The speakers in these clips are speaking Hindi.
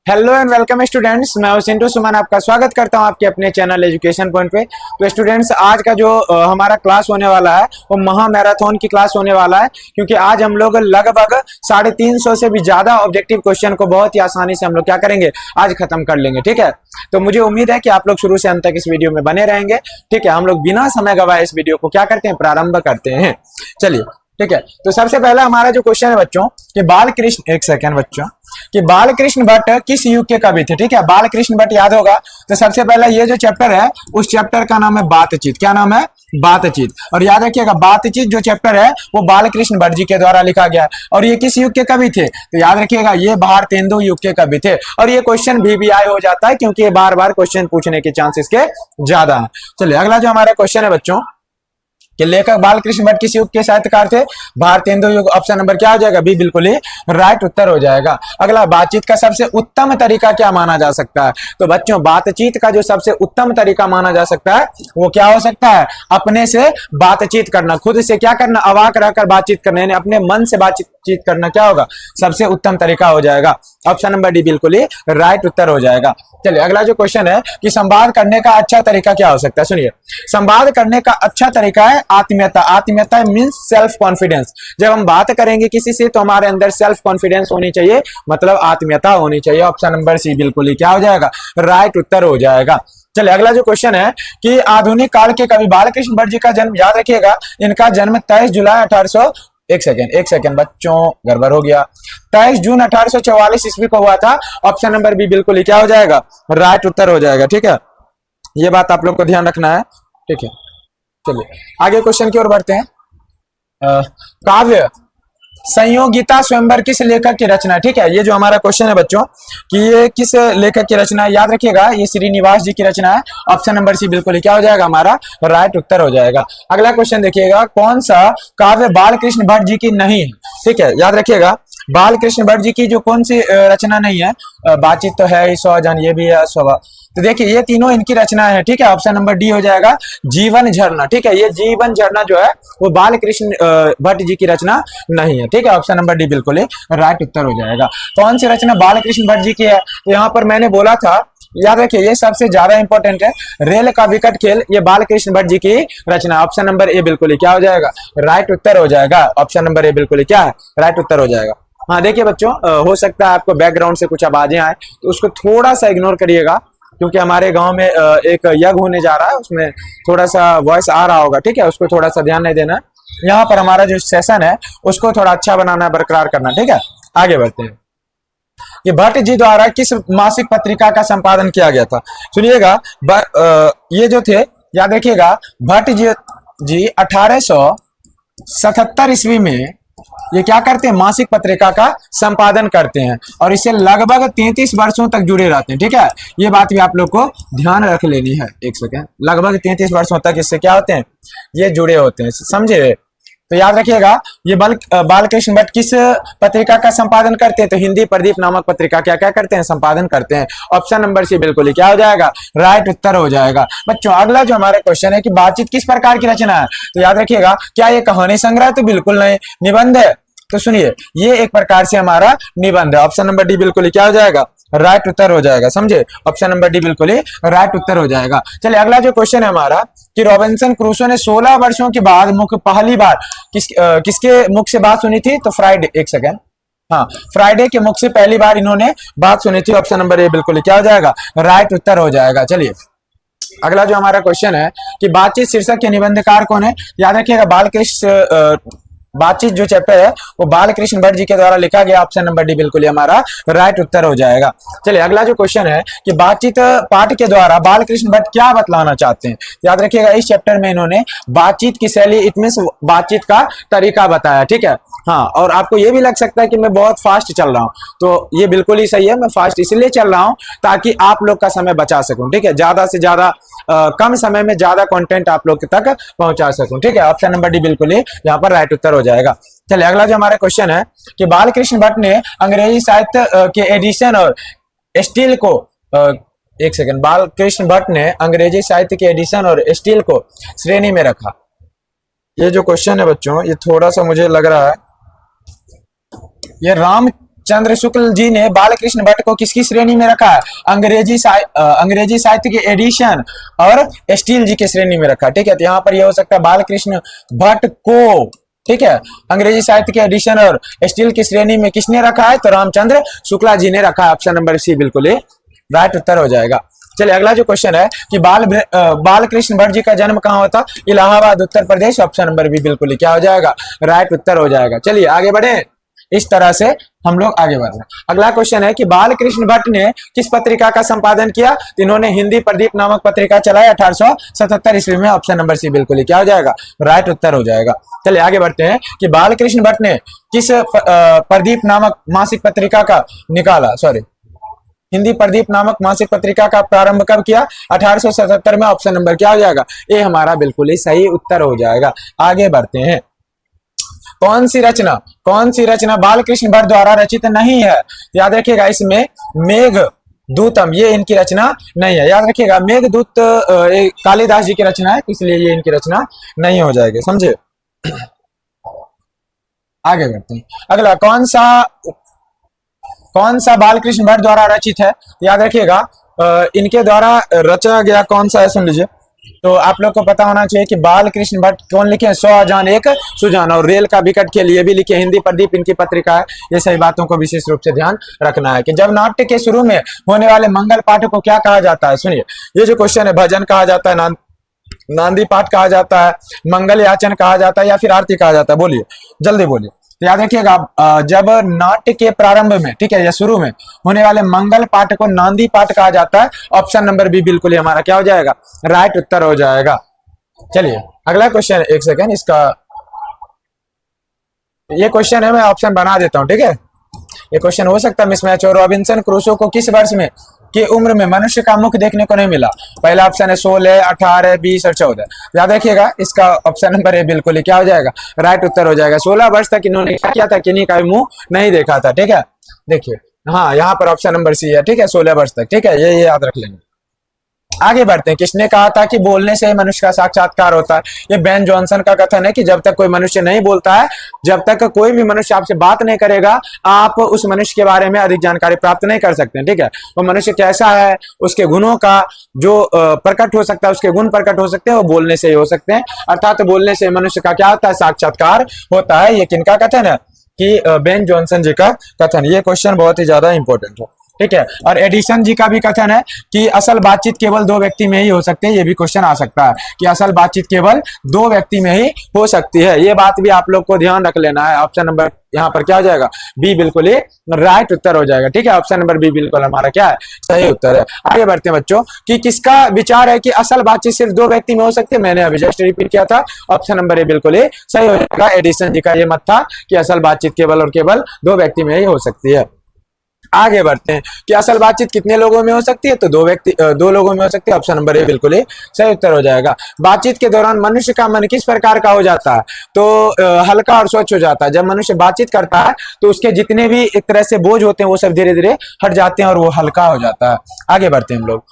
हेलो एंड वेलकम स्टूडेंट्स, मैं हूं सिंटू सुमन आपका स्वागत करता हूं आपके अपने चैनल एजुकेशन पॉइंट पे। तो स्टूडेंट्स, आज का जो हमारा क्लास होने वाला है वो महा मैराथन की क्लास होने वाला है, क्योंकि आज हम लोग लगभग 350 से भी ज्यादा ऑब्जेक्टिव क्वेश्चन को बहुत ही आसानी से हम लोग क्या करेंगे, आज खत्म कर लेंगे। ठीक है, तो मुझे उम्मीद है कि आप लोग शुरू से अंत तक इस वीडियो में बने रहेंगे। ठीक है, हम लोग बिना समय गवाए इस वीडियो को क्या करते हैं, प्रारंभ करते हैं। चलिए, ठीक है, तो सबसे पहला हमारा जो क्वेश्चन है बच्चों कि बाल कृष्ण, एक सेकेंड बच्चों, कि बाल कृष्ण भट्ट किस युग के कवि थे। ठीक है, बाल कृष्ण भट्ट याद होगा। तो सबसे पहला ये जो चैप्टर है उस चैप्टर का नाम है बातचीत। क्या नाम है? बातचीत। और याद रखिएगा, बातचीत जो चैप्टर है वो बाल कृष्ण भट्ट जी के द्वारा लिखा गया है। और ये किस युग के कवि थे? तो याद रखिएगा, ये भारतेंदु युग के कवि थे। और ये क्वेश्चन VBI हो जाता है क्योंकि ये बार बार क्वेश्चन पूछने के चांसेस के ज्यादा है। चलिए, अगला जो हमारा क्वेश्चन है बच्चों कि लेखक बालकृष्ण भट्ट किस युग के साहित्यकार थे? भारतेंदु युग। ऑप्शन नंबर क्या हो जाएगा? बी बिल्कुल ही राइट उत्तर हो जाएगा। अगला, बातचीत का सबसे उत्तम तरीका क्या माना जा सकता है? तो बच्चों, बातचीत का जो सबसे उत्तम तरीका माना जा सकता है वो क्या हो सकता है? अपने से बातचीत करना, खुद से क्या करना, अवाक रहकर बातचीत करना, यानी अपने मन से बातचीत करना क्या होगा? सबसे उत्तम तरीका हो जाएगा। ऑप्शन नंबर डी बिल्कुल ही राइट उत्तर हो जाएगा। चलिए, अगला जो क्वेश्चन है कि संवाद करने का अच्छा तरीका क्या हो सकता है? सुनिए, संवाद करने का अच्छा तरीका है आत्मीयता। आत्मीयता मींस सेल्फ कॉन्फिडेंस। जब हम बात करेंगे किसी से तो हमारे अंदर सेल्फ कॉन्फिडेंस होनी चाहिए, मतलब आत्मीयता होनी चाहिए। ऑप्शन नंबर सी बिल्कुल ही क्या हो जाएगा? राइट उत्तर हो जाएगा। चलिए, अगला जो क्वेश्चन है कि आधुनिक काल के कवि बालकृष्ण भट्ट जी का जन्म, याद रखिएगा, इनका जन्म 23 जुलाई 1800, एक सेकेंड बच्चों, गड़बड़ हो गया, 23 जून 1844 ईस्वी को हुआ था। ऑप्शन नंबर बी बिल्कुल ही क्या हो जाएगा? राइट उत्तर हो जाएगा। ठीक है, ये बात आप लोग को ध्यान रखना है। ठीक है, चलिए आगे क्वेश्चन की ओर बढ़ते हैं। काव्य संयोगिता स्वयंवर किस लेखक की रचना है? ठीक है, ये जो हमारा क्वेश्चन है बच्चों कि ये किस लेखक की रचना है, याद रखिएगा, ये श्रीनिवास जी की रचना है। ऑप्शन नंबर सी बिल्कुल क्या हो जाएगा? हमारा राइट उत्तर हो जाएगा। अगला क्वेश्चन देखिएगा, कौन सा काव्य बालकृष्ण भट्ट जी की नहीं है? ठीक है, याद रखिएगा, बालकृष्ण भट्ट जी की जो कौन सी रचना नहीं है? बातचीत तो है ही, स्वजन ये भी है, स्वभाव। तो देखिए, ये तीनों इनकी रचना है। ठीक है, ऑप्शन नंबर डी हो जाएगा जीवन झरना। ठीक है, ये जीवन झरना जो है वो बालकृष्ण भट्ट जी की रचना नहीं है। ठीक है, ऑप्शन नंबर डी बिल्कुल ही राइट उत्तर हो जाएगा। कौन सी रचना बालकृष्ण भट्ट जी की है? तो यहाँ पर मैंने बोला था, याद रखिए, ये सबसे ज्यादा इंपॉर्टेंट है, रेल का विकट खेल, ये बालकृष्ण भट्ट जी की रचना। ऑप्शन नंबर ए बिल्कुल ही क्या हो जाएगा? राइट उत्तर हो जाएगा। ऑप्शन नंबर ए बिल्कुल ही क्या है? राइट उत्तर हो जाएगा। हाँ, देखिए बच्चों, हो सकता है आपको बैकग्राउंड से कुछ आवाजें आए, तो उसको थोड़ा सा इग्नोर करिएगा, क्योंकि हमारे गांव में एक यज्ञ होने जा रहा है, उसमें थोड़ा सा वॉइस आ रहा होगा। ठीक है, उसको थोड़ा सा ध्यान नहीं देना। यहाँ पर हमारा जो सेशन है उसको थोड़ा अच्छा बनाना, बरकरार करना। ठीक है, आगे बढ़ते हैं कि भट्ट जी द्वारा किस मासिक पत्रिका का संपादन किया गया था? सुनिएगा, ये जो थे, याद रखिएगा, भट्ट जी 1877 ईस्वी में ये क्या करते हैं? मासिक पत्रिका का संपादन करते हैं और इसे लगभग 33 वर्षों तक जुड़े रहते हैं। ठीक है, ये बात भी आप लोग को ध्यान रख लेनी है। एक सेकेंड, लगभग 33 वर्षों तक इससे क्या होते हैं? ये जुड़े होते हैं, समझे? तो याद रखिएगा, ये बालकृष्ण भट्ट किस पत्रिका का संपादन करते हैं? तो हिंदी प्रदीप नामक पत्रिका क्या क्या करते हैं? संपादन करते हैं। ऑप्शन नंबर सी बिल्कुल ही क्या हो जाएगा? राइट उत्तर हो जाएगा। बच्चों, अगला जो हमारा क्वेश्चन है कि बातचीत किस प्रकार की रचना है? तो याद रखिएगा, क्या ये कहानी संग्रह? तो बिल्कुल नहीं। निबंध है? तो सुनिए, ये एक प्रकार से हमारा निबंध है। ऑप्शन नंबर डी बिल्कुल ही क्या हो जाएगा? राइट उत्तर हो जाएगा। समझे? ऑप्शन नंबर डी बिल्कुल ही राइट उत्तर हो जाएगा। चलिए, अगला जो क्वेश्चन है हमारा कि रॉबिन्सन क्रूसो ने 16 वर्षों के बाद पहली बार किसके मुख से बात सुनी थी? तो फ्राइडे, एक सेकेंड, हाँ, फ्राइडे के मुख से पहली बार इन्होंने बात सुनी थी। ऑप्शन नंबर ए बिल्कुल क्या हो जाएगा? राइट उत्तर हो जाएगा। चलिए, अगला जो हमारा क्वेश्चन है कि बातचीत शीर्षक के निबंधकार कौन है? याद रखिएगा, बालकृष्ण बातचीत जो चैप्टर है वो बालकृष्ण भट्ट जी के द्वारा लिखा गया। ऑप्शन नंबर डी बिल्कुल हमारा राइट उत्तर हो जाएगा। चलिए, अगला जो क्वेश्चन है कि बातचीत पाठ के द्वारा बालकृष्ण भट्ट क्या बतलाना चाहते हैं? याद रखिएगा, इस चैप्टर में इन्होंने बातचीत की शैली, इट मींस बातचीत का तरीका बताया। ठीक है, हाँ, और आपको ये भी लग सकता है कि मैं बहुत फास्ट चल रहा हूँ, तो ये बिल्कुल ही सही है। मैं फास्ट इसलिए चल रहा हूँ ताकि आप लोग का समय बचा सकूं। ठीक है, ज्यादा से ज्यादा कम समय में ज्यादा कंटेंट आप लोग तक पहुंचा सकूं। ठीक है, ऑप्शन नंबर डी बिल्कुल ही यहाँ पर राइट उत्तर हो जाएगा। चलिए, अगला जो हमारा क्वेश्चन है कि बालकृष्ण भट्ट ने अंग्रेजी साहित्य के एडिशन और स्टील को, एक सेकंड, बालकृष्ण भट्ट ने अंग्रेजी साहित्य के एडिशन और स्टील को श्रेणी में रखा। ये जो क्वेश्चन है बच्चों, ये थोड़ा सा मुझे लग रहा है ये चंद्र शुक्ल जी ने बालकृष्ण भट्ट को किसकी श्रेणी में रखा है? अंग्रेजी साहित्य के एडिशन और स्टील जी की श्रेणी में रखा। ठीक है, तो यहाँ पर यह हो सकता है बालकृष्ण भट्ट को, ठीक है, अंग्रेजी साहित्य के एडिशन और स्टील की श्रेणी में किसने रखा है? तो रामचंद्र शुक्ला जी ने रखा है। ऑप्शन नंबर सी बिल्कुल ही राइट उत्तर हो जाएगा। चलिए अगला जो क्वेश्चन है कि बालकृष्ण भट्ट जी का जन्म कहाँ हुआ था? Allahabad Uttar Pradesh. Option number B बिल्कुल ही क्या हो जाएगा? राइट उत्तर हो जाएगा। चलिए आगे बढ़े, इस तरह से हम लोग आगे बढ़ रहे हैं। अगला क्वेश्चन है कि बालकृष्ण भट्ट ने किस पत्रिका का संपादन किया? तो इन्होंने हिंदी प्रदीप नामक पत्रिका चलाई 1877 ईस्वी में। ऑप्शन नंबर सी बिल्कुल ही क्या हो जाएगा? राइट उत्तर हो जाएगा। चलिए आगे बढ़ते हैं कि बालकृष्ण भट्ट ने किस प्रदीप नामक मासिक पत्रिका का निकाला, सॉरी, हिंदी प्रदीप नामक मासिक पत्रिका का प्रारंभ कब किया? 1877 में। ऑप्शन नंबर क्या हो जाएगा? ए हमारा बिल्कुल ही सही उत्तर हो जाएगा। आगे बढ़ते हैं, कौन सी रचना बालकृष्ण भट्ट द्वारा रचित नहीं है? याद रखिएगा, इसमें मेघ दूतम ये इनकी रचना नहीं है। याद रखिएगा, मेघदूत कालिदास जी की रचना है, इसलिए ये इनकी रचना नहीं हो जाएगी, समझे। आगे बढ़ते हैं, अगला कौन सा बालकृष्ण भट्ट द्वारा रचित है? याद रखिएगा, इनके द्वारा रचा गया कौन सा है, सुन लीजिए। तो आप लोग को पता होना चाहिए कि बालकृष्ण भट्ट कौन लिखे हैं? 100 जान एक सुजान, और रेल का विकट के लिए भी लिखे। हिंदी प्रदीप इनकी पत्रिका है। ये सही बातों को विशेष रूप से ध्यान रखना है कि जब नाट्य के शुरू में होने वाले मंगल पाठ को क्या कहा जाता है? सुनिए, ये जो क्वेश्चन है, भजन कहा जाता है, नांदी पाठ कहा जाता है, मंगल याचन कहा जाता है, या फिर आरती कहा जाता है? बोलिए, जल्दी बोलिए। तो याद रखिएगा, जब नाट्य के प्रारंभ में, ठीक है, या शुरू में होने वाले मंगल पाठ को नांदी पाठ कहा जाता है। ऑप्शन नंबर बी बिल्कुल ही हमारा क्या हो जाएगा? राइट उत्तर हो जाएगा। चलिए अगला क्वेश्चन, एक सेकेंड, इसका ये क्वेश्चन है, मैं ऑप्शन बना देता हूं, ठीक है। ये क्वेश्चन हो सकता है मिसमैच हो। रॉबिन्सन क्रूसो को किस वर्ष में की उम्र में मनुष्य का मुख देखने को नहीं मिला? पहला ऑप्शन है 16, 18, 20 और 14। याद रखिएगा, इसका ऑप्शन नंबर है बिल्कुल ही क्या हो जाएगा? राइट उत्तर हो जाएगा। 16 वर्ष तक इन्होंने क्या किया था? किन्हीं का मुंह नहीं देखा था, ठीक है। देखिए, हाँ, यहाँ पर ऑप्शन नंबर सी है, ठीक है, 16 वर्ष तक, ठीक है, ये याद रख लेंगे। आगे बढ़ते हैं, किसने कहा था कि बोलने से मनुष्य का साक्षात्कार होता है? ये बेन जॉनसन का कथन है कि जब तक कोई मनुष्य नहीं बोलता है, जब तक कोई भी मनुष्य आपसे बात नहीं करेगा, आप उस मनुष्य के बारे में अधिक जानकारी प्राप्त नहीं कर सकते, ठीक है। वो मनुष्य कैसा है, उसके गुणों का जो प्रकट हो सकता है, उसके गुण प्रकट हो सकते हैं, वो बोलने से ही हो सकते हैं। अर्थात बोलने से मनुष्य का क्या होता है? साक्षात्कार होता है। ये किनका कथन है? कि बेन जॉनसन जी का कथन। ये क्वेश्चन बहुत ही ज्यादा इंपॉर्टेंट है, ठीक है। और एडिसन जी का भी कथन है कि असल बातचीत केवल 2 व्यक्ति में ही हो सकती है। ये भी क्वेश्चन आ सकता है कि असल बातचीत केवल 2 व्यक्ति में ही हो सकती है। ये बात भी आप लोग को ध्यान रख लेना है। ऑप्शन नंबर यहाँ पर क्या हो जाएगा? बी बिल्कुल ही राइट उत्तर हो जाएगा, ठीक है। ऑप्शन नंबर बी बिल्कुल हमारा क्या है? सही उत्तर है। आगे बढ़ते हैं बच्चों, कि किसका विचार है कि असल बातचीत सिर्फ 2 व्यक्ति में हो सकती है? मैंने अभी जस्ट रिपीट किया था। ऑप्शन नंबर ए बिल्कुल ही सही हो जाएगा। एडिसन जी का ये मत था कि असल बातचीत केवल और केवल 2 व्यक्ति में ही हो सकती है। आगे बढ़ते हैं कि असल बातचीत कितने लोगों में हो सकती है? तो 2 लोगों में हो सकती है। ऑप्शन नंबर ए बिल्कुल ही सही उत्तर हो जाएगा। बातचीत के दौरान मनुष्य का मन किस प्रकार का हो जाता है? तो हल्का और स्वच्छ हो जाता है। जब मनुष्य बातचीत करता है तो उसके जितने भी एक तरह से बोझ होते हैं वो सब धीरे धीरे हट जाते हैं और वो हल्का हो जाता है। आगे बढ़ते हैं हम लोग,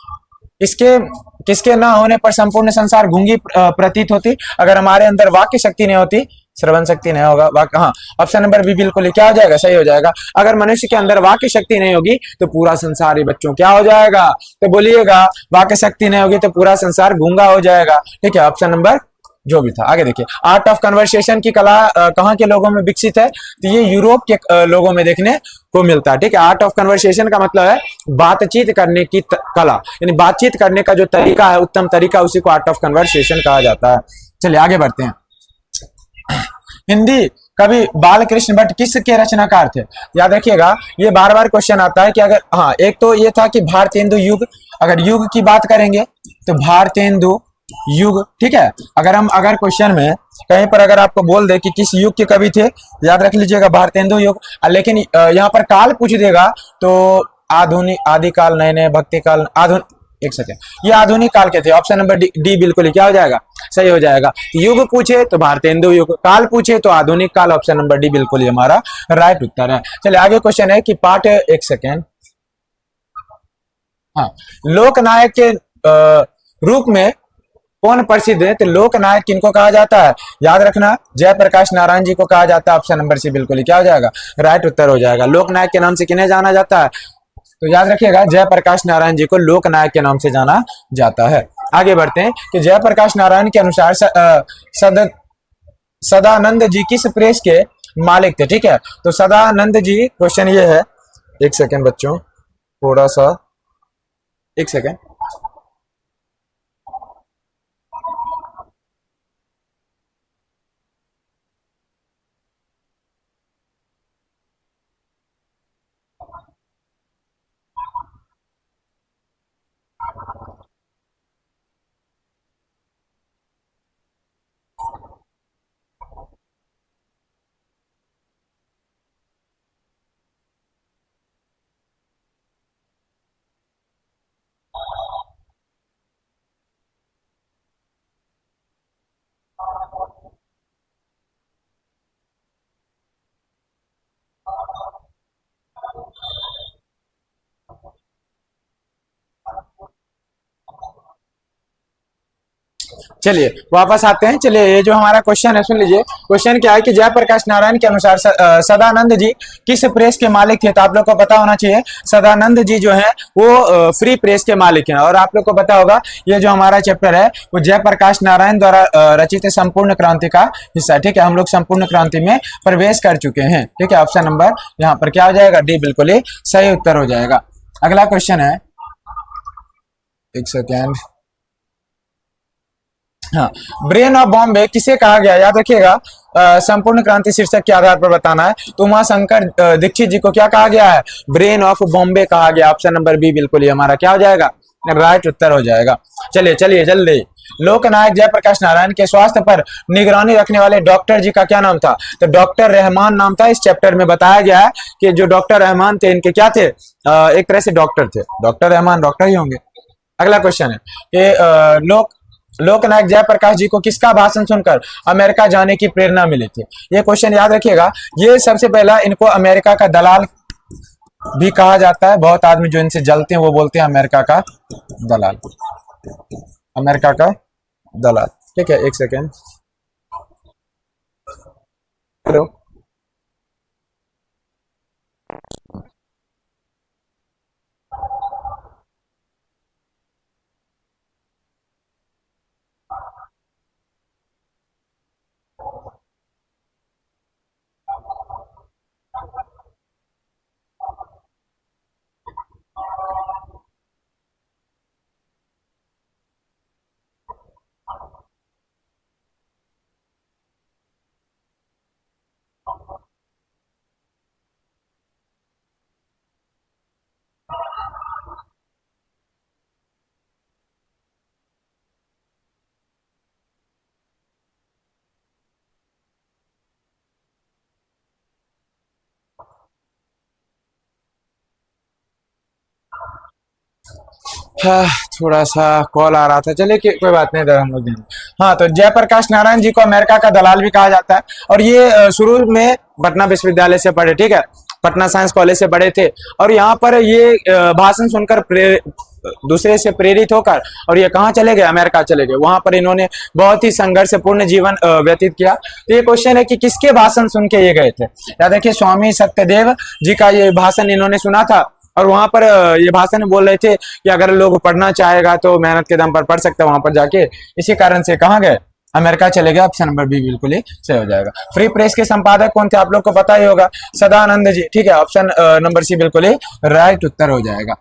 किसके ना होने पर संपूर्ण संसार गूंगी प्रतीत होती? अगर हमारे अंदर वाक्य शक्ति नहीं होती, श्रवण शक्ति नहीं होगा, हाँ, ऑप्शन नंबर बी बिल्कुल क्या हो जाएगा? सही हो जाएगा। अगर मनुष्य के अंदर वाक्य शक्ति नहीं होगी तो पूरा संसार ही बच्चों क्या हो जाएगा? तो बोलिएगा, वाक्य शक्ति नहीं होगी तो पूरा संसार गूंगा हो जाएगा, ठीक है। ऑप्शन नंबर जो भी था। आगे देखिए, आर्ट ऑफ कन्वर्सेशन की कला कहाँ के लोगों में विकसित है? तो ये यूरोप के लोगों में देखने को मिलता है, ठीक है। आर्ट ऑफ कन्वर्सेशन का मतलब है बातचीत करने की कला, यानी बातचीत करने का जो तरीका है, उत्तम तरीका, उसी को आर्ट ऑफ कन्वर्सेशन कहा जाता है। चलिए आगे बढ़ते हैं। हिंदी कवि बालकृष्ण भट्ट किसके रचनाकार थे? याद रखिएगा, ये बार बार क्वेश्चन आता है कि अगर, हाँ, एक तो ये था कि भारतेंदु युग, अगर युग की बात करेंगे तो भारतेंदु युग, ठीक है। अगर क्वेश्चन में कहीं पर अगर आपको बोल दे कि किस युग के कवि थे, याद रख लीजिएगा भारतेंदु युग। लेकिन यहाँ पर काल पूछ देगा तो आधुनिक, आदिकाल, नए नए भक्ति काल, आधुनिक, एक सेकेंड, ये आधुनिक काल के थे। ऑप्शन नंबर डी बिल्कुल क्या हो जाएगा? सही हो जाएगा। युग पूछे तो भारतेंदु युग, काल पूछे तो आधुनिक काल। ऑप्शन नंबर डी बिल्कुल ही हमारा राइट उत्तर है। चलिए आगे क्वेश्चन है कि पाठ, एक सेकेंड, हाँ, लोकनायक के रूप में कौन प्रसिद्ध है? तो लोकनायक किनको कहा जाता है? याद रखना, जयप्रकाश नारायण जी को कहा जाता है। ऑप्शन नंबर सी बिल्कुल ही क्या हो जाएगा? राइट उत्तर हो जाएगा। लोकनायक के नाम से किन्हें जाना जाता है? तो याद रखिएगा, जयप्रकाश नारायण जी को लोकनायक के नाम से जाना जाता है। आगे बढ़ते हैं कि जयप्रकाश नारायण के अनुसार सदानंद जी किस प्रेस के मालिक थे? ठीक है, तो सदानंद जी, क्वेश्चन ये है, एक सेकेंड बच्चों, थोड़ा सा, एक सेकेंड। चलिए वापस आते हैं। चलिए, ये जो हमारा क्वेश्चन है सुन लीजिए। क्वेश्चन क्या है कि जयप्रकाश नारायण के अनुसार सदानंद जी किस प्रेस के मालिक थे? तो आप लोग को पता होना चाहिए, सदानंद जी जो है वो फ्री प्रेस के मालिक हैं। और आप लोग को पता होगा, ये जो हमारा चैप्टर है वो जयप्रकाश नारायण द्वारा रचित संपूर्ण क्रांति का हिस्सा है। ठीक है, हम लोग संपूर्ण क्रांति में प्रवेश कर चुके हैं। ठीक है, ऑप्शन नंबर यहाँ पर क्या हो जाएगा? डी बिल्कुल ही सही उत्तर हो जाएगा। अगला क्वेश्चन है, एक सेकेंड। हाँ, ब्रेन ऑफ बॉम्बे किसे कहा गया? याद रखिएगा, संपूर्ण क्रांति शीर्षक के आधार पर बताना है। तो उमाशंकर दीक्षित जी को क्या कहा गया है? ब्रेन ऑफ बॉम्बे कहा गया। ऑप्शन नंबर बी बिल्कुल ही हमारा क्या हो जाएगा? राइट उत्तर हो जाएगा। चलिए चलिए जल्दी। लोकनायक जयप्रकाश नारायण के स्वास्थ्य पर निगरानी रखने वाले डॉक्टर जी का क्या नाम था? तो डॉक्टर रहमान नाम था। इस चैप्टर में बताया गया है कि जो डॉक्टर रहमान थे, इनके क्या थे? एक तरह से डॉक्टर थे। डॉक्टर रहमान डॉक्टर ही होंगे। अगला क्वेश्चन है कि लोकनायक जयप्रकाश जी को किसका भाषण सुनकर अमेरिका जाने की प्रेरणा मिली थी? ये क्वेश्चन याद रखिएगा। ये सबसे पहला, इनको अमेरिका का दलाल भी कहा जाता है। बहुत आदमी जो इनसे जलते हैं वो बोलते हैं अमेरिका का दलाल, अमेरिका का दलाल। ठीक है, एक सेकेंड। हेलो, हाँ, थोड़ा सा कॉल आ रहा था। चलिए कोई बात नहीं, इधर हम लोग देंगे। हाँ, तो जयप्रकाश नारायण जी को अमेरिका का दलाल भी कहा जाता है। और ये शुरू में पटना विश्वविद्यालय से पढ़े। ठीक है, पटना साइंस कॉलेज से पढ़े थे। और यहाँ पर ये भाषण सुनकर दूसरे से प्रेरित होकर और ये कहाँ चले गए? अमेरिका चले गए। वहां पर इन्होंने बहुत ही संघर्षपूर्ण जीवन व्यतीत किया। तो ये क्वेश्चन है कि किसके भाषण सुन के ये गए थे? याद रखिए, स्वामी सत्यदेव जी का ये भाषण इन्होंने सुना था। और वहां पर ये भाषण बोल रहे थे कि अगर लोग पढ़ना चाहेगा तो मेहनत के दम पर पढ़ सकता है वहां पर जाके। इसी कारण से कहाँ गए? अमेरिका चले गए। ऑप्शन नंबर बी बिल्कुल ही सही हो जाएगा। फ्री प्रेस के संपादक कौन थे? आप लोग को पता ही होगा, सदानंद जी। ठीक है, ऑप्शन नंबर सी बिल्कुल ही राइट उत्तर हो जाएगा।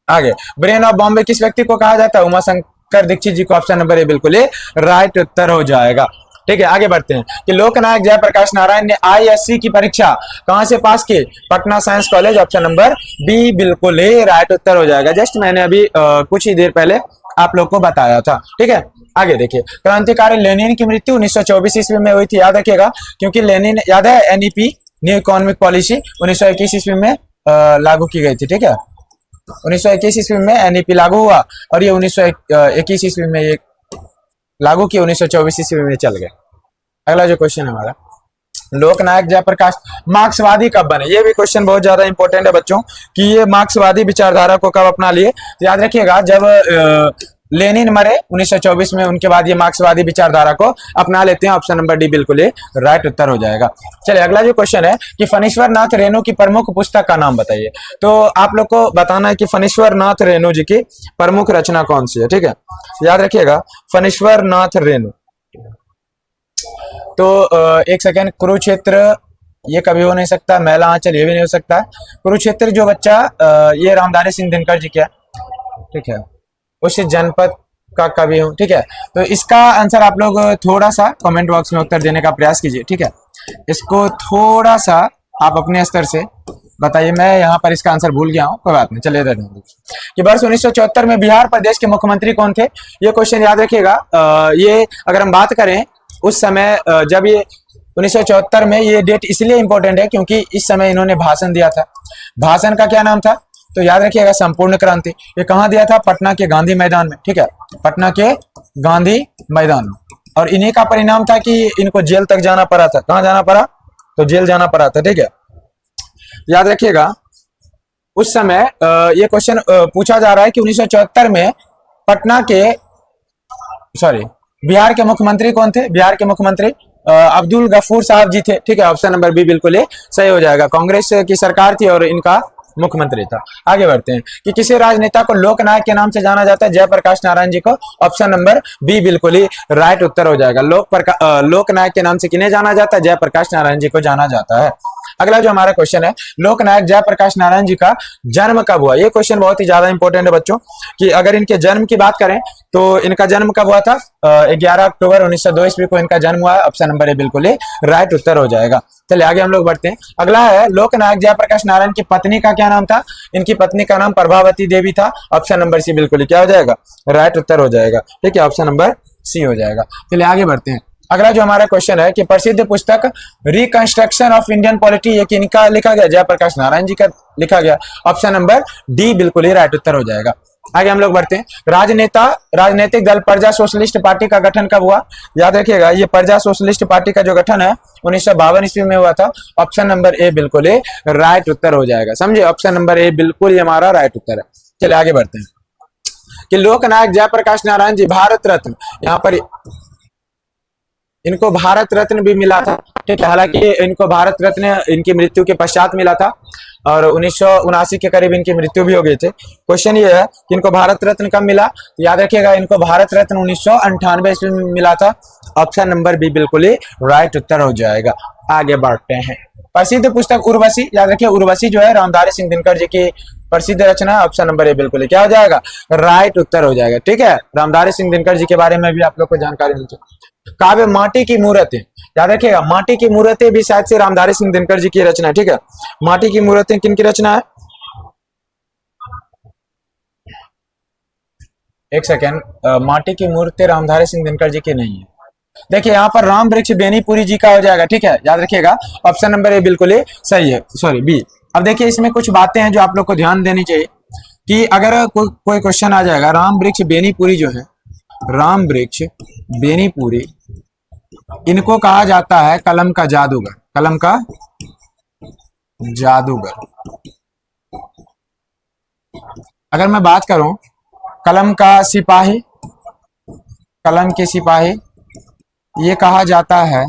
आगे, ब्रेन ऑफ बॉम्बे किस व्यक्ति को कहा जाता है? उमाशंकर दीक्षित जी को। ऑप्शन नंबर ए बिल्कुल ही राइट उत्तर हो जाएगा। ठीक है, आगे बढ़ते हैं कि लोकनायक जयप्रकाश नारायण ने आईएससी की परीक्षा कहां से पास की? Patna science college. Option number B बिल्कुल ही राइट उत्तर हो जाएगा। जस्ट मैंने अभी कुछ ही देर पहले आप लोग को बताया था। ठीक है, आगे देखिए, क्रांतिकारी लेनिन की मृत्यु 1924 ईस्वी में हुई थी। याद रखिएगा, क्योंकि लेनिन, याद है, एनईपी न्यू इकोनॉमिक पॉलिसी 1921 ईस्वी में लागू की गई थी। ठीक है, 1921 ईस्वी में एनईपी लागू हुआ और ये 1921 ईस्वी में ये लागू किया, 1924 ईस्वी में चल गए। अगला जो क्वेश्चन है हमारा, लोकनायक जयप्रकाश मार्क्सवादी कब बने? ये भी क्वेश्चन बहुत ज्यादा इंपॉर्टेंट है बच्चों कि ये मार्क्सवादी विचारधारा को कब अपना लिए। तो याद रखिएगा, जब लेनिन मरे 1924 में, उनके बाद ये मार्क्सवादी विचारधारा को अपना लेते हैं। ऑप्शन नंबर डी बिल्कुल ही राइट उत्तर हो जाएगा। चलिए अगला जो क्वेश्चन है कि फणीश्वर नाथ रेणु की प्रमुख पुस्तक का नाम बताइए। तो आप लोग को बताना है कि फणीश्वर नाथ रेणु जी की प्रमुख रचना कौन सी है। ठीक है, याद रखिएगा फणीश्वर नाथ रेणु। तो एक सेकेंड, कुरुक्षेत्र ये कभी हो नहीं सकता, मैला आंचल ये भी नहीं हो सकता। कुरुक्षेत्र जो बच्चा ये रामधारी सिंह दिनकर जी क्या, ठीक है, उस जनपद का कवि हूँ। ठीक है, तो इसका आंसर आप लोग थोड़ा सा कमेंट बॉक्स में उत्तर देने का प्रयास कीजिए। ठीक है, इसको थोड़ा सा आप अपने स्तर से बताइए। मैं यहाँ पर इसका आंसर भूल गया हूँ, कोई बात नहीं, चलिए इधर कि वर्ष 1974 में बिहार प्रदेश के मुख्यमंत्री कौन थे। ये क्वेश्चन याद रखिएगा। ये अगर हम बात करें उस समय जब ये 1974 में, ये डेट इसलिए इंपॉर्टेंट है क्योंकि इस समय इन्होंने भाषण दिया था। भाषण का क्या नाम था, तो याद रखिएगा संपूर्ण क्रांति। ये कहाँ दिया था, पटना के गांधी मैदान में। ठीक है, पटना के गांधी मैदान में। और इन्हीं का परिणाम था कि इनको जेल तक जाना पड़ा था। कहाँ जाना पड़ा, तो जेल जाना पड़ा था। ठीक है, याद रखिएगा उस समय ये क्वेश्चन पूछा जा रहा है कि 1974 में पटना के बिहार के मुख्यमंत्री कौन थे। बिहार के मुख्यमंत्री अब्दुल गफूर साहब जी थे। ठीक है, ऑप्शन नंबर बी बिल्कुल ही सही हो जाएगा। कांग्रेस की सरकार थी और इनका मुख्यमंत्री था। आगे बढ़ते हैं कि किसी राजनेता को लोकनायक के नाम से जाना जाता है। जयप्रकाश नारायण जी को। ऑप्शन नंबर बी बिल्कुल ही राइट उत्तर हो जाएगा। लोकनायक के नाम से किन्हें जाना जाता है, जयप्रकाश नारायण जी को जाना जाता है। अगला जो हमारा क्वेश्चन है, लोकनायक जयप्रकाश नारायण जी का जन्म कब हुआ। ये क्वेश्चन बहुत ही ज्यादा इंपॉर्टेंट है बच्चों, कि अगर इनके जन्म की बात करें तो इनका जन्म कब हुआ था, 11 अक्टूबर 1902 ईस्वी को इनका जन्म हुआ है। ऑप्शन नंबर ए बिल्कुल ही राइट उत्तर हो जाएगा। चलिए आगे हम लोग बढ़ते हैं। अगला है लोकनायक जयप्रकाश नारायण की पत्नी का क्या नाम था। इनकी पत्नी का नाम प्रभावती देवी था। ऑप्शन नंबर सी बिल्कुल ही क्या हो जाएगा, राइट उत्तर हो जाएगा। ठीक है, ऑप्शन नंबर सी हो जाएगा। चलिए आगे बढ़ते हैं। अगला जो हमारा क्वेश्चन है कि प्रसिद्ध पुस्तक रिकंस्ट्रक्शन ऑफ इंडियन पॉलिटी ये किनका लिखा गया, जयप्रकाश नारायण जी का लिखा गया। ऑप्शन नंबर डी बिल्कुल ही राइट उत्तर हो जाएगा। आगे हम लोग बढ़ते हैं। राजनीतिक दल प्रजा सोशलिस्ट पार्टी का गठन कब हुआ। याद रखिएगा ये प्रजा सोशलिस्ट पार्टी का जो गठन है 1952 ईस्वी में हुआ था। ऑप्शन नंबर ए बिल्कुल ही राइट उत्तर हो जाएगा। समझे, ऑप्शन नंबर ए बिल्कुल ही हमारा राइट उत्तर है। चलिए आगे बढ़ते हैं कि लोकनायक जयप्रकाश नारायण जी भारत रत्न, यहाँ पर इनको भारत रत्न भी मिला था। ठीक है, हालांकि इनको भारत रत्न इनकी मृत्यु के पश्चात मिला था और 1979 के करीब इनकी मृत्यु भी हो गई थी। क्वेश्चन ये है कि इनको भारत रत्न कब मिला, तो याद रखिएगा इनको भारत रत्न 1998 ईस्वी में मिला था। ऑप्शन नंबर बी बिल्कुल ही राइट उत्तर हो जाएगा। आगे बढ़ते हैं। प्रसिद्ध पुस्तक उर्वशी, याद रखिए उर्वशी जो है रामधारी सिंह दिनकर जी की प्रसिद्ध रचना है। ऑप्शन नंबर ए बिल्कुल क्या हो जाएगा, राइट उत्तर हो जाएगा। ठीक है, रामधारी सिंह दिनकर जी के बारे में भी आप लोग को जानकारी होनी चाहिए। काव्य माटी की मूर्तें, याद रखिएगा माटी की मूर्तें भी शायद से रामधारी सिंह दिनकर जी की रचना है। ठीक है, माटी की मूर्तें किन की रचना है, एक सेकेंड, माटी की मूर्तें रामधारी सिंह दिनकर जी की नहीं है। देखिए यहाँ पर राम वृक्ष बेनीपुरी जी का हो जाएगा। ठीक है, याद रखिएगा ऑप्शन नंबर ए बिल्कुल ही सही है, बी। अब देखिए इसमें कुछ बातें हैं जो आप लोग को ध्यान देनी चाहिए कि अगर कोई क्वेश्चन आ जाएगा, राम वृक्ष बेनीपुरी जो है, राम वृक्ष बेनीपुरी, इनको कहा जाता है कलम का जादूगर। कलम का जादूगर। अगर मैं बात करूं कलम का सिपाही, कलम के सिपाही, ये कहा जाता है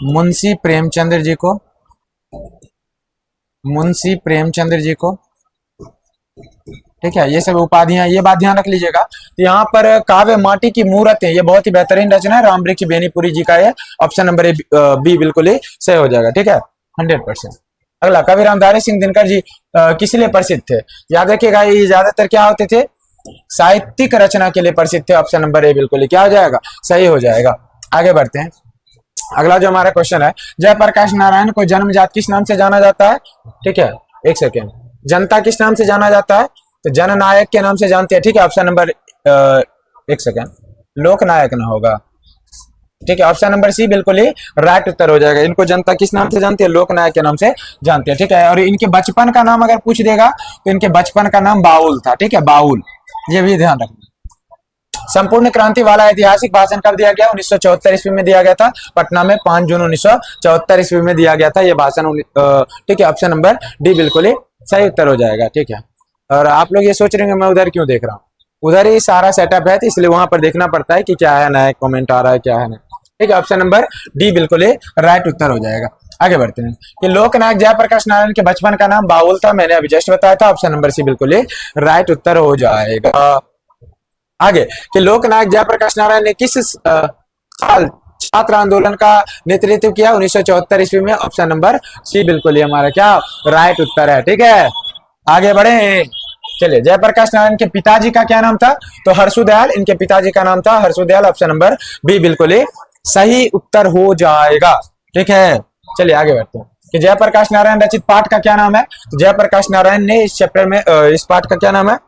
मुंशी प्रेमचंद्र जी को। मुंशी प्रेमचंद्र जी को। ठीक है, ये सब उपाधियां, ये बात ध्यान रख लीजिएगा। तो यहाँ पर काव्य माटी की मूर्तें, ये बहुत ही बेहतरीन रचना है राम वृक्ष बेनीपुरी जी का है। ऑप्शन नंबर बी बिल्कुल ही सही हो जाएगा। ठीक है, 100%। अगला, कवि रामधारी सिंह दिनकर जी किस लिए प्रसिद्ध थे। याद रखिएगा ये ज्यादातर क्या होते थे, साहित्यिक रचना के लिए प्रसिद्ध थे। ऑप्शन नंबर ए बिल्कुल क्या हो जाएगा, सही हो जाएगा। आगे बढ़ते हैं। अगला जो हमारा क्वेश्चन है, जयप्रकाश नारायण को जन्मजात किस नाम से जाना जाता है। ठीक है, एक सेकेंड, जनता किस नाम से जाना जाता है, तो जननायक के नाम से जानते हैं। ठीक है, ऑप्शन नंबर एक सेकेंड, लोकनायक ना होगा। ठीक है, ऑप्शन नंबर सी बिल्कुल ही राइट उत्तर हो जाएगा। इनको जनता किस नाम से जानती है, लोकनायक के नाम से जानते हैं। ठीक है, और इनके बचपन का नाम अगर पूछ देगा तो इनके बचपन का नाम बाउल था। ठीक है, बाउल, ये भी ध्यान रखना। संपूर्ण क्रांति वाला ऐतिहासिक भाषण कब दिया गया, 1974 ईस्वी में दिया गया था। पटना में 5 जून 1974 ईस्वी में दिया गया था ये भाषण। ठीक है, ऑप्शन नंबर डी बिल्कुल ही सही उत्तर हो जाएगा। ठीक है, और आप लोग ये सोच रहे हैं मैं उधर क्यों देख रहा हूँ, उधर ही सारा सेटअप है, तो इसलिए वहां पर देखना पड़ता है कि क्या है, नया कमेंट आ रहा है क्या है नहीं। ठीक है, ऑप्शन नंबर डी बिल्कुल ही राइट उत्तर हो जाएगा। आगे बढ़ते हैं कि लोकनायक जयप्रकाश नारायण के बचपन का नाम बाबुल था, मैंने अभी जस्ट बताया था, ऑप्शन नंबर सी बिल्कुल ही राइट उत्तर हो जाएगा। आगे कि लोकनायक जयप्रकाश नारायण ने किस साल छात्र आंदोलन का नेतृत्व किया? 1974 ईस्वी में, ऑप्शन नंबर सी बिल्कुल ही हमारा क्या राइट उत्तर है। ठीक है, आगे बढ़े। चलिए, जयप्रकाश नारायण के पिताजी का क्या नाम था? तो हर्षुदयाल, इनके पिताजी का नाम था हर्षुदयाल, ऑप्शन नंबर बी बिल्कुल ही सही उत्तर हो जाएगा। ठीक है, चलिए आगे बढ़ते हैं कि जयप्रकाश नारायण रचित पाठ का क्या नाम है? तो जयप्रकाश नारायण ने इस चैप्टर में इस पाठ का क्या नाम है?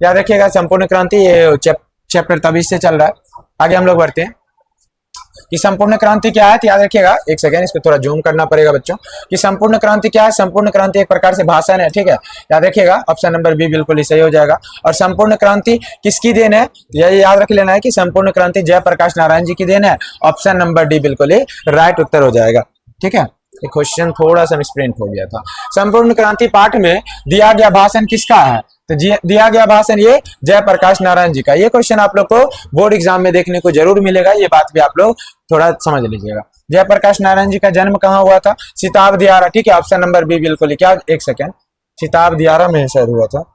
याद रखिएगा, संपूर्ण क्रांति, ये चैप्टर तभी से चल रहा है। आगे हम लोग बढ़ते हैं कि संपूर्ण क्रांति क्या है, तो याद रखिएगा, एक सेकेंड, इस पे थोड़ा जूम करना पड़ेगा बच्चों, कि संपूर्ण क्रांति क्या है? संपूर्ण क्रांति एक प्रकार से भाषण है। ठीक है, याद रखिएगा, ऑप्शन नंबर बी बिल्कुल ही सही हो जाएगा। और संपूर्ण क्रांति किसकी देन है? यह याद रख लेना है कि संपूर्ण क्रांति जयप्रकाश नारायण जी की देन है, ऑप्शन नंबर डी बिल्कुल ही राइट उत्तर हो जाएगा। ठीक है, ये क्वेश्चन थोड़ा सा मिसप्रिंट हो गया था। संपूर्ण क्रांति पाठ में दिया गया भाषण किसका है? तो दिया गया भाषण ये जयप्रकाश नारायण जी का। ये क्वेश्चन आप लोग को बोर्ड एग्जाम में देखने को जरूर मिलेगा, ये बात भी आप लोग थोड़ा समझ लीजिएगा। जयप्रकाश नारायण जी का जन्म कहाँ हुआ था? सिताब दियारा। ठीक है, ऑप्शन नंबर बी बिल्कुल क्या, एक सेकेंड, सिताब दियारा में शायद हुआ था,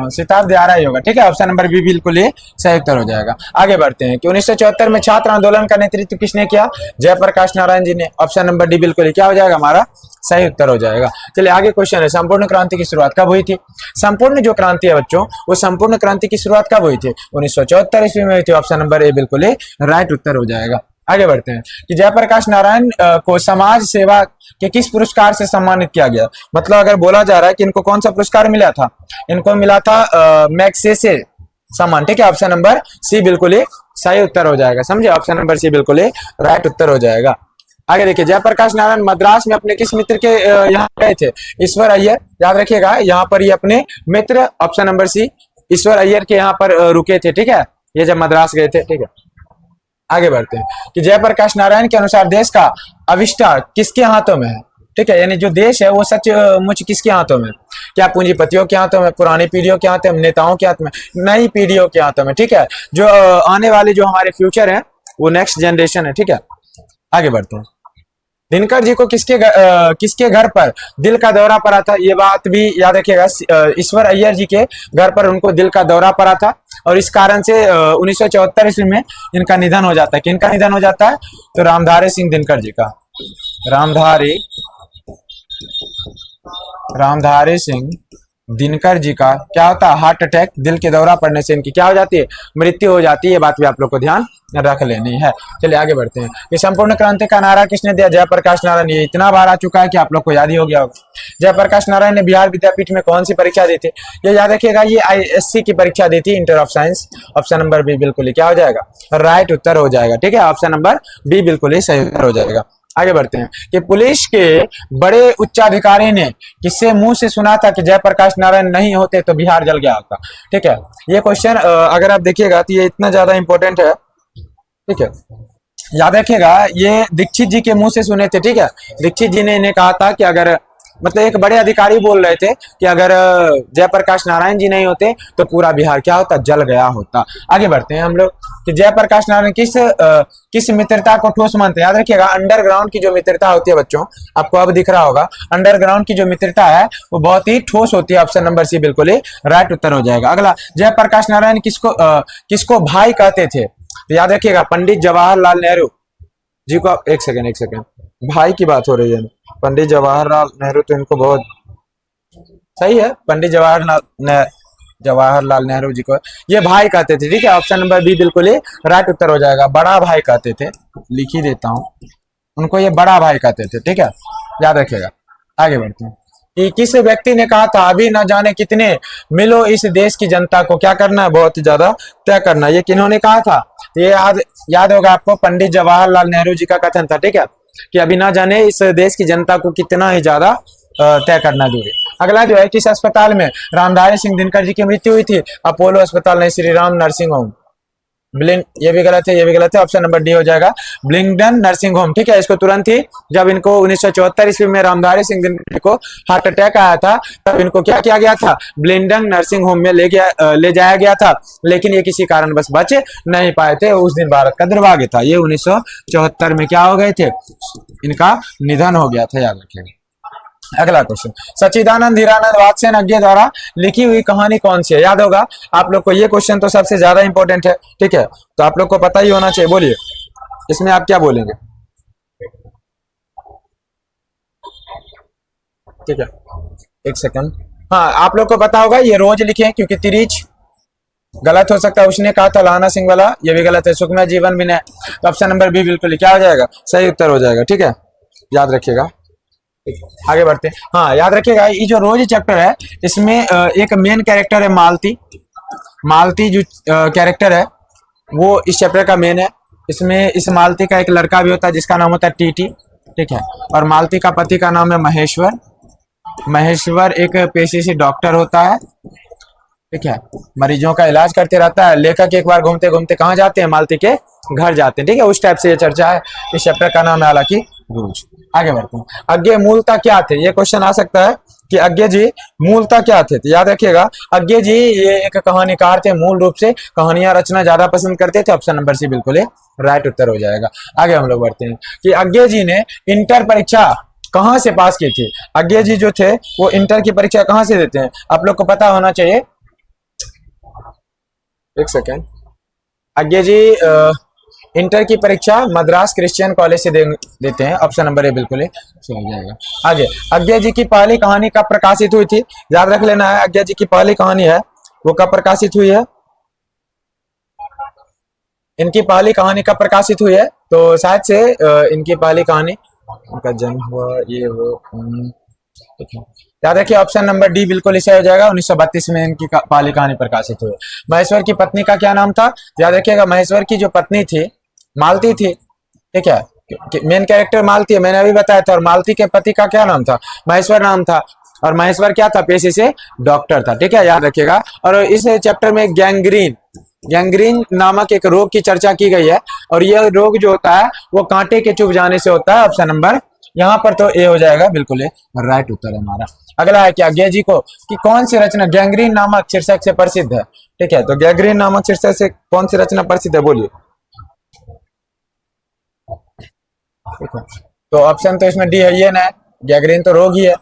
सिताब दियारा ही होगा। ठीक है, ऑप्शन नंबर बी बिल्कुल ही सही उत्तर हो जाएगा। आगे बढ़ते हैं कि 1974 में छात्र आंदोलन का नेतृत्व किसने किया? जयप्रकाश नारायण जी ने, ऑप्शन नंबर डी बिल्कुल ही क्या हो जाएगा, हमारा सही उत्तर हो जाएगा। चलिए आगे क्वेश्चन है, संपूर्ण क्रांति की शुरुआत कब हुई थी? संपूर्ण जो क्रांति है बच्चों, वो संपूर्ण क्रांति की शुरुआत कब हुई थी? 1974 ईस्वी में हुई थी, ऑप्शन नंबर ए बिल्कुल ही राइट उत्तर हो जाएगा। आगे बढ़ते हैं कि जयप्रकाश नारायण को समाज सेवा के किस पुरस्कार से सम्मानित किया गया? मतलब अगर बोला जा रहा है कि इनको कौन सा पुरस्कार मिला था, इनको मिला था मैग्सेसे सम्मान। ठीक है, ऑप्शन नंबर सी बिल्कुल ही सही उत्तर हो जाएगा। समझे, ऑप्शन नंबर सी बिल्कुल ही राइट उत्तर हो जाएगा। आगे देखिए, जयप्रकाश नारायण मद्रास में अपने किस मित्र के यहाँ गए थे? ईश्वर अय्यर। याद रखिएगा, यहाँ पर ये अपने मित्र, ऑप्शन नंबर सी, ईश्वर अय्यर के यहाँ पर रुके थे। ठीक है, ये जब मद्रास गए थे। ठीक है, आगे बढ़ते हैं कि जयप्रकाश नारायण के अनुसार देश का अविष्कार किसके हाथों में है? ठीक है, यानी जो देश है वो सचमुच किसके हाथों में? क्या पूंजीपतियों के हाथों में, पुरानी पीढ़ियों के हाथों में, नेताओं के हाथ में, नई पीढ़ियों के हाथों में? ठीक है, जो आने वाले जो हमारे फ्यूचर है वो नेक्स्ट जनरेशन है। ठीक है, आगे बढ़ते हैं। दिनकर जी को किसके घर पर दिल का दौरा पड़ा था? ये बात भी याद रखिएगा, ईश्वर अय्यर जी के घर पर उनको दिल का दौरा पड़ा था, और इस कारण से 1974 ईस्वी में इनका निधन हो जाता है। किनका निधन हो जाता है? तो रामधारी सिंह दिनकर जी का। रामधारी सिंह दिनकर जी का क्या होता है? हार्ट अटैक, दिल के दौरा पड़ने से इनकी क्या हो जाती है? मृत्यु हो जाती है। ये बात भी आप लोग को ध्यान रख लेनी है। चलिए आगे बढ़ते हैं कि संपूर्ण क्रांति का नारा किसने दिया? जयप्रकाश नारायण। ये इतना बार आ चुका है कि आप लोग को याद ही हो गया होगा। जयप्रकाश नारायण ने बिहार विद्यापीठ में कौन सी परीक्षा दी थी? ये याद रखिएगा, ये ISC की परीक्षा दी थी, inter of science, option number B बिल्कुल ही क्या हो जाएगा? राइट उत्तर हो जाएगा। ठीक है, ऑप्शन नंबर बी बिल्कुल ही सही उत्तर हो जाएगा। आगे बढ़ते हैं कि पुलिस के बड़े उच्चाधिकारी ने किससे मुंह से सुना था कि जयप्रकाश नारायण नहीं होते तो बिहार जल गया होता? ठीक है, ये क्वेश्चन अगर आप देखिएगा तो ये इतना ज्यादा इंपॉर्टेंट है। ठीक है, याद रखिएगा, ये दीक्षित जी के मुंह से सुने थे। ठीक है, दीक्षित जी ने इन्हें कहा था कि अगर, मतलब एक बड़े अधिकारी बोल रहे थे कि अगर जयप्रकाश नारायण जी नहीं होते तो पूरा बिहार क्या होता? जल गया होता। आगे बढ़ते हैं हम लोग कि जयप्रकाश नारायण किस मित्रता को ठोस मानते हैं? याद रखिएगा, अंडरग्राउंड की जो मित्रता होती है बच्चों, आपको अब दिख रहा होगा, अंडरग्राउंड की जो मित्रता है वो बहुत ही ठोस होती है। ऑप्शन नंबर सी बिल्कुल ही राइट उत्तर हो जाएगा। अगला, जयप्रकाश नारायण किसको भाई कहते थे? तो याद रखिएगा, पंडित जवाहरलाल नेहरू जी को। एक सेकेंड, भाई की बात हो रही है, पंडित जवाहरलाल नेहरू, तो इनको बहुत सही है, पंडित जवाहरलाल नेहरू जी को ये भाई कहते थे। ठीक है, ऑप्शन नंबर बी बिल्कुल ही राइट उत्तर हो जाएगा। बड़ा भाई कहते थे, लिख ही देता हूं, उनको ये बड़ा भाई कहते थे। ठीक है, याद रखिएगा। आगे बढ़ते हैं कि किस व्यक्ति ने कहा था अभी न जाने कितने मिलो इस देश की जनता को क्या करना है? बहुत ज्यादा तय करना। ये किन्होंने कहा था? ये याद होगा आपको, पंडित जवाहरलाल नेहरू जी का कथन था। ठीक है, कि अभी ना जाने इस देश की जनता को कितना ही ज्यादा तय करना दूरी। अगला जो है, किस अस्पताल में रामधारी सिंह दिनकर जी की मृत्यु हुई थी? अपोलो अस्पताल नहीं, श्री राम नर्सिंग होम। ब्लिन, ये भी गलत है, ये भी गलत है, ऑप्शन नंबर डी हो जाएगा ब्लिंगडन नर्सिंग होम। ठीक है, इसको तुरंत ही जब इनको 1974 ईस्वी में रामधारी सिंह दिनकर को हार्ट अटैक आया था, तब इनको क्या किया गया था, ब्लिंगडन नर्सिंग होम में ले जाया गया था, लेकिन ये किसी कारण बस बच नहीं पाए थे। उस दिन भारत का दुर्भाग्य था, ये 1974 में क्या हो गए थे, इनका निधन हो गया था, याद रखिएगा। अगला क्वेश्चन, सच्चिदानंद हीरानंद वात्स्यन अज्ञे द्वारा लिखी हुई कहानी कौन सी है? याद होगा आप लोग को, ये क्वेश्चन तो सबसे ज्यादा इंपॉर्टेंट है। ठीक है, तो आप लोग को पता ही होना चाहिए, बोलिए इसमें आप क्या बोलेंगे। ठीक है, एक सेकंड। हाँ, आप लोग को पता होगा, ये रोज लिखे क्योंकि तिरीच गलत हो सकता है, उसने कहा था लाना सिंह वाला, ये भी गलत है, सुखमय जीवन विनय, तो ऑप्शन नंबर बी बिल्कुल क्या हो जाएगा, सही उत्तर हो जाएगा। ठीक है, याद रखिएगा। आगे बढ़ते हैं। हाँ, याद रखिएगा, ये जो रोज चैप्टर है, इसमें एक मेन कैरेक्टर है मालती। मालती जो कैरेक्टर है वो इस चैप्टर का मेन है। इसमें इस मालती का एक लड़का भी होता है जिसका नाम होता है टीटी। ठीक है, और मालती का पति का नाम है महेश्वर। महेश्वर एक पेशे से डॉक्टर होता है। ठीक है, मरीजों का इलाज करते रहता है। लेखक एक बार घूमते घूमते कहाँ जाते हैं, मालती के घर जाते हैं। ठीक है, उस टाइप से ये चर्चा है। इस चैप्टर का नाम है हालांकि रोज। आगे बढ़ते हैं। अज्ञे मूलतः क्या थे, ये क्वेश्चन आ सकता है कि अज्ञे जी मूलतः क्या थे, तो याद रखिएगा अज्ञे जी ये एक कहानीकार थे, मूल रूप से कहानियां रचना ज्यादा पसंद करते थे। ऑप्शन नंबर सी बिल्कुल राइट उत्तर हो जाएगा। आगे हम लोग बढ़ते हैं कि अज्ञे जी ने इंटर परीक्षा कहाँ से पास की थी। अज्ञे जी जो थे वो इंटर की परीक्षा कहाँ से देते हैं, आप लोग को पता होना चाहिए। एक सेकेंड, अज्ञे जी इंटर की परीक्षा मद्रास क्रिश्चियन कॉलेज से देते हैं। ऑप्शन नंबर ए बिल्कुल सही हो जाएगा। आगे, अज्ञे जी की पहली कहानी कब प्रकाशित हुई थी, याद रख लेना है। अज्ञे जी की पहली कहानी है वो कब प्रकाशित हुई है, इनकी पहली कहानी कब प्रकाशित हुई है, तो शायद से इनकी पहली कहानी, इनका जन्म हुआ ये वो, ठीक है, याद रखिए ऑप्शन नंबर डी बिल्कुल इसे हो जाएगा। 1932 में इनकी पहली कहानी प्रकाशित हुई। महेश्वर की पत्नी का क्या नाम था, याद रखिएगा महेश्वर की जो पत्नी थी मालती थी। ठीक है, मेन कैरेक्टर मालती है, मैंने अभी बताया था, और मालती के पति का क्या नाम था, महेश्वर नाम था, और महेश्वर क्या था, पेशे से डॉक्टर था। ठीक है, याद रखिएगा। और इस चैप्टर में गैंग्रीन नामक एक रोग की चर्चा की गई है, और यह रोग जो होता है वो कांटे के चुभ जाने से होता है। ऑप्शन नंबर यहाँ पर तो ए हो जाएगा, बिल्कुल राइट उत्तर है हमारा। अगला है कि अज्ञे जी को कि कौन सी रचना गैंग्रीन नामक शीर्षक से प्रसिद्ध है। ठीक है, तो गैंग्रीन नामक शीर्षक से कौन सी रचना प्रसिद्ध है, बोलिए। ठीक है, तो ऑप्शन तो इसमें डी है, ये ना, गैंग्रीन तो रोग ही है।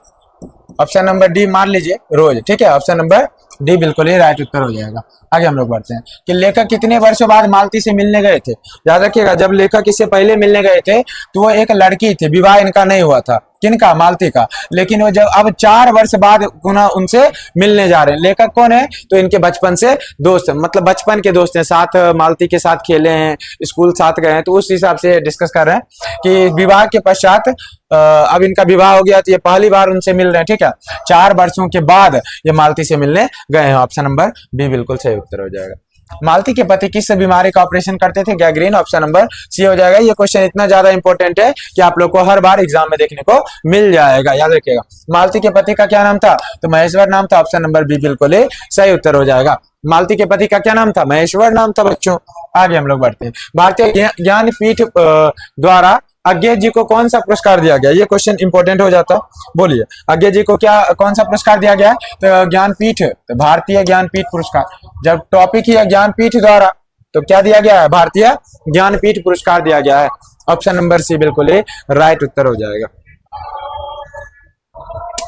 ऑप्शन नंबर डी मान लीजिए रोज। ठीक है, ऑप्शन नंबर डी बिल्कुल ही राइट उत्तर हो जाएगा। आगे हम लोग बढ़ते हैं कि लेखक कितने वर्षों बाद मालती से मिलने गए थे। याद रखिएगा, जब लेखक इससे पहले मिलने गए थे तो वो एक लड़की थी, विवाह इनका नहीं हुआ था, किनका, मालती का। लेकिन वो जब अब 4 वर्ष बाद पुनः उनसे मिलने जा रहे हैं। लेखक कौन है, तो इनके बचपन से दोस्त, मतलब बचपन के दोस्त हैं, साथ मालती के साथ खेले हैं, स्कूल साथ गए हैं, तो उस हिसाब से डिस्कस कर रहे हैं कि विवाह के पश्चात अब इनका विवाह हो गया तो ये पहली बार उनसे मिल रहे हैं। ठीक है, 4 वर्षों के बाद ये मालती से मिलने गए हैं। ऑप्शन नंबर बी बिल्कुल सही उत्तर हो जाएगा। मालती के पति किस बीमारी का ऑपरेशन करते थे, गैंग्रीन। ऑप्शन नंबर सी हो जाएगा। ये क्वेश्चन इतना ज्यादा इंपॉर्टेंट है कि आप लोग को हर बार एग्जाम में देखने को मिल जाएगा, याद रखिएगा। मालती के पति का क्या नाम था, तो महेश्वर नाम था। ऑप्शन नंबर बी बिल्कुल सही उत्तर हो जाएगा। मालती के पति का क्या नाम था, महेश्वर नाम था बच्चों। आगे हम लोग बढ़ते हैं। भारतीय ज्ञानपीठ द्वारा अज्ञे जी को कौन सा पुरस्कार दिया गया, ये क्वेश्चन इंपॉर्टेंट हो जाता है, बोलिए। अज्ञे जी को क्या कौन सा पुरस्कार दिया गया, तो ज्ञानपीठ, तो भारतीय ज्ञानपीठ पुरस्कार। जब टॉपिक ही है ज्ञानपीठ द्वारा, तो क्या दिया गया है, भारतीय ज्ञानपीठ पुरस्कार दिया गया है। ऑप्शन नंबर सी बिल्कुल राइट उत्तर हो जाएगा।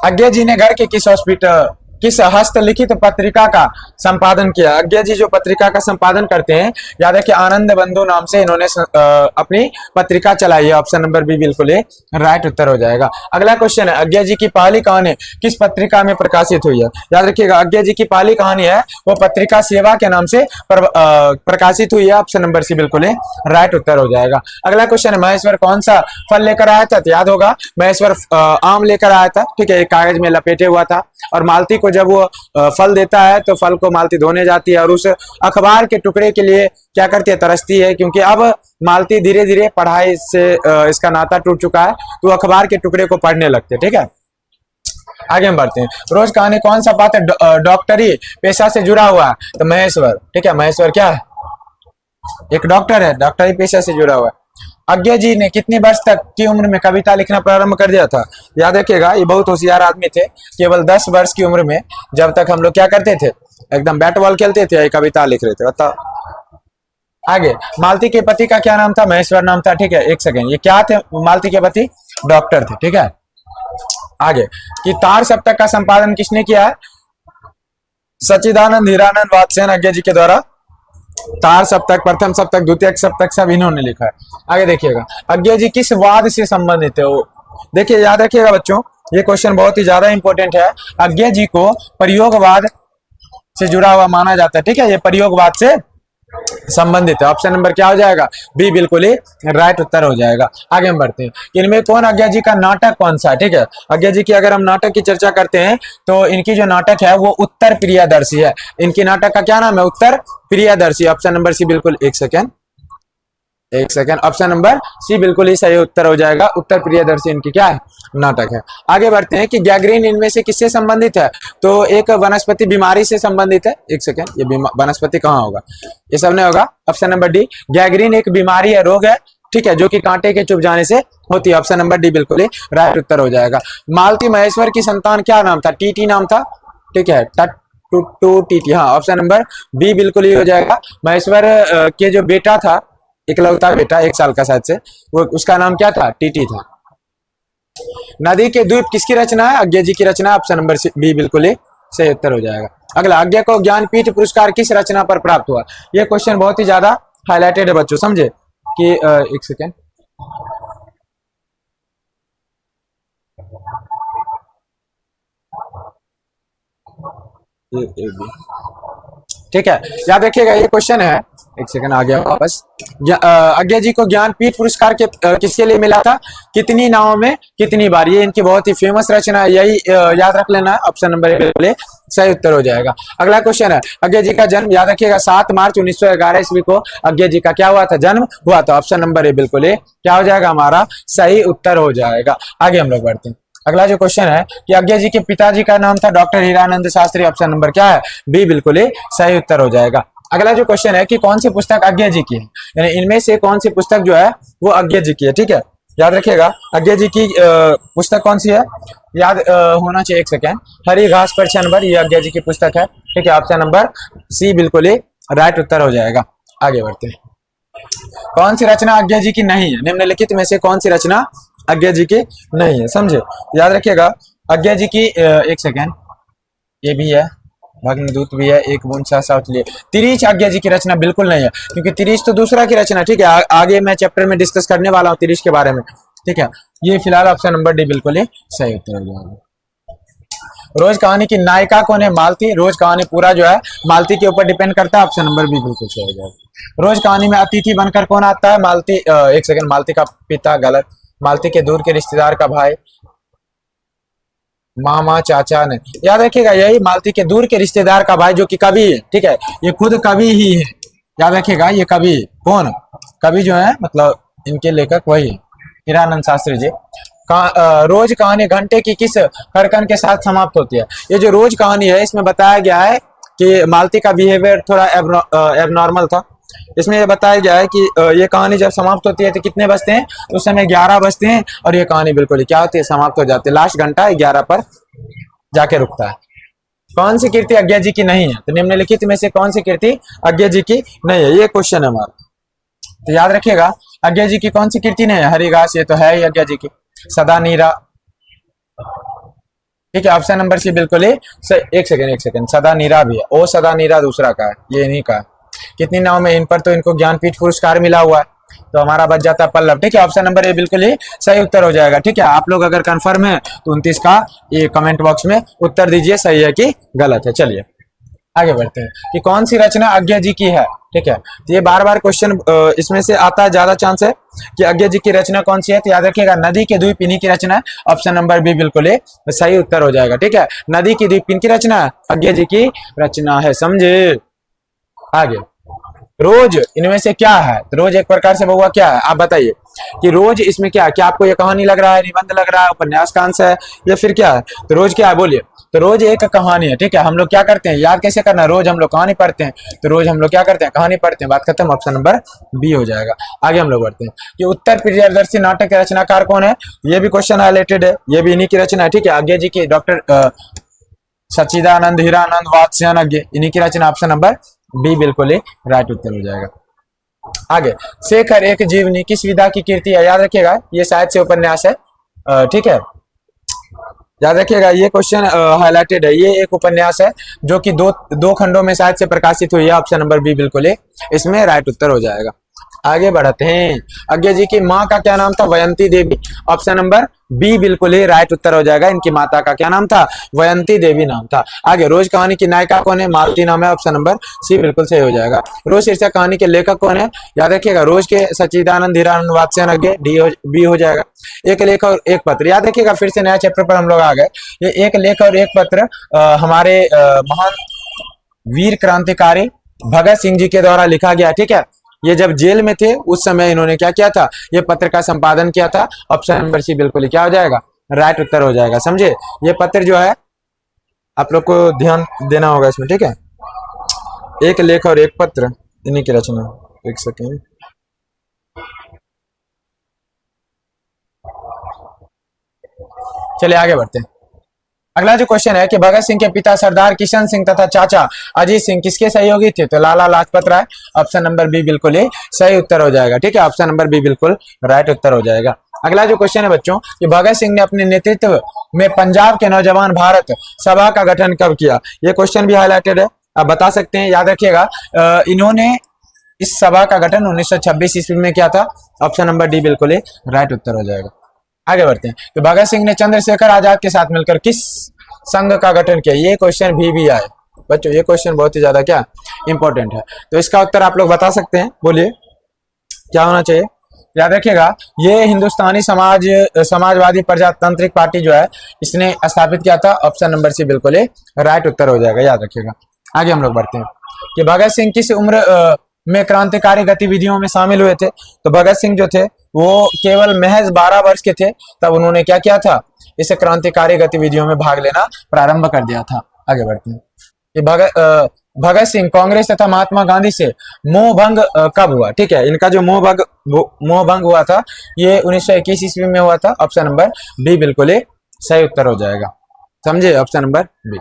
अज्ञे जी ने घर के किस हस्तलिखित पत्रिका का संपादन किया। अज्ञे जी जो पत्रिका का संपादन करते हैं, याद है कि आनंद बंधु नाम से इन्होंने अपनी पत्रिका चलाई है। ऑप्शन नंबर बी बिल्कुल राइट उत्तर हो जाएगा। अगला क्वेश्चन है, अज्ञे जी की पहली कहानी किस पत्रिका में प्रकाशित हुई है। याद रखिएगा, अज्ञे जी की पहली कहानी है वो पत्रिका सेवा के नाम से प्रकाशित हुई है। ऑप्शन नंबर सी बिल्कुल राइट उत्तर हो जाएगा। अगला क्वेश्चन है, महेश्वर कौन सा फल लेकर आया था, तो याद होगा महेश्वर आम लेकर आया था। ठीक है, एक कागज में लपेटे हुआ था, और मालती को जब वो फल देता है तो फल को मालती धोने जाती है, और उस अखबार के टुकड़े के लिए क्या करती है, तरसती है, क्योंकि अब मालती धीरे धीरे पढ़ाई से इसका नाता टूट चुका है, तो अखबार के टुकड़े को पढ़ने लगते। ठीक है, आगे हम बढ़ते हैं। रोज कहानी कौन सा पात्र डॉक्टरी पेशा से जुड़ा हुआ है, तो महेश्वर। ठीक है, महेश्वर क्या है, एक डॉक्टर है, डॉक्टरी पेशा से जुड़ा हुआ है। अज्ञा जी ने कितनी वर्ष तक की उम्र में कविता लिखना प्रारंभ कर दिया था? याद रखिएगा, ये बहुत होशियार आदमी थे। केवल 10 वर्ष की उम्र में, जब तक हम लोग क्या करते थे, एकदम बैट बॉल खेलते थे, ये कविता लिख रहे थे। बताओ आगे। मालती के पति का क्या नाम था? महेश्वर नाम था। ठीक है, एक सेकेंड, ये क्या थे मालती के पति? डॉक्टर थे। ठीक है, आगे कि तार सप्तक का संपादन किसने किया है? सच्चिदानंद हीरानंद वात्स्ययन अज्ञा जी के द्वारा तार सप्तक, प्रथम सप्तक, द्वितीय सप्तक सब इन्होंने लिखा है। आगे देखिएगा, अज्ञा जी किस वाद से संबंधित है? वो देखिए, याद रखिएगा बच्चों, ये क्वेश्चन बहुत ही ज्यादा इंपॉर्टेंट है। अज्ञा जी को प्रयोगवाद से जुड़ा हुआ माना जाता है। ठीक है, ये प्रयोगवाद से संबंधित है। ऑप्शन नंबर क्या हो जाएगा? बी बिल्कुल ही राइट उत्तर हो जाएगा। आगे हम बढ़ते हैं, इनमें कौन अज्ञा जी का नाटक कौन सा है? ठीक है, अज्ञा जी की अगर हम नाटक की चर्चा करते हैं तो इनकी जो नाटक है वो उत्तर प्रियदर्शी है। इनकी नाटक का क्या नाम है? उत्तर प्रियदर्शी। ऑप्शन नंबर सी बिल्कुल, एक सेकेंड, ऑप्शन नंबर सी बिल्कुल ही सही उत्तर हो जाएगा। उत्तर प्रियदर्शी इनकी क्या है? नाटक है। आगे बढ़ते हैं कि गैंग्रीन इनमें से किससे संबंधित है? तो एक वनस्पति बीमारी से संबंधित है। एक सेकेंड, ये वनस्पति कहाँ होगा? ये सब नहीं होगा। ऑप्शन नंबर डी, गैंग्रीन एक बीमारी है, रोग है। ठीक है, जो कि कांटे के चुभ जाने से होती है। ऑप्शन नंबर डी बिल्कुल ही राइट उत्तर हो जाएगा। मालती महेश्वर की संतान क्या नाम था? टीटी नाम था। ठीक है, टू टीटी। हाँ, ऑप्शन नंबर बी बिल्कुल ही हो जाएगा। महेश्वर के जो बेटा था, इकलौता बेटा, 1 साल का शायद से, वो उसका नाम क्या था? टीटी था। नदी के द्वीप किसकी रचना है? अज्ञा जी की रचना। ऑप्शन नंबर बी बिल्कुल ही सही उत्तर हो जाएगा। अगला, अज्ञा को ज्ञानपीठ पुरस्कार किस रचना पर प्राप्त हुआ? यह क्वेश्चन बहुत ही ज्यादा हाईलाइटेड है बच्चों, समझे कि एक सेकेंड, ठीक है, याद रखिएगा ये क्वेश्चन है। एक सेकंड, आ गया वापस। अज्ञा जी को ज्ञानपीठ पुरस्कार किसके लिए मिला था? कितनी नावों में कितनी बार? ये इनकी बहुत ही फेमस रचना है, यही याद रख लेना। ऑप्शन नंबर ए सही उत्तर हो जाएगा। अगला क्वेश्चन है, अज्ञा जी का जन्म, याद रखिएगा 7 मार्च 1911 ईस्वी को अज्ञा जी का क्या हुआ था? जन्म हुआ था। ऑप्शन नंबर ए बिल्कुल ही क्या हो जाएगा? हमारा सही उत्तर हो जाएगा। आगे हम लोग बढ़ते हैं। अगला जो क्वेश्चन है कि अज्ञा जी के पिताजी का नाम था doctor Hiranand Shastri. Option number क्या है? बी बिल्कुल ही सही उत्तर हो जाएगा। अगला जो क्वेश्चन है कि कौन सी पुस्तक अज्ञा जी की है, यानी इनमें से कौन सी पुस्तक जो है वो अज्ञा जी की है। ठीक है, याद रखिएगा, अज्ञा जी की पुस्तक कौन सी है? याद होना चाहिए। एक सेकेंड, हरी घास पर छनबर, ये अज्ञा जी की पुस्तक है। ठीक है, ऑप्शन नंबर सी बिल्कुल ही राइट उत्तर हो जाएगा। आगे बढ़ते हैं, कौन सी रचना अज्ञा जी की नहीं है? निम्नलिखित में से कौन सी रचना अज्ञा जी की नहीं है? समझे, याद रखिएगा, अज्ञा जी की एक सेकेंड, ये भी है, भग्नदूत भी है, एक बूंद साउथ लिए। तिरीच अज्ञा जी की रचना बिल्कुल नहीं है, क्योंकि तिरीच तो दूसरा की रचना। ठीक है, आगे मैं चैप्टर में डिस्कस करने वाला हूँ तिरीच के बारे में। ठीक है, ये फिलहाल ऑप्शन नंबर डी बिल्कुल ही सही उत्तर हो जाएगा। रोज कहानी की नायिका कौन है? मालती। रोज कहानी पूरा जो है मालती के ऊपर डिपेंड करता है। ऑप्शन नंबर बी बिल्कुल सही हो जाएगा। रोज कहानी में अतिथि बनकर कौन आता है? मालती। एक सेकंड, मालती का पिता, गलत। मालती के दूर के रिश्तेदार का भाई, मामा, चाचा ने, याद रखिएगा, यही मालती के दूर के रिश्तेदार का भाई, जो कि कवि है। ठीक है, ये खुद कवि ही है, याद रखिएगा, ये कवि। कौन कवि जो है, मतलब इनके लेखक वही हीरानंद शास्त्री जी। रोज कहानी घंटे की किस खड़कन के साथ समाप्त होती है? ये जो रोज कहानी है, इसमें बताया गया है कि मालती का बिहेवियर थोड़ा एबनॉर्मल था। इसमें ये बताया गया है कि ये कहानी जब समाप्त होती है तो कितने बजते हैं? उस समय 11 बजते हैं, और ये कहानी बिल्कुल क्या होती है? समाप्त हो जाती है। लास्ट घंटा 11 पर जाके रुकता है। कौन सी कीर्ति अज्ञा जी की नहीं है? तो निम्नलिखित में से कौन सी कीर्ति अज्ञा जी की नहीं है? ये क्वेश्चन है हमारा, तो याद रखिएगा, अज्ञा जी की कौन सी कीर्ति नहीं है? हरिघास, ये तो है ही अज्ञा जी की। सदा नीरा, ठीक है, ऑप्शन नंबर सी बिल्कुल ही। एक सेकंड, सदा नीरा भी है। ओ सदा नीरा दूसरा का है, ये नहीं का है। कितनी नाव में? इन पर तो इनको ज्ञानपीठ पुरस्कार मिला हुआ है, तो हमारा बच जाता है पल्लव। ठीक है, ऑप्शन नंबर ए बिल्कुल ही सही उत्तर हो जाएगा। ठीक है, आप लोग अगर कंफर्म है तो 29 का ये कमेंट बॉक्स में उत्तर दीजिए, सही है कि गलत है। चलिए आगे बढ़ते हैं कि कौन सी रचना अज्ञा जी की है। ठीक है, तो ये बार बार क्वेश्चन इसमें से आता है, ज्यादा चांस है कि अज्ञा जी की रचना कौन सी है। तो याद रखिएगा, नदी के द्वीप इन्हीं की रचना है। ऑप्शन नंबर बी बिल्कुल ही सही उत्तर हो जाएगा। ठीक है, नदी की द्वीप किनकी रचना है? अज्ञा जी की रचना है, समझे। आगे रोज इनमें से क्या है? तो रोज एक प्रकार से बहुआ क्या है, आप बताइए कि रोज इसमें क्या है? क्या आपको ये कहानी लग रहा है, निबंध लग रहा है, उपन्यास का अंश है, या फिर क्या है? तो रोज क्या है, बोलिए। तो रोज एक कहानी है, ठीक है। हम लोग क्या करते हैं, याद कैसे करना है? रोज हम लोग कहानी पढ़ते हैं, तो रोज हम लोग क्या करते हैं, कहानी पढ़ते हैं। बात खत्म, ऑप्शन नंबर बी हो जाएगा। आगे हम लोग बढ़ते हैं कि उत्तर प्रियदर्शी नाटक के रचनाकार कौन है? ये भी क्वेश्चन हाईलाइटेड है, ये भी इन्हीं की रचना है, ठीक है। आगे जी की डॉक्टर सच्चिदानंद हीरानंद वात्स्यायन, इन्हीं की रचना, ऑप्शन नंबर बी बिल्कुल ही राइट उत्तर हो जाएगा। आगे, शेखर एक जीवनी किस विधा की कीर्ति है? याद रखिएगा, ये शायद से उपन्यास है, ठीक है। याद रखिएगा, ये क्वेश्चन हाईलाइटेड है, ये एक उपन्यास है जो कि दो खंडों में शायद से प्रकाशित हुई है। ऑप्शन नंबर बी बिल्कुल ही इसमें राइट उत्तर हो जाएगा। आगे बढ़ते हैं। अज्ञे जी की माँ का क्या नाम था? वयंती देवी, ऑप्शन नंबर बी बिल्कुल ही राइट उत्तर हो जाएगा। इनकी माता का क्या नाम था? वयंती देवी नाम था। आगे, रोज कहानी की नायिका कौन है? मालती नाम है, ऑप्शन नंबर सी बिल्कुल सही हो जाएगा। रोज शीर्षक कहानी के लेखक कौन है? याद रखिएगा, रोज के सच्चिदानंद हीरानंद वात्स्यायन, बी हो जाएगा। एक लेख और एक पत्र, याद रखिएगा, फिर से नया चैप्टर पर हम लोग आ गए। ये एक लेख और एक पत्र हमारे महान वीर क्रांतिकारी भगत सिंह जी के द्वारा लिखा गया, ठीक है। ये जब जेल में थे उस समय इन्होंने क्या किया था? ये पत्र का संपादन किया था। ऑप्शन नंबर सी बिल्कुल ही क्या हो जाएगा? राइट उत्तर हो जाएगा। समझे, ये पत्र जो है आप लोग को ध्यान देना होगा इसमें, ठीक है। एक लेख और एक पत्र, इन्हीं की रचना। एक सेकेंड, चलिए आगे बढ़ते हैं। अगला जो क्वेश्चन है कि भगत सिंह के पिता सरदार किशन सिंह तथा चाचा अजीत सिंह किसके सहयोगी थे? तो Lala Lajpat Rai, option number B बिल्कुल ही सही उत्तर हो जाएगा, ठीक है। ऑप्शन नंबर बी बिल्कुल राइट उत्तर हो जाएगा। अगला जो क्वेश्चन है बच्चों कि भगत सिंह ने अपने नेतृत्व में पंजाब के नौजवान भारत सभा का गठन कब किया? ये क्वेश्चन भी हाईलाइटेड है, आप बता सकते हैं। याद रखिएगा, इन्होंने इस सभा का गठन 1926 ईस्वी में किया था। ऑप्शन नंबर डी बिल्कुल ही राइट उत्तर हो जाएगा। आगे बढ़ते हैं तो भगत सिंह ने चंद्रशेखर आजाद के साथ मिलकर किस संघ का गठन किया? ये क्वेश्चन भी आए बच्चों, ये क्वेश्चन बहुत ही ज्यादा क्या इंपॉर्टेंट है। तो इसका उत्तर आप लोग बता सकते हैं, बोलिए क्या होना चाहिए। याद रखिएगा, ये हिंदुस्तानी समाजवादी प्रजातांत्रिक पार्टी जो है इसने स्थापित किया था। ऑप्शन नंबर सी बिल्कुल राइट उत्तर हो जाएगा, याद रखिएगा। आगे हम लोग बढ़ते हैं कि भगत सिंह किस उम्र में क्रांतिकारी गतिविधियों में शामिल हुए थे? तो भगत सिंह जो थे वो केवल महज 12 वर्ष के थे, तब उन्होंने क्या किया था? इस क्रांतिकारी गतिविधियों में भाग लेना प्रारंभ कर दिया था। आगे बढ़ते हैं कि भगत सिंह कांग्रेस तथा महात्मा गांधी से मोह भंग कब हुआ? ठीक है, इनका जो मोह भंग हुआ था ये 1921 ईस्वी में हुआ था। ऑप्शन नंबर बी बिल्कुल ही सही उत्तर हो जाएगा, समझे। Option number B.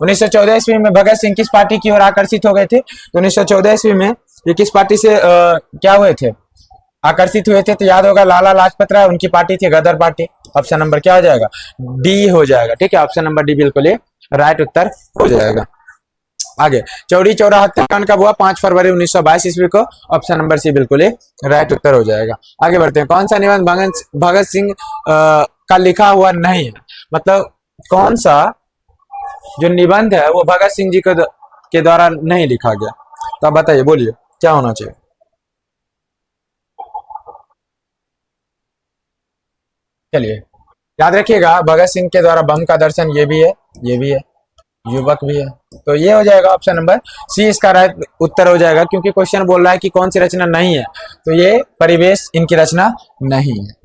1914 ईस्वी में भगत सिंह किस पार्टी की ओर आकर्षित हो गए थे? तो 1914 ईस्वी में ये किस पार्टी से क्या हुए थे? आकर्षित हुए थे? तो याद होगा लाला लाजपत राय, उनकी पार्टी थी गदर पार्टी। ऑप्शन नंबर क्या हो जाएगा? डी हो जाएगा, ठीक है। ऑप्शन नंबर डी बिल्कुल ही राइट उत्तर हो जाएगा। आगे, चौरी चौरा हत्याकांड कब हुआ? 5 फरवरी 1922 ईस्वी को। ऑप्शन नंबर सी बिल्कुल ही राइट उत्तर हो जाएगा। आगे बढ़ते हैं, कौन सा निबंध भगत सिंह का लिखा हुआ नहीं है? मतलब कौन सा जो निबंध है वो भगत सिंह जी के द्वारा नहीं लिखा गया? तो आप बताइए, बोलिए क्या होना चाहिए। चलिए याद रखिएगा, भगत सिंह के द्वारा बम का दर्शन, ये भी है, ये भी है, युवक भी है, तो ये हो जाएगा ऑप्शन नंबर सी इसका राइट उत्तर हो जाएगा। क्योंकि क्वेश्चन बोल रहा है कि कौन सी रचना नहीं है, तो ये परिवेश इनकी रचना नहीं है।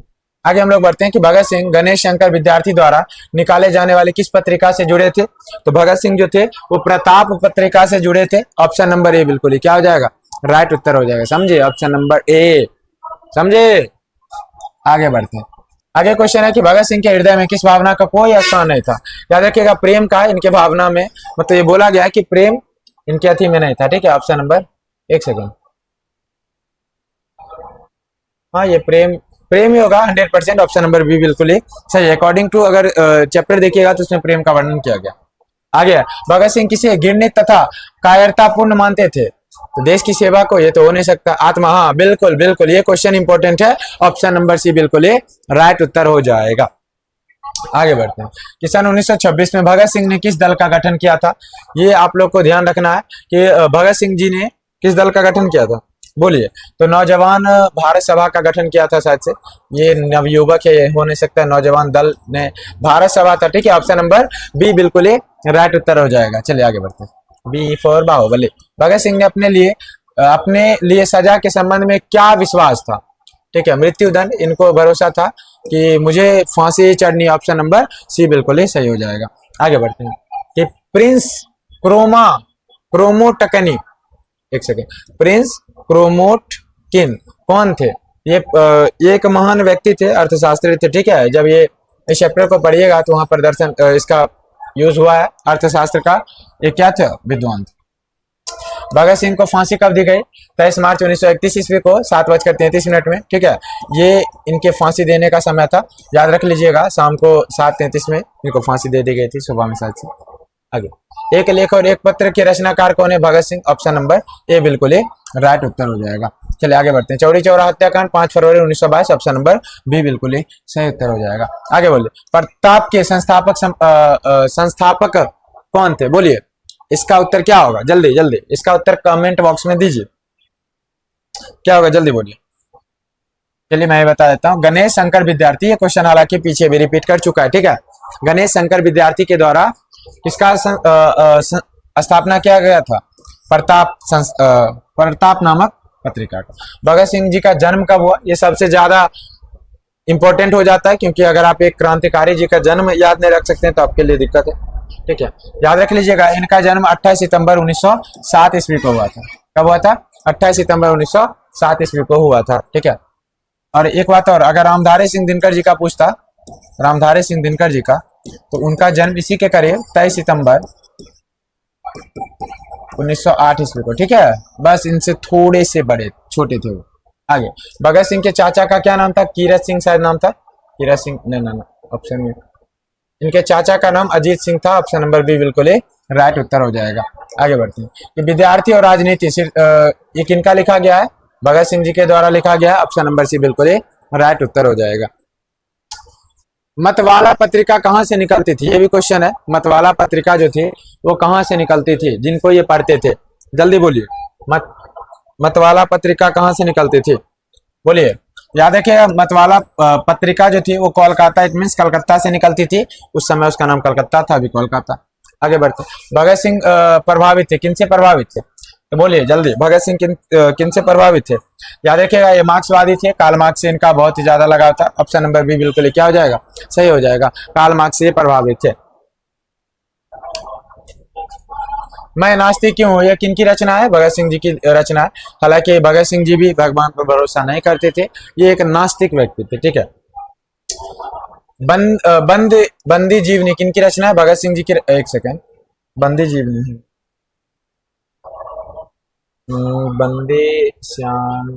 आगे हम लोग बढ़ते हैं कि भगत सिंह गणेश शंकर विद्यार्थी द्वारा निकाले जाने वाले किस पत्रिका से जुड़े थे? तो भगत सिंह जो थे वो प्रताप पत्रिका से जुड़े थे। ऑप्शन नंबर ए बिल्कुल ही क्या हो जाएगा? राइट उत्तर हो जाएगा, समझे। ऑप्शन नंबर ए, समझे। आगे बढ़ते हैं, आगे क्वेश्चन है कि भगत सिंह के हृदय में किस भावना का कोई स्थान नहीं था? याद रखिएगा, प्रेम का इनके भावना में, मतलब ये बोला गया है कि प्रेम इनके अथी में नहीं था, ठीक है। ऑप्शन नंबर, एक सेकंड, हाँ ये प्रेम ही होगा 100%। ऑप्शन नंबर बी बिल्कुल ही सही। अकॉर्डिंग टू अगर चैप्टर देखिएगा तो उसमें प्रेम का वर्णन किया गया। आगे, भगत सिंह किसे घृणित तथा कायरतापूर्ण मानते थे? तो देश की सेवा को, ये तो हो नहीं सकता। आत्मा, हाँ बिल्कुल बिल्कुल, ये क्वेश्चन इंपॉर्टेंट है। ऑप्शन नंबर सी बिल्कुल ही राइट उत्तर हो जाएगा। आगे बढ़ते हैं कि सन 1926 में भगत सिंह ने किस दल का गठन किया था? ये आप लोग को ध्यान रखना है कि भगत सिंह जी ने किस दल का गठन किया था, बोलिए। तो नौजवान भारत सभा का गठन किया था शायद से, ये नवयुवक है, ये हो नहीं सकता। नौजवान दल ने भारत सभा था, ठीक है। ऑप्शन नंबर बी बिल्कुल ही राइट उत्तर हो जाएगा। चलिए आगे बढ़ते हैं, बी फॉर बाहुबली। भगत सिंह ने अपने लिए अपने लिए सजा के संबंध में क्या विश्वास था? ठीक है, मृत्युदंड। इनको भरोसा था कि मुझे फांसी चढ़नी। ऑप्शन नंबर सी बिल्कुल ही सही हो जाएगा। आगे बढ़ते हैं कि प्रिंस क्रोमा क्रोमोटकनी, एक सेकेंड, प्रिंस क्रोमोटकिन कौन थे? ये एक महान व्यक्ति थे, अर्थशास्त्री थे। ठीक है, जब ये इस चैप्टर को पढ़िएगा तो वहां प्रदर्शन इसका यूज हुआ है अर्थशास्त्र का। ये क्या थे? विद्वान थे। भगत सिंह को फांसी कब दी गई? 23 मार्च 1931 ईस्वी को 7:33 में। ठीक है, ये इनके फांसी देने का समय था, याद रख लीजिएगा। शाम को 7:33 में इनको फांसी दे दी गई थी, सुबह में 7 से। आगे, एक लेख और एक पत्र के रचनाकार कौन है? Bhagat Singh. Option number A बिल्कुल ही राइट उत्तर हो जाएगा। चलिए आगे बढ़ते हैं। चौरी चौरा हत्याकांड 5 फरवरी 1922। ऑप्शन नंबर बी बिल्कुल ही सही उत्तर हो जाएगा। आगे बोलिए, प्रताप के संस्थापक कौन थे? बोलिए, इसका उत्तर क्या होगा? जल्दी जल्दी इसका उत्तर कमेंट बॉक्स में दीजिए। क्या होगा? जल्दी बोलिए। चलिए मैं बता देता हूँ, गणेश शंकर विद्यार्थी। ये क्वेश्चन हालांकि पीछे भी रिपीट कर चुका है। ठीक है, गणेश शंकर विद्यार्थी के द्वारा किसका स्थापना किया गया था? प्रताप नामक पत्रिका का। भगत सिंह जी का जन्म कब हुआ? ये सबसे ज्यादा इंपॉर्टेंट हो जाता है, क्योंकि अगर आप एक क्रांतिकारी जी का जन्म याद नहीं रख सकते हैं तो आपके लिए दिक्कत है। ठीक है, याद रख लीजिएगा, इनका जन्म 28 सितंबर 1907 ईस्वी को हुआ था। कब हुआ था? 28 सितंबर 1907 ईस्वी को हुआ था। ठीक है, और एक बात और, अगर रामधारी सिंह दिनकर जी का पूछता, रामधारी सिंह दिनकर जी का, तो उनका जन्म इसी के करीब 23 सितंबर 1908 ईस्वी को। ठीक है, बस इनसे थोड़े से बड़े छोटे थे वो। आगे, भगत सिंह के चाचा का क्या नाम था? कीरत सिंह शायद नाम था। कीरत सिंह, नहीं ना, ऑप्शन में इनके चाचा का नाम अजीत सिंह था। ऑप्शन नंबर बी बिल्कुल ही राइट उत्तर हो जाएगा। आगे बढ़ते हैं कि विद्यार्थी और राजनीति सिर्फ ये किनका लिखा गया है? भगत सिंह जी के द्वारा लिखा गया है। ऑप्शन नंबर सी बिल्कुल ही राइट उत्तर हो जाएगा। मतवाला पत्रिका कहाँ से निकलती थी? ये भी क्वेश्चन है। मतवाला पत्रिका जो थी वो कहाँ से निकलती थी, जिनको ये पढ़ते थे? जल्दी बोलिए, मतवाला पत्रिका कहाँ से निकलती थी? बोलिए, याद रखिएगा, मतवाला पत्रिका जो थी वो कोलकाता, इट मीन्स कलकत्ता से निकलती थी। उस समय उसका नाम कलकत्ता था, अभी कोलकाता। आगे बढ़ते, भगत सिंह प्रभावित थे, किनसे प्रभावित थे? तो बोलिए जल्दी, भगत सिंह किन से प्रभावित थे? याद रखिएगा, ये मार्क्सवादी थे। कार्ल मार्क्स से इनका बहुत ही ज्यादा लगाव था। ऑप्शन नंबर बी बिल्कुल क्या हो जाएगा? सही हो जाएगा, कार्ल मार्क्स से प्रभावित थे। मैं नास्तिक क्यों हूँ, यह किनकी रचना है? भगत सिंह जी की रचना है। हालांकि भगत सिंह जी भी भगवान पर भरोसा नहीं करते थे, ये एक नास्तिक व्यक्ति थे। ठीक है, बंदी जीवनी किनकी रचना है? भगत सिंह जी की। एक सेकेंड, बंदी जीवनी है बंदी श्याम,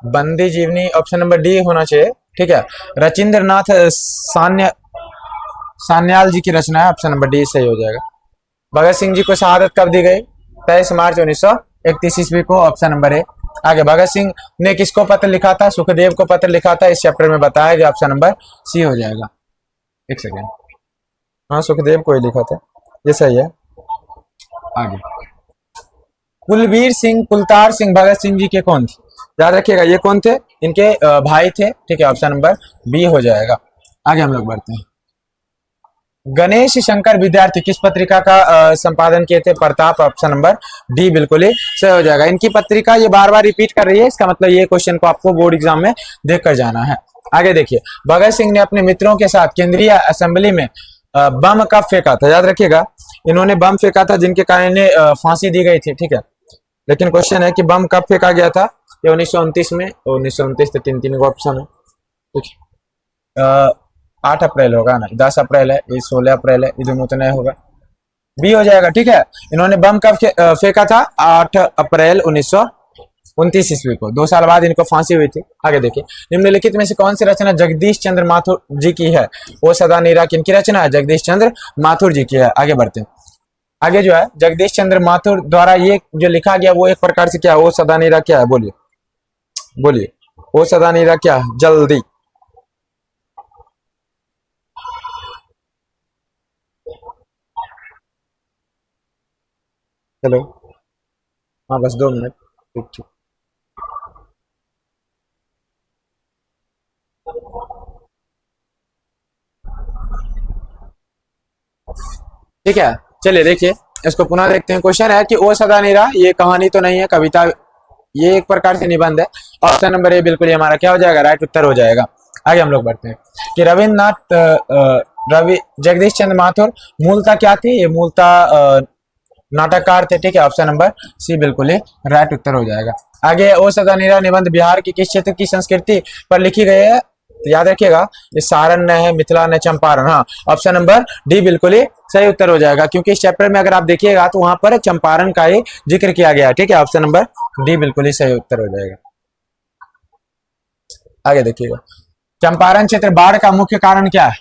बंदी जीवनी ऑप्शन नंबर डी होना चाहिए। ठीक है, रचिंद्र नाथ सान्याल जी की रचना है। ऑप्शन नंबर डी सही हो जाएगा। भगत सिंह जी को शहादत कब दी गई? 23 मार्च 1931 ईस्वी को। ऑप्शन नंबर ए। आगे, भगत सिंह ने किसको पत्र लिखा था? सुखदेव को पत्र लिखा था। इस चैप्टर में बताया गया। ऑप्शन नंबर सी हो जाएगा। एक सेकेंड, हाँ सुखदेव को ही लिखा था, ये सही है। आगे, कुलबीर सिंह कुलतार सिंह भगत सिंह जी के कौन थे? याद रखिएगा, ये कौन थे? इनके भाई थे। ठीक है, ऑप्शन नंबर बी हो जाएगा। आगे हम लोग बढ़ते हैं। गणेश शंकर विद्यार्थी किस पत्रिका का संपादन किए थे? प्रताप। ऑप्शन नंबर डी बिल्कुल ही सही हो जाएगा। इनकी पत्रिका ये बार बार रिपीट कर रही है, इसका मतलब ये क्वेश्चन को आपको बोर्ड एग्जाम में देख कर जाना है। आगे देखिए, भगत सिंह ने अपने मित्रों के साथ केंद्रीय असेंबली में बम कब फेंका था? याद रखिएगा, इन्होंने बम फेंका था जिनके कारण इन्हें फांसी दी गई थी। ठीक है, लेकिन क्वेश्चन है कि बम कब फेंका गया था? ये 1929 में। 1929 तो तीन तीन ऑप्शन है। ठीक है, 8 अप्रैल होगा ना, 10 अप्रैल है, ये 16 अप्रैल है, ये दोनों तो नहीं होगा, बी हो जाएगा। ठीक है, इन्होंने बम कब फेंका था? 8 अप्रैल 1929 ईस्वी को। 2 साल बाद इनको फांसी हुई थी। आगे देखिए, निम्नलिखित में से कौन सी रचना जगदीश चंद्र माथुर जी की है? वो सदा नीरा किनकी रचना है? जगदीश चंद्र माथुर जी की है। आगे बढ़ते हैं। आगे जो है, जगदीश चंद्र माथुर द्वारा ये जो लिखा गया वो एक प्रकार से क्या है? वो सदा नीरा क्या है? बोलिए बोलिए, वो सदा नीरा क्या है? जल्दी। हेलो, हाँ बस 2 मिनट। ठीक ठीक। ठीक है, चलिए देखिए इसको पुनः देखते हैं। क्वेश्चन है कि ओ सदा निरा, ये कहानी तो नहीं है, कविता, ये एक प्रकार से निबंध है। ऑप्शन नंबर ए बिल्कुल ये हमारा क्या हो जाएगा, राइट उत्तर हो जाएगा। आगे हम लोग बढ़ते हैं कि रविन्द्रनाथ रवि जगदीश चंद्र माथुर मूलतः क्या थी, ये मूलतः नाटककार थे। ठीक है, ऑप्शन नंबर सी बिल्कुल ही राइट उत्तर हो जाएगा। आगे ओ सदा निरा निबंध बिहार की किस क्षेत्र की संस्कृति पर लिखी गई है, तो याद रखिएगा ये सारण न है, मिथिला न, चंपारण। हाँ, ऑप्शन नंबर डी बिल्कुल ही सही उत्तर हो जाएगा, क्योंकि इस चैप्टर में अगर आप देखिएगा तो वहां पर चंपारण का ही जिक्र किया गया है। ठीक है, ऑप्शन नंबर डी बिल्कुल ही सही उत्तर हो जाएगा। आगे देखिएगा, चंपारण क्षेत्र बाढ़ का मुख्य कारण क्या है,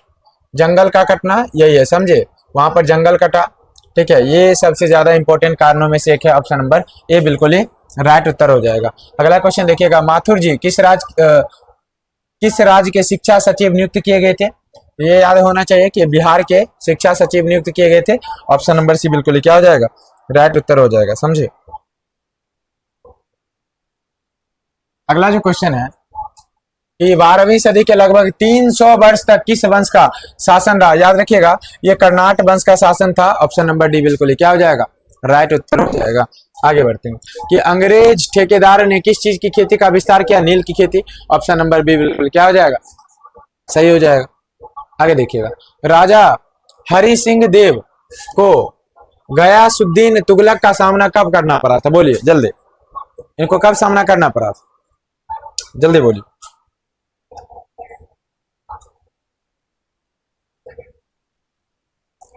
जंगल का कटना, यही है, समझे, वहां पर जंगल कटा। ठीक है, ये सबसे ज्यादा इंपॉर्टेंट कारणों में से एक है। ऑप्शन नंबर ए बिल्कुल ही राइट उत्तर हो जाएगा। अगला क्वेश्चन देखिएगा, माथुर जी किस राज्य के शिक्षा सचिव नियुक्त किए गए थे, ये याद होना चाहिए कि बिहार के शिक्षा सचिव नियुक्त किए गए थे। ऑप्शन नंबर सी बिल्कुल ही क्या हो जाएगा, राइट उत्तर हो जाएगा, समझे। अगला जो क्वेश्चन है कि 12वीं सदी के लगभग 300 वर्ष तक किस वंश का शासन रहा, याद रखिएगा ये कर्नाट वंश का शासन था। ऑप्शन नंबर डी बिल्कुल ही क्या हो जाएगा, राइट उत्तर हो जाएगा। आगे बढ़ते हैं कि अंग्रेज ठेकेदार ने किस चीज की खेती का विस्तार किया, नील की खेती। ऑप्शन नंबर बी बिल्कुल क्या हो जाएगा, सही हो जाएगा। आगे देखिएगा, राजा हरि सिंह देव को गयासुद्दीन तुगलक का सामना कब करना पड़ा था, बोलिए जल्दी, इनको कब सामना करना पड़ा था, जल्दी बोलिए।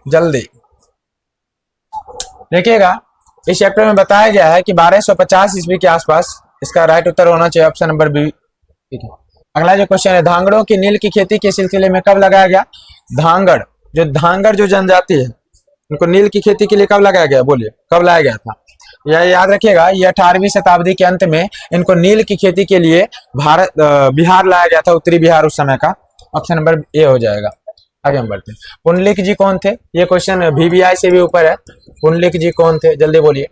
जल्दी देखिएगा, इस चैप्टर में बताया गया है कि 1250 ईस्वी के आसपास, इसका राइट उत्तर होना चाहिए ऑप्शन नंबर बी। ठीक है, अगला जो क्वेश्चन है, धांगड़ों की नील की खेती के सिलसिले में कब लगाया गया, धांगड़ जो जनजाति है उनको नील की खेती के लिए कब लगाया गया, बोलिए कब लाया गया था। यह याद रखिएगा, ये 18वीं शताब्दी के अंत में इनको नील की खेती के लिए बिहार लाया गया था, उत्तरी बिहार उस समय का। ऑप्शन नंबर ए हो जाएगा। आगे हम बढ़ते हैं, पुंडलिक जी कौन थे, ये क्वेश्चन VBI से भी ऊपर है। पुंडलिक जी कौन थे, जल्दी बोलिए,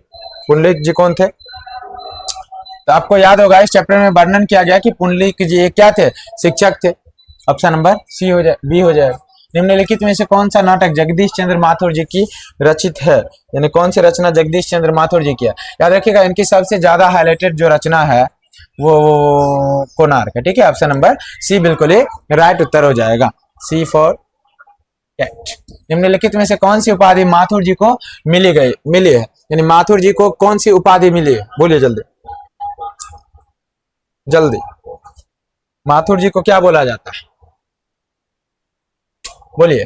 पुंडलिक जी कौन थे। तो आपको याद होगा इस चैप्टर में वर्णन किया गया कि पुंडलिक जी क्या थे, शिक्षक थे। ऑप्शन नंबर सी हो जाए, बी हो जाएगा। निम्नलिखित में से कौन सा नाटक जगदीश चंद्र माथुर जी की रचित है, यानी कौन सी रचना जगदीश चंद्र माथुर जी की है। याद रखिएगा इनकी सबसे ज्यादा हाईलाइटेड जो रचना है वो कोणार्क है। ठीक है, ऑप्शन नंबर सी बिल्कुल ही राइट उत्तर हो जाएगा, सी फॉर कैट। निम्नलिखित में से कौन सी उपाधि माथुर जी को मिली है, यानी माथुर जी को कौन सी उपाधि मिली है, बोलिए जल्दी जल्दी, माथुर जी को क्या बोला जाता है, बोलिए।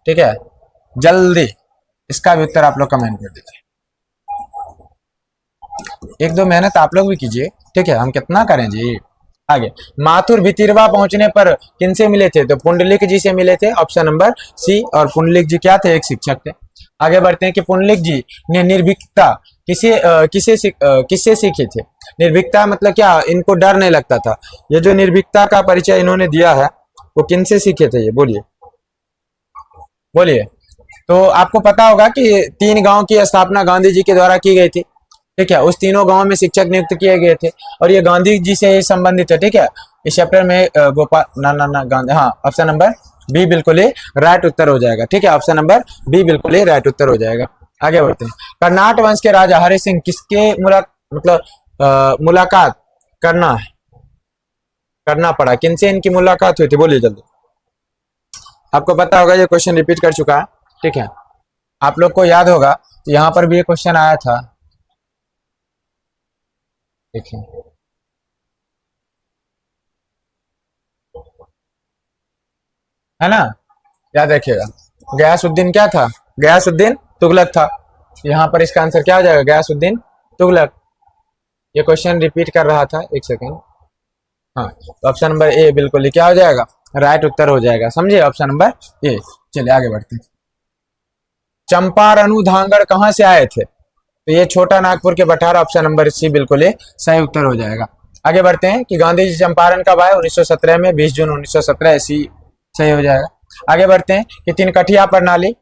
ठीक है, जल्दी इसका भी उत्तर आप लोग कमेंट कर दीजिए। एक दो मेहनत आप लोग भी कीजिए, ठीक है, हम कितना करें जी। आगे, माथुर भितिरवा पहुंचने पर किनसे मिले थे, तो पुंडलिक जी से मिले थे। ऑप्शन नंबर सी, और पुंडलिक जी क्या थे, एक शिक्षक थे। आगे बढ़ते हैं कि पुंडलिक जी ने निर्भीकता किससे सीखी थी। निर्भीकता मतलब क्या, इनको डर नहीं लगता था। ये जो निर्भीकता का परिचय इन्होंने दिया है वो किनसे सीखे थे, ये बोलिए बोलिए। तो आपको पता होगा कि 3 गांव की स्थापना गांधी जी के द्वारा की गई थी। ठीक है, उस तीनों गांव में शिक्षक नियुक्त किए गए थे और ये गांधी जी से संबंधित है। ठीक है, इस चैप्टर में गोपाल ना गांधी, हाँ, ऑप्शन नंबर बी बिल्कुल ही राइट उत्तर हो जाएगा। ठीक है, ऑप्शन नंबर बी बिल्कुल ही राइट उत्तर हो जाएगा। आगे बढ़ते हैं, कर्नाट वंश के राजा हरि सिंह किसके मुलाकात करना पड़ा, किनसे इनकी मुलाकात हुई थी, बोलिए जल्दी। आपको पता होगा ये क्वेश्चन रिपीट कर चुका है। ठीक है, आप लोग को याद होगा तो यहाँ पर भी ये क्वेश्चन आया था। देखिए, है ना, याद रखिएगा, गयासुद्दीन क्या था, गयासुद्दीन तुगलक था। यहाँ पर इसका आंसर क्या हो जाएगा, गयासुद्दीन तुगलक। ये क्वेश्चन रिपीट कर रहा था, एक सेकेंड। हाँ, तो ऑप्शन नंबर ए बिल्कुल क्या हो जाएगा, राइट उत्तर हो जाएगा, समझे, ऑप्शन नंबर ए। चलिए आगे बढ़ते हैं, चंपारणु धांगड़ कहाँ से आए थे, तो ये छोटा नागपुर के बठार। ऑप्शन नंबर सी बिल्कुल सही उत्तर हो जाएगा। आगे बढ़ते हैं कि गांधी जी चंपारण कब आए, 1917 में, 20 जून 1917, सी सही हो जाएगा। आगे बढ़ते हैं कि 3 कठिया प्रणाली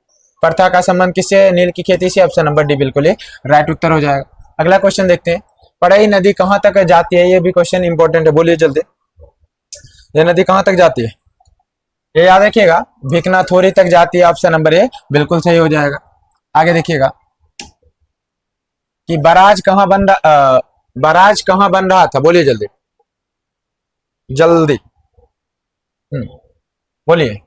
प्रथा का संबंध किससे, नील की खेती से। ऑप्शन नंबर डी बिल्कुल राइट उत्तर हो जाएगा। अगला क्वेश्चन देखते हैं, पड़ई नदी कहाँ तक जाती है, ये भी क्वेश्चन इंपॉर्टेंट है, बोलिए जल्दी, ये नदी कहाँ तक जाती है, ये याद रखिएगा, भिकनाथोरी तक जाती है। ऑप्शन नंबर ए बिल्कुल सही हो जाएगा। आगे देखिएगा कि बराज कहाँ बन रहा था, बोलिए जल्दी जल्दी। बोलिए।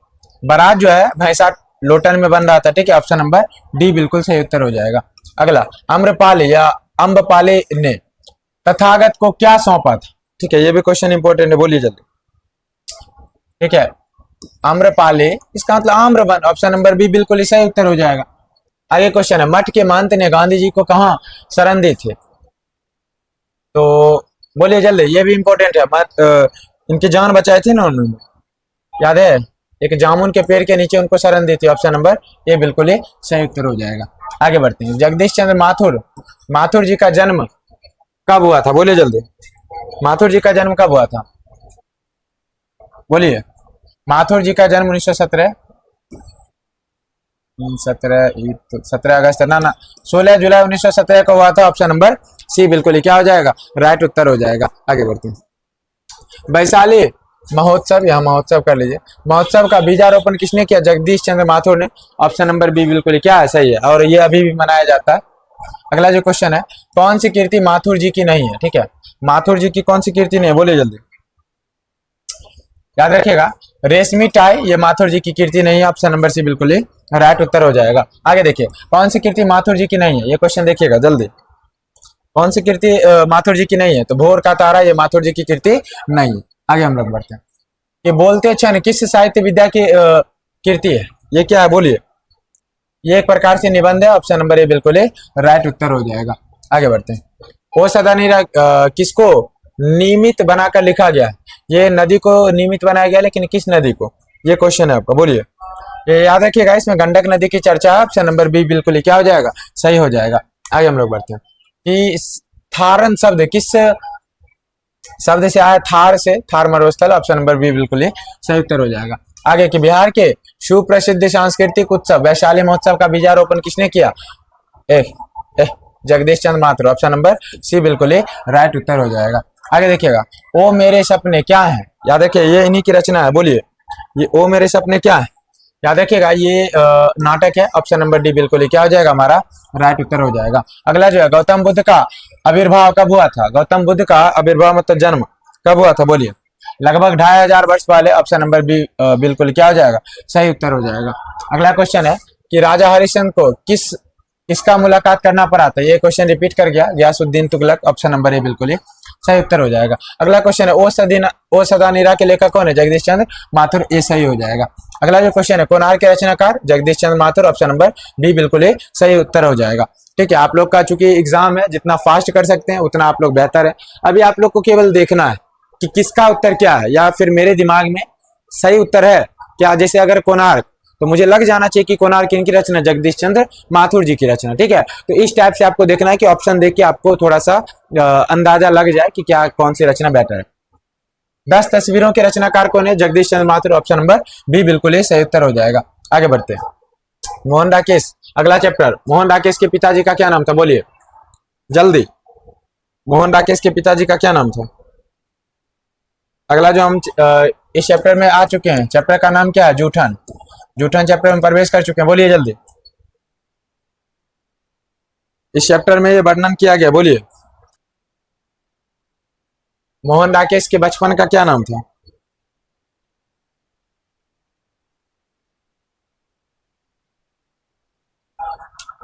बराज जो है भैंसा लोटन में बन रहा था, ठीक है, ऑप्शन नंबर डी बिल्कुल सही उत्तर हो जाएगा। अगला, आम्रपाली या अम्बपाली ने तथागत को क्या सौंपा था, ठीक है, ये भी क्वेश्चन इंपॉर्टेंट है, बोलिए जल्दी। ठीक है, आम्रपाली, इसका मतलब आम्रवन, ऑप्शन नंबर बी बिल्कुल ही सही उत्तर हो जाएगा। आगे क्वेश्चन है, मठ के महंत ने गांधी जी को कहाँ शरण दी थी, तो बोलिए जल्दी, ये भी इंपॉर्टेंट है। इनकी जान बचाई थी ना उन्होंने, याद है, एक जामुन के पेड़ के नीचे उनको शरण दी थी, ऑप्शन नंबर ए बिल्कुल ही सही उत्तर हो जाएगा। आगे बढ़ते हैं, जगदीश चंद्र माथुर, माथुर जी का जन्म कब हुआ था, बोलिए जल्दी। माथुर जी का जन्म कब हुआ था, बोलिए। माथुर जी का जन्म 1917, 17 अगस्त ना 16 जुलाई 1917 को हुआ था, ऑप्शन नंबर सी बिल्कुल ही क्या हो जाएगा, राइट उत्तर हो जाएगा। आगे बढ़ते हैं, वैशाली महोत्सव, यहाँ महोत्सव कर लीजिए, महोत्सव का बीजारोपण किसने किया, जगदीश चंद्र माथुर ने, ऑप्शन नंबर बी बिल्कुल क्या है, सही है, और ये अभी भी मनाया जाता है। अगला जो क्वेश्चन है, कौन सी कीर्ति माथुर जी की नहीं है, ठीक है, माथुर जी की कौन सी कीर्ति नहीं है, बोलिए जल्दी। याद रखिएगा, रेशमी टाई ये माथुर जी की कीर्ति नहीं है, ऑप्शन नंबर सी बिल्कुल ही राइट उत्तर हो जाएगा। आगे देखिए, कौन सी कीर्ति माथुर जी की नहीं है, ये क्वेश्चन देखिएगा जल्दी, कौन सी कीर्ति माथुर जी की नहीं है, तो भोर का तारा ये माथुर जी की कीर्ति नहीं है। आगे हम लोग बढ़ते हैं, ये बोलते क्षण किस साहित्य विद्या की कीर्ति है, ये क्या है, बोलिए। ये एक प्रकार से निबंध है, ऑप्शन नंबर ए बिल्कुल ही राइट उत्तर हो जाएगा। आगे बढ़ते हैं, ओ सदा नीरा किसको नियमित बनाकर लिखा गया है, ये नदी को नियमित बनाया गया, लेकिन किस नदी को, ये क्वेश्चन है आपका, बोलिए। ये याद रखिएगा, इसमें गंडक नदी की चर्चा है, ऑप्शन नंबर बी बिल्कुल ही क्या हो जाएगा, सही हो जाएगा। आगे हम लोग बढ़ते हैं कि थारन शब्द किस शब्द से आया, थार से, थार मरुस्थल, ऑप्शन नंबर बी बिल्कुल ही सही उत्तर हो जाएगा। आगे कि बिहार के सुप्रसिद्ध सांस्कृतिक उत्सव वैशाली महोत्सव का बीजारोपण किसने किया, ए जगदीश चंद्र माथुर, ऑप्शन नंबर सी बिल्कुल ही राइट उत्तर हो जाएगा। आगे देखिएगा, ओ मेरे सपने क्या है, याद रखिए ये इन्हीं की रचना है, बोलिए। ये ओ मेरे सपने क्या है, याद रखिएगा, ये नाटक है, ऑप्शन नंबर डी बिल्कुल ही क्या हो जाएगा, हमारा राइट उत्तर हो जाएगा। अगला जो है, गौतम बुद्ध का आविर्भाव कब हुआ था, गौतम बुद्ध का आविर्भाव मतलब जन्म कब हुआ था, बोलिए। लगभग 2500 वर्ष पहले, ऑप्शन नंबर बी बिल्कुल क्या हो जाएगा, सही उत्तर हो जाएगा। अगला क्वेश्चन है कि राजा हरिश्चंद्र को किसका मुलाकात करना पड़ा था, ये क्वेश्चन रिपीट कर गया, Ghiyasuddin Tughlaq, option number A बिल्कुल ही सही उत्तर हो जाएगा। अगला क्वेश्चन है, ओ सदा नीरा के लेखक कौन है, जगदीश चंद्र माथुर, ये सही हो जाएगा। अगला जो क्वेश्चन है, कोणार्क के रचनाकार जगदीश चंद्र माथुर, ऑप्शन नंबर बी बिल्कुल ही सही उत्तर हो जाएगा। ठीक है, आप लोग का चूंकि एग्जाम है, जितना फास्ट कर सकते हैं उतना आप लोग बेहतर है। अभी आप लोग को केवल देखना है कि किसका उत्तर क्या है, या फिर मेरे दिमाग में सही उत्तर है क्या। जैसे अगर कोणार्क, तो मुझे लग जाना चाहिए कि कोणार्क किनकी रचना, जगदीश चंद्र माथुर जी की रचना, ठीक है। तो इस टाइप से आपको देखना है कि ऑप्शन देख के आपको थोड़ा सा अंदाजा लग जाए कि क्या कौन सी रचना बेटर है। 10 तस्वीरों के रचनाकार कौन है, जगदीश चंद्र माथुर, ऑप्शन नंबर बी बिल्कुल ही सही उत्तर हो जाएगा। आगे बढ़ते हैं, मोहन राकेश, अगला चैप्टर, मोहन राकेश के पिताजी का क्या नाम था, बोलिए जल्दी। मोहन राकेश के पिताजी का क्या नाम था। अगला जो हम इस चैप्टर में आ चुके हैं, चैप्टर का नाम क्या है, जूठन, जूठन चैप्टर में प्रवेश कर चुके हैं, बोलिए जल्दी। इस चैप्टर में ये वर्णन किया गया, बोलिए। मोहन राकेश के बचपन का क्या नाम था,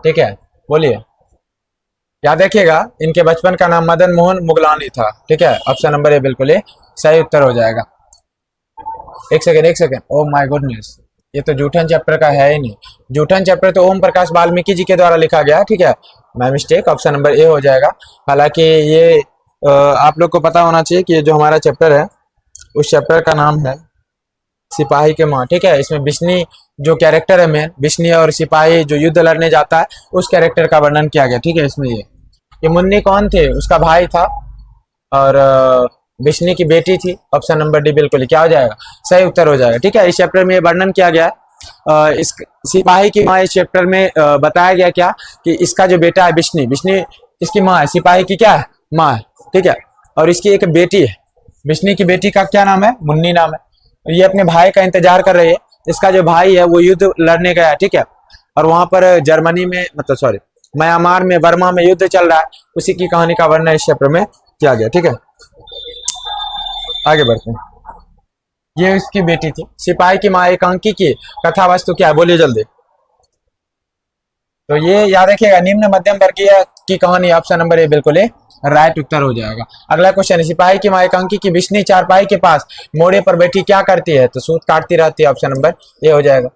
ठीक है, बोलिए। याद रखिएगा, इनके बचपन का नाम मदन मोहन मुगलानी था, ठीक है, ऑप्शन नंबर ए बिल्कुल ही सही उत्तर हो जाएगा। एक सेकेंड, ओ माय गुडनेस, ये तो जूठन चैप्टर का है ही नहीं। जूठन चैप्टर तो ओम प्रकाश वाल्मीकि जी के द्वारा लिखा गया, ठीक है, माय मिस्टेक, ऑप्शन नंबर ए हो जाएगा। हालांकि ये आप लोग को पता होना चाहिए कि ये जो हमारा चैप्टर है, उस चैप्टर का नाम है सिपाही के माँ, ठीक है। इसमें बिश्नी जो कैरेक्टर है मेन, बिश्नी और सिपाही जो युद्ध लड़ने जाता है, उस कैरेक्टर का वर्णन किया गया, ठीक है। इसमें ये मुन्नी कौन थे, उसका भाई था, और बिश्नी की बेटी थी, ऑप्शन नंबर डी बिल्कुल क्या हो जाएगा, सही उत्तर हो जाएगा, ठीक है। इस चैप्टर में वर्णन किया गया है इस सिपाही की माँ, इस चैप्टर में बताया गया क्या कि इसका जो बेटा है बिश्नी, बिश्नी इसकी माँ है, सिपाही की क्या है, माँ है, ठीक है। और इसकी एक बेटी है, बिश्नी की बेटी का क्या नाम है, मुन्नी नाम है। ये अपने भाई का इंतजार कर रही है, इसका जो भाई है वो युद्ध लड़ने गया, ठीक है। और वहां पर जर्मनी में मतलब सॉरी म्यांमार में बर्मा में युद्ध चल रहा है, उसी की कहानी का वर्णन इस चैप्टर में किया गया। ठीक है, आगे बढ़ते हैं। ये इसकी बेटी थी। सिपाही की माँ एकांकी की कथा वस्तु क्या है, बोलिए जल्दी। तो ये याद रखिएगा, निम्न मध्यम वर्गीय की कहानी, ऑप्शन नंबर ए बिल्कुल राइट उत्तर हो जाएगा। अगला क्वेश्चन है, सिपाही की माँ एकांकी की बिश्नी चारपाई के पास मोड़े पर बैठी क्या करती है, तो सूत काटती रहती है, ऑप्शन नंबर ए हो जाएगा।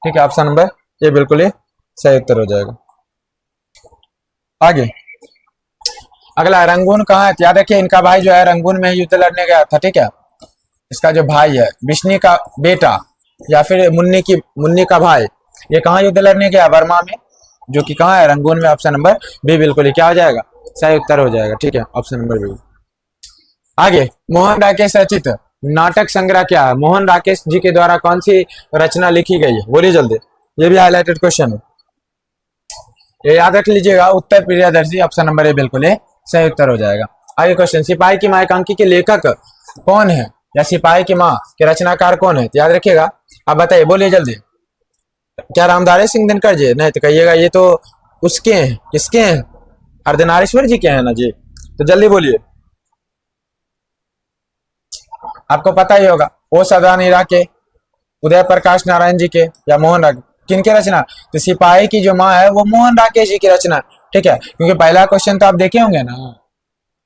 ठीक है, ऑप्शन नंबर ए बिल्कुल सही उत्तर हो जाएगा। आगे अगला, रंगून कहाँ है, याद रखिए इनका भाई जो है रंगून में युद्ध लड़ने गया था। ठीक है, इसका जो भाई है बिश्नी का बेटा या फिर मुन्नी का भाई, ये कहाँ युद्ध लड़ने गया, बर्मा में, जो कि कहाँ है, रंगून में, ऑप्शन नंबर बी बिल्कुल क्या हो जाएगा, सही उत्तर हो जाएगा। ठीक है, ऑप्शन नंबर बी। आगे, मोहन राकेश रचित नाटक संग्रह क्या है, मोहन राकेश जी के द्वारा कौन सी रचना लिखी गई है, बोलिए जल्दी। ये भी हाईलाइटेड क्वेश्चन है, ये याद रख लीजिएगा, उत्तर प्रियदर्शी, ऑप्शन नंबर ए बिल्कुल सही उत्तर हो जाएगा। आगे क्वेश्चन, सिपाही की माँ एकांकी के लेखक कौन है, या सिपाही की माँ के रचनाकार कौन है, तो याद रखिएगा, आप बताइए, बोलिए जल्दी। क्या रामधारी सिंह दिनकर जी, नहीं तो कहिएगा ये तो उसके हैं, किसके हैं, अर्धनारीश्वर जी के हैं ना जी, तो जल्दी बोलिए, आपको पता ही होगा, ओ सदानीरा के, उदय प्रकाश नारायण जी के, या मोहन राकेश, किनके रचना, तो सिपाही की जो माँ है वो मोहन राकेश जी की रचना। ठीक है, क्योंकि पहला क्वेश्चन तो आप देखे होंगे ना,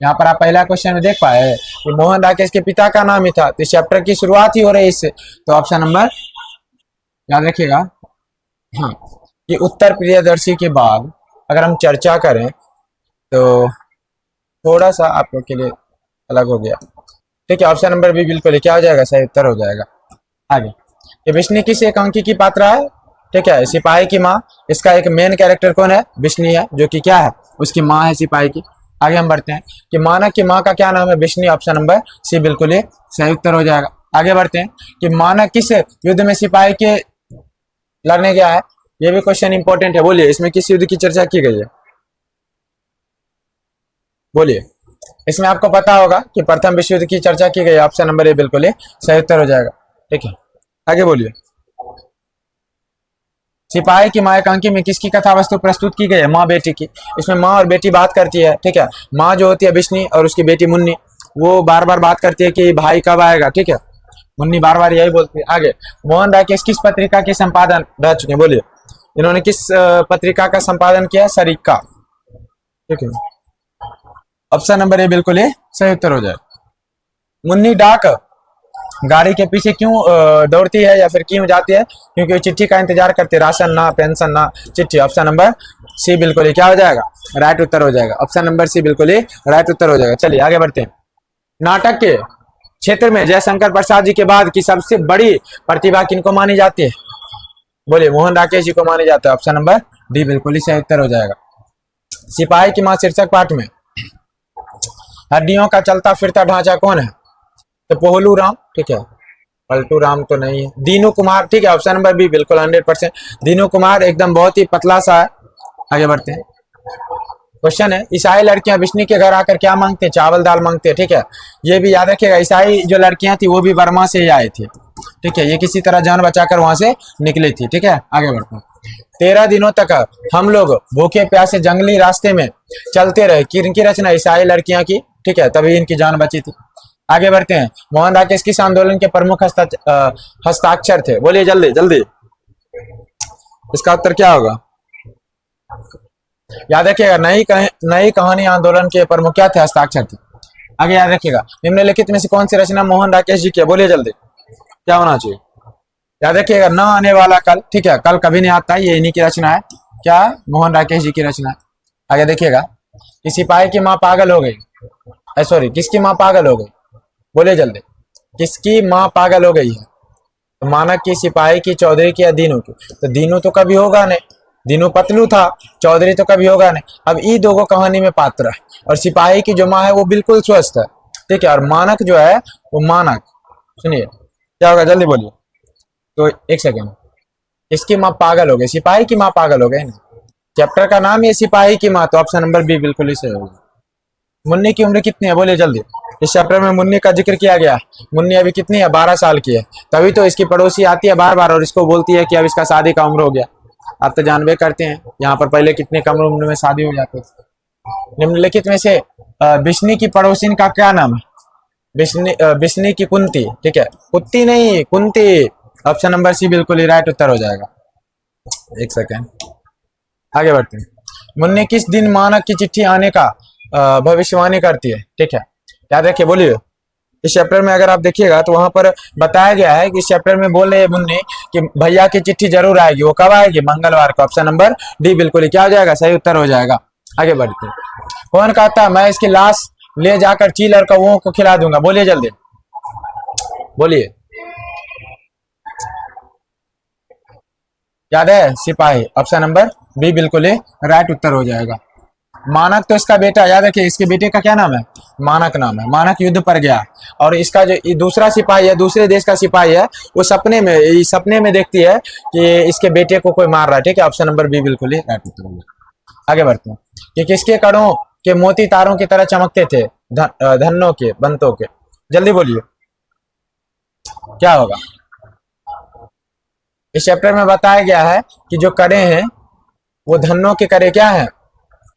यहाँ पर आप पहला क्वेश्चन में देख पाए कि मोहन राकेश के पिता का नाम ही था, तो इस चैप्टर की शुरुआत ही हो रही है इससे, तो ऑप्शन नंबर याद रखिएगा। हाँ, ये उत्तर प्रियदर्शी के बाद अगर हम चर्चा करें तो थोड़ा सा आप लोग के लिए अलग हो गया। ठीक है, ऑप्शन नंबर बी बिल्कुल क्या हो जाएगा, सही उत्तर हो जाएगा। आगे, ये बिश्नी किस एकांकी की पात्रा है, ठीक है, सिपाही की माँ, इसका एक मेन कैरेक्टर कौन है, बिश्नी है, जो कि क्या है, उसकी माँ है सिपाही की। आगे हम बढ़ते हैं कि मानक की माँ का क्या नाम है, बिश्नी, ऑप्शन नंबर सी बिल्कुल सही उत्तर हो जाएगा। आगे बढ़ते हैं कि मानक किस युद्ध में सिपाही के लड़ने गया है, ये भी क्वेश्चन इंपॉर्टेंट है, बोलिए इसमें किस युद्ध की चर्चा की गई है, बोलिए। इसमें आपको पता होगा कि प्रथम विश्व युद्ध की चर्चा की गई है, ऑप्शन नंबर ए बिल्कुल सही उत्तर हो जाएगा। ठीक है, आगे बोलिए। सिपाही की माँ एकांकी में किसकी कथा वस्तु प्रस्तुत की गई है, माँ बेटी की। इसमें माँ और बेटी बात करती है। ठीक है, माँ जो होती है बिश्नी और उसकी बेटी मुन्नी, वो बार बार बात करती है कि भाई कब आएगा। ठीक है, मुन्नी बार बार यही बोलती है। आगे, मोहन राकेश किस पत्रिका के संपादन रह चुके हैं, बोलिए इन्होंने किस पत्रिका का संपादन किया, सरीका। ठीक है, ऑप्शन नंबर ए बिल्कुल सही उत्तर हो जाए। मुन्नी डाक गाड़ी के पीछे क्यों दौड़ती है या फिर क्यों जाती है, क्योंकि वो चिट्ठी का इंतजार करती है, राशन ना, पेंशन ना, चिट्ठी, ऑप्शन नंबर सी बिल्कुल क्या हो जाएगा, राइट उत्तर हो जाएगा। ऑप्शन नंबर सी बिल्कुल राइट उत्तर हो जाएगा। चलिए आगे बढ़ते हैं। नाटक के क्षेत्र में जयशंकर प्रसाद जी के बाद की सबसे बड़ी प्रतिभा किनको मानी जाती है, बोलिए मोहन राकेश जी को मानी जाता है, ऑप्शन नंबर डी बिल्कुल सही उत्तर हो जाएगा। सिपाही की मां शीर्षक पाठ में हड्डियों का चलता फिरता ढांचा कौन है, तो पोहलू राम। ठीक है, पलटू राम तो नहीं है, दीनू कुमार। ठीक है, ऑप्शन नंबर बी बिल्कुल 100% दीनू कुमार, एकदम बहुत ही पतला सा है। आगे बढ़ते हैं। क्वेश्चन है, ईसाई लड़कियां विष्णु के घर आकर क्या मांगते हैं, चावल दाल मांगते हैं। ठीक है, ये भी याद रखिएगा, ईसाई जो लड़कियां थी वो भी बर्मा से ही आई थी। ठीक है, ये किसी तरह जान बचाकर वहां से निकली थी। ठीक है, आगे बढ़ते हैं। 13 दिनों तक हम लोग भूखे प्यासे जंगली रास्ते में चलते रहे, किनकी रचना, ईसाई लड़कियां की। ठीक है, तभी इनकी जान बची थी। आगे बढ़ते हैं। मोहन राकेश किस आंदोलन के प्रमुख हस्ताक्षर थे, बोलिए जल्दी जल्दी, इसका उत्तर क्या होगा, याद रखिएगा, नई कहानी आंदोलन के प्रमुख क्या थे, हस्ताक्षर थे। आगे याद रखिएगा, निम्नलिखित में से कौन सी रचना मोहन राकेश जी की, बोलिए जल्दी, क्या होना चाहिए, याद रखिएगा, न आने वाला कल। ठीक है, कल कभी नहीं आता, ये इन्हीं की रचना है, क्या, मोहन राकेश जी की रचना है। आगे देखिएगा कि सिपाही की माँ पागल हो गई, सॉरी किसकी माँ पागल हो गई, बोले जल्दी, किसकी माँ पागल हो गई है, तो मानक की, सिपाही की, चौधरी की या दीनू की, तो दीनू तो कभी होगा नहीं, दीनू पतलू था, चौधरी तो कभी होगा नहीं। अब ये दो कहानी में पात्र है, और सिपाही की जो माँ है वो बिल्कुल स्वस्थ है। ठीक है, और मानक जो है वो मानक, सुनिए क्या होगा, जल्दी बोलिए, तो एक सेकेंड, इसकी माँ पागल हो गई, सिपाही की माँ पागल हो गई ना, चैप्टर का नाम है सिपाही की माँ, तो ऑप्शन नंबर बी बिल्कुल ही सही होगा। मुन्नी की उम्र कितनी है, बोलिए जल्दी, इस चैप्टर में मुन्नी का जिक्र किया गया, मुन्नी अभी कितनी है, 12 साल की है, तभी तो इसकी पड़ोसी आती है बार बार और इसको बोलती है कि अब इसका शादी का उम्र हो गया। आप तो जानबे करते हैं यहाँ पर पहले कितने कम उम्र में शादी हो जाती थी। निम्नलिखित में से बिश्नी की पड़ोसिन का क्या नाम है? बिश्नी की कुंती, ठीक है, कुत्ती नहीं कुंती। ऑप्शन नंबर सी बिल्कुल ही राइट उत्तर हो जाएगा। एक सेकेंड, आगे बढ़ते हैं। मुन्नी किस दिन मानक की चिट्ठी आने का भविष्यवाणी करती है? ठीक है, याद रखिए, बोलिए। इस चैप्टर में अगर आप देखिएगा तो वहां पर बताया गया है कि इस चैप्टर में बोल रहे हैं मुन्नी कि भैया की चिट्ठी जरूर आएगी। वो कब आएगी? मंगलवार को। ऑप्शन नंबर डी बिल्कुल ही क्या हो जाएगा? सही उत्तर हो जाएगा। आगे बढ़ते हैं। कौन कहता है मैं इसकी लाश ले जाकर चील और कौओं को खिला दूंगा? बोलिए जल्दी, बोलिए। याद है? सिपाही। ऑप्शन नंबर बी बिल्कुल ही राइट उत्तर हो जाएगा। मानक तो इसका बेटा, याद रखिए, इसके बेटे का क्या नाम है? मानक नाम है। मानक युद्ध पर गया और इसका जो दूसरा सिपाही है, दूसरे देश का सिपाही है, वो सपने में देखती है कि इसके बेटे को कोई मार रहा है। ठीक है, ऑप्शन नंबर बी बिल्कुल ही राइट उत्तर होगा। आगे बढ़ते हैं कि किसके कड़ों के मोती तारों की तरह चमकते थे? धन्नों के, बंतों के। जल्दी बोलिए, क्या होगा? इस चैप्टर में बताया गया है कि जो कड़े हैं वो धन्नों के कड़े क्या हैं?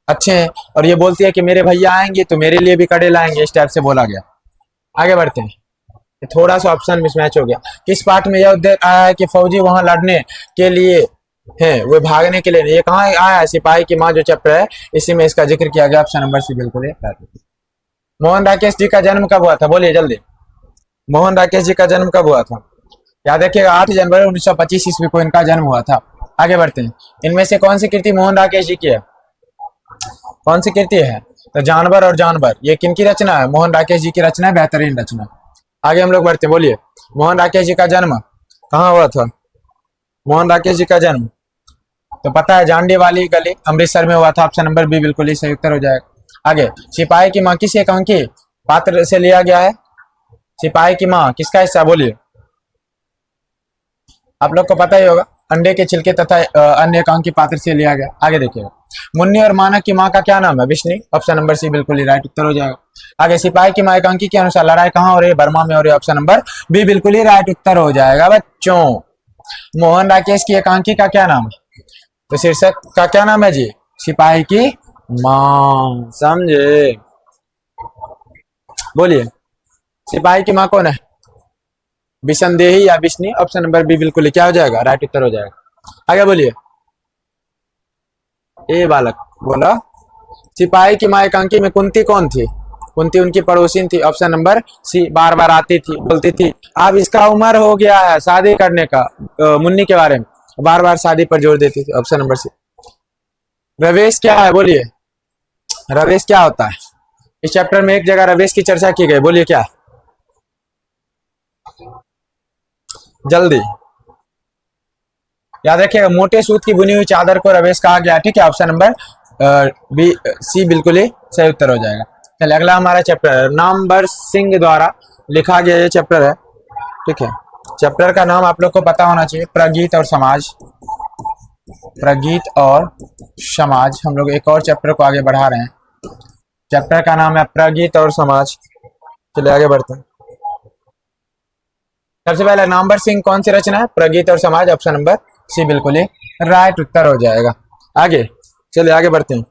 अच्छे हैं। और ये बोलती है कि मेरे भैया आएंगे तो मेरे लिए भी कड़े लाएंगे, इस टाइप से बोला गया। आगे बढ़ते हैं। थोड़ा सा ऑप्शन मिसमैच हो गया। किस पार्ट में यह उद्देश्य आया है कि फौजी वहां लड़ने के लिए हैं, वो भागने के लिए नहीं? ये कहाँ आया है? सिपाही की माँ जो चैप्टर है, इसी में इसका जिक्र किया गया। ऑप्शन नंबर सी बिल्कुल है। मोहन राकेश जी का जन्म कब हुआ था? बोलिए जल्दी। मोहन राकेश जी का जन्म कब हुआ था? याद रखिएगा, 8 जनवरी 1925 ईस्वी को इनका जन्म हुआ था। आगे बढ़ते हैं। इनमें से कौन सी कृति मोहन राकेश जी की है? कौन सी कृति है? तो जानवर और जानवर, ये किनकी रचना है? मोहन राकेश जी की रचना है, बेहतरीन रचना। आगे हम लोग बढ़ते हैं। बोलिए, मोहन राकेश जी का जन्म कहाँ हुआ था? मोहन राकेश जी का जन्म तो पता है, जांडी वाली गली, अमृतसर में हुआ था। ऑप्शन नंबर बी बिल्कुल ही सही उत्तर हो जाएगा। आगे, सिपाही की माँ किस एकांकी पात्र से लिया गया है? सिपाही की माँ किसका हिस्सा? बोलिए, आप लोग को पता ही होगा, अंडे के छिलके तथा अन्य एकांकी पात्र से लिया गया। आगे देखिएगा, मुन्नी और मानक की माँ का क्या नाम है? बिश्नी। ऑप्शन नंबर सी बिल्कुल ही राइट उत्तर हो जाएगा। आगे, सिपाही की माँ एकांकी के अनुसार लड़ाई कहाँ हो रही है? बर्मा में हो रही है। ऑप्शन नंबर बी बिल्कुल ही राइट उत्तर हो जाएगा बच्चों। मोहन राकेश की एकांकी का क्या नाम है? तो शीर्षक का क्या नाम है जी? सिपाही की माँ। समझे? बोलिए, सिपाही की माँ कौन है? बिशनदेही या बिश्नी? ऑप्शन नंबर बी बिल्कुल क्या हो जाएगा? राइट उत्तर हो जाएगा। आगे बोलिए, ए बालक बोला, सिपाही की माँ एकांकी में कुंती कौन थी? कुंती उनकी पड़ोसी थी। ऑप्शन नंबर सी, बार बार आती थी, बोलती थी अब इसका उम्र हो गया है शादी करने का, मुन्नी के बारे में बार बार शादी पर जोर देती थी। ऑप्शन नंबर सी। रवेश क्या है? बोलिए, रवेश क्या होता है? इस चैप्टर में एक जगह रवेश की चर्चा की गई, बोलिए क्या? जल्दी याद रखिएगा, मोटे सूत की बुनी हुई चादर को रवेश कहा गया। ठीक है, ऑप्शन नंबर बी सी बिल्कुल ही सही उत्तर हो जाएगा। चलिए, अगला हमारा चैप्टर है, नामवर सिंह द्वारा लिखा गया ये चैप्टर है। ठीक है, चैप्टर का नाम आप लोग को पता होना चाहिए, प्रगीत और समाज। प्रगीत और समाज। हम लोग एक और चैप्टर को आगे बढ़ा रहे हैं, चैप्टर का नाम है प्रगीत और समाज। चलिए आगे बढ़ते हैं। सबसे पहले, नामवर सिंह कौन सी रचना है? प्रगीत और समाज। ऑप्शन नंबर सी बिल्कुल ही राइट उत्तर हो जाएगा। आगे चलिए आगे बढ़ते हैं।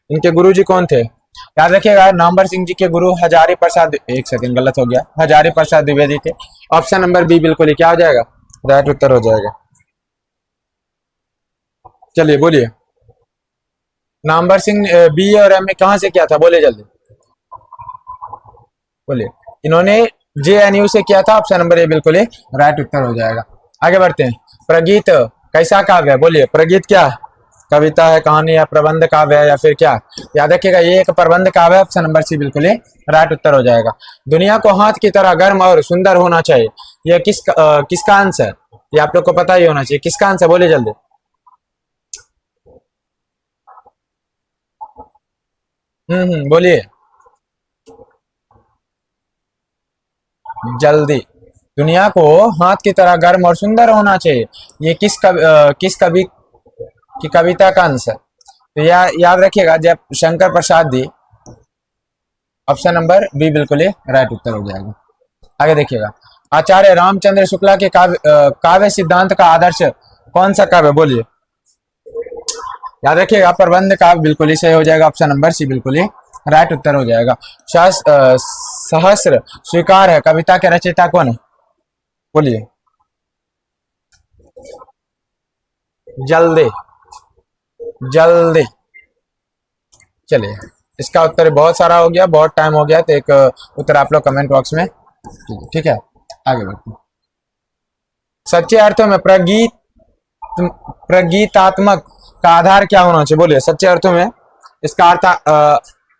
इनके गुरुजी कौन थे? याद रखिएगा, नामवर सिंह जी के गुरु हजारी प्रसाद, एक सेकंड गलत हो गया, हजारी प्रसाद द्विवेदी थे। ऑप्शन नंबर बी बिल्कुल ही क्या हो जाएगा? राइट उत्तर हो जाएगा। चलिए बोलिए, नामवर सिंह बी और एम ए कहां से किया था? बोलिए जल्दी, बोलिए। इन्होंने JNU से किया था। ऑप्शन नंबर ए बिल्कुल ही राइट उत्तर हो जाएगा। आगे बढ़ते हैं। प्रगीत कैसा काव्य है? बोलिए, प्रगीत क्या? कविता है, कहानी है, प्रबंध काव्य है, या फिर क्या? याद रखिएगा, ये एक प्रबंध काव्य है। ऑप्शन नंबर सी बिल्कुल ही राइट उत्तर हो जाएगा। दुनिया को हाथ की तरह गर्म और सुंदर होना चाहिए, यह किसका अंश है? ये आप लोग को पता ही होना चाहिए, किसका अंश है? बोलिए जल्दी। बोलिए जल्दी। दुनिया को हाथ की तरह गर्म और सुंदर होना चाहिए, ये किस कवि की कविता का अंश है? तो याद रखिएगा, जब शंकर प्रसाद दी। ऑप्शन नंबर बी बिल्कुल ही राइट उत्तर हो जाएगा। आगे देखिएगा, आचार्य रामचंद्र शुक्ला के काव्य सिद्धांत का आदर्श कौन सा काव्य? बोलिए, याद रखिएगा प्रबंध काव्य बिल्कुल ही सही हो जाएगा, ऑप्शन नंबर सी बिल्कुल ही राइट उत्तर हो जाएगा। सहस्र स्वीकार है कविता के रचयिता कौन है, बोलिए जल्दी जल्दी। चलिए इसका उत्तर बहुत सारा हो गया, बहुत टाइम हो गया, तो एक उत्तर आप लोग कमेंट बॉक्स में, ठीक है आगे बढ़ते हैं। सच्चे अर्थों में प्रगीतात्मक का आधार क्या होना चाहिए, बोलिए सच्चे अर्थों में इसका अर्थ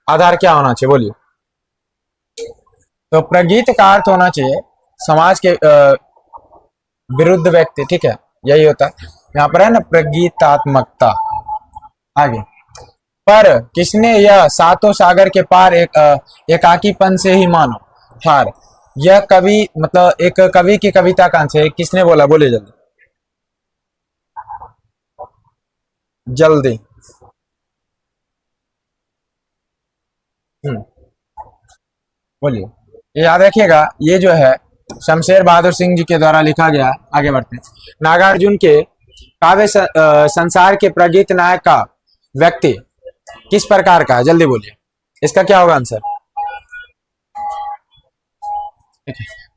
आधार क्या होना चाहिए, बोलिए। तो प्रगीत का अर्थ होना चाहिए समाज के विरुद्ध व्यक्ति, ठीक है यही होता है यहाँ पर है ना प्रगीतात्मकता। आगे, पर किसने यह सातों सागर के पार एकाकीपन से ही मानो हार, यह कवि मतलब एक कवि की कविता कहां से, किसने बोला, बोलिए जल्दी जल्दी। बोलिए, ये याद रखिएगा ये जो है शमशेर बहादुर सिंह जी के द्वारा लिखा गया। आगे बढ़ते हैं। नागार्जुन के काव्य संसार के प्रगीत नायक का व्यक्ति किस प्रकार का है, जल्दी बोलिए, इसका क्या होगा आंसर,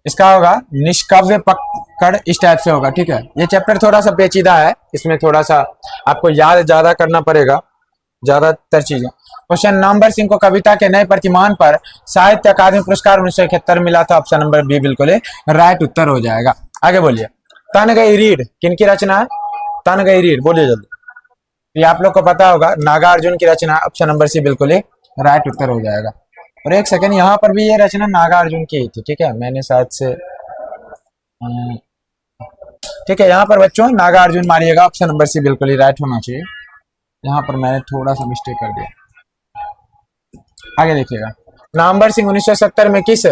इसका होगा निष्काव्य पकड़, इस टाइप से होगा, ठीक है। ये चैप्टर थोड़ा सा पेचीदा है, इसमें थोड़ा सा आपको याद ज्यादा करना पड़ेगा ज्यादातर चीजें। क्वेश्चन, नंबर सिंह को कविता के नए प्रतिमान पर साहित्य अकादमी पुरस्कार 1971 मिला था, ऑप्शन नंबर बी बिल्कुल राइट उत्तर हो जाएगा। आगे बोलिए, तन गई रीढ़ किनकी रचना है, तन गई रीढ़, बोलिए जल्दी। ये आप लोग को पता होगा नागार्जुन की रचना, ऑप्शन नंबर सी बिल्कुल राइट उत्तर हो जाएगा। और एक सेकंड, यहाँ पर भी ये रचना नागार्जुन की ही थी, ठीक है, मैंने शायद से ठीक है यहाँ पर बच्चों नागार्जुन मारिएगा, ऑप्शन नंबर सी बिल्कुल ही राइट होना चाहिए, यहाँ पर मैंने थोड़ा सा मिस्टेक कर दिया। आगे देखिएगा, नामवर सिंह 1970 में किस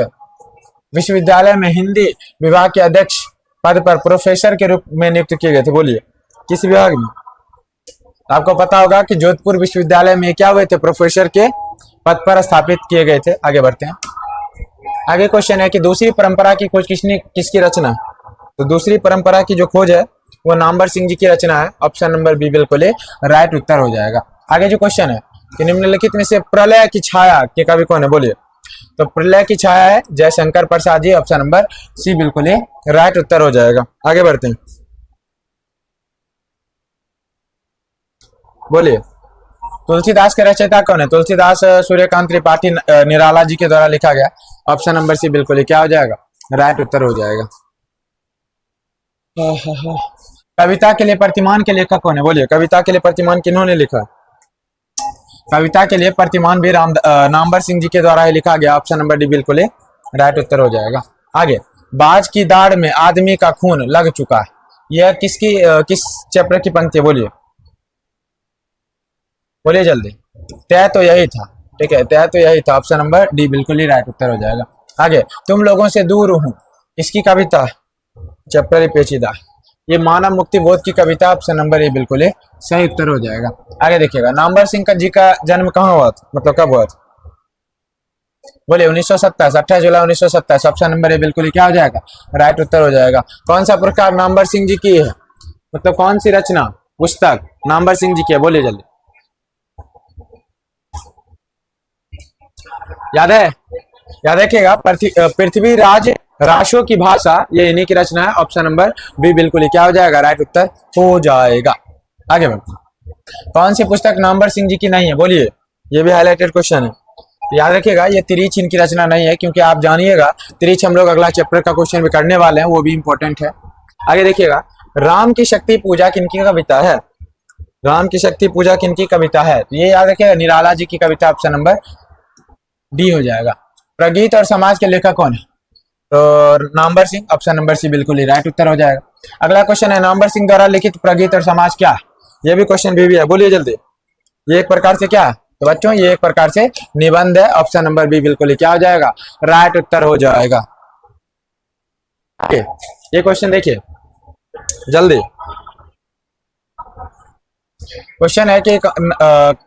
विश्वविद्यालय में हिंदी विभाग के अध्यक्ष पद पर प्रोफेसर के रूप में नियुक्त किए गए थे, बोलिए किस विभाग में। आपको पता होगा कि जोधपुर विश्वविद्यालय में क्या हुए थे, प्रोफेसर के पद पर स्थापित किए गए थे। आगे बढ़ते हैं। आगे क्वेश्चन है कि दूसरी परंपरा की खोज किसकी रचना है, तो दूसरी परंपरा की जो खोज है वो नामवर सिंह जी की रचना है, ऑप्शन नंबर बी बिल्कुल राइट उत्तर हो जाएगा। आगे जो क्वेश्चन है कि निम्नलिखित में से प्रलय की छाया के कवि कौन है, बोलिए। तो प्रलय की छाया है Jaishankar Prasad ji, option number C बिल्कुल राइट उत्तर हो जाएगा। आगे बढ़ते हैं, बोलिए तुलसीदास के रचयिता कौन है, तुलसीदास सूर्यकांत त्रिपाठी निराला जी के द्वारा लिखा गया, ऑप्शन नंबर सी बिल्कुल क्या हो जाएगा, राइट उत्तर हो जाएगा। कविता के लिए प्रतिमान के लेखक कौन है, बोलिए कविता के लिए प्रतिमान किन्होंने लिखा, कविता के लिए प्रतिमान भी नामवर सिंह जी के द्वारा ही लिखा गया, ऑप्शन नंबर डी बिल्कुल राइट उत्तर हो जाएगा। आगे, बाज की दाढ़ में आदमी का खून लग चुका है, यह किस चैप्टर की पंक्ति है, बोलिए बोलिए जल्दी। तय तो यही था, ठीक है तय तो यही था, ऑप्शन नंबर डी बिल्कुल ही राइट उत्तर हो जाएगा। आगे, तुम लोगों से दूर हूं, इसकी कविता चैप्टर ही पेचीदा, ये मानव मुक्ति बोध की कविता, ऑप्शन नंबर ए बिल्कुल सही उत्तर हो जाएगा। आगे देखिएगा, नामवर सिंह जी का जन्म कहाँ हुआ था, मतलब कब हुआ था, बोलिए 1927, 28 जुलाई 1927, ऑप्शन नंबर ए बिल्कुल क्या हो जाएगा, राइट उत्तर हो जाएगा। कौन सा पुरस्कार नामवर सिंह जी की है, मतलब कौन सी रचना पुस्तक नामवर सिंह जी की है, बोलिए जल्दी, याद है, याद रखिएगा पृथ्वीराज राशों की भाषा, ये इन्हीं की रचना है, ऑप्शन नंबर बी बिल्कुल क्या हो जाएगा, राइट उत्तर हो जाएगा। आगे बढ़ते, कौन सी पुस्तक नामवर सिंह जी की नहीं है, बोलिए, ये भी हाईलाइटेड क्वेश्चन है, याद रखिएगा ये तिरीच इनकी रचना नहीं है, क्योंकि आप जानिएगा तिरीच हम लोग अगला चैप्टर का क्वेश्चन भी करने वाले हैं, वो भी इंपॉर्टेंट है। आगे देखिएगा, राम की शक्ति पूजा किनकी कविता है, राम की शक्ति पूजा किनकी कविता है, तो ये याद रखिएगा निराला जी की कविता, ऑप्शन नंबर डी हो जाएगा। प्रगीत और समाज के लेखक कौन है, तो Namvar Singh, option number C बिल्कुल ही राइट उत्तर हो जाएगा। अगला क्वेश्चन है, नामवर सिंह द्वारा लिखित प्रगीत और समाज क्या है, ये भी क्वेश्चन भी है, बोलिए जल्दी। ये एक प्रकार से क्या है, तो बच्चों ये एक प्रकार से निबंध है, ऑप्शन नंबर बी बिल्कुल क्या हो जाएगा, राइट उत्तर हो जाएगा। ये क्वेश्चन देखिए जल्दी, क्वेश्चन है कि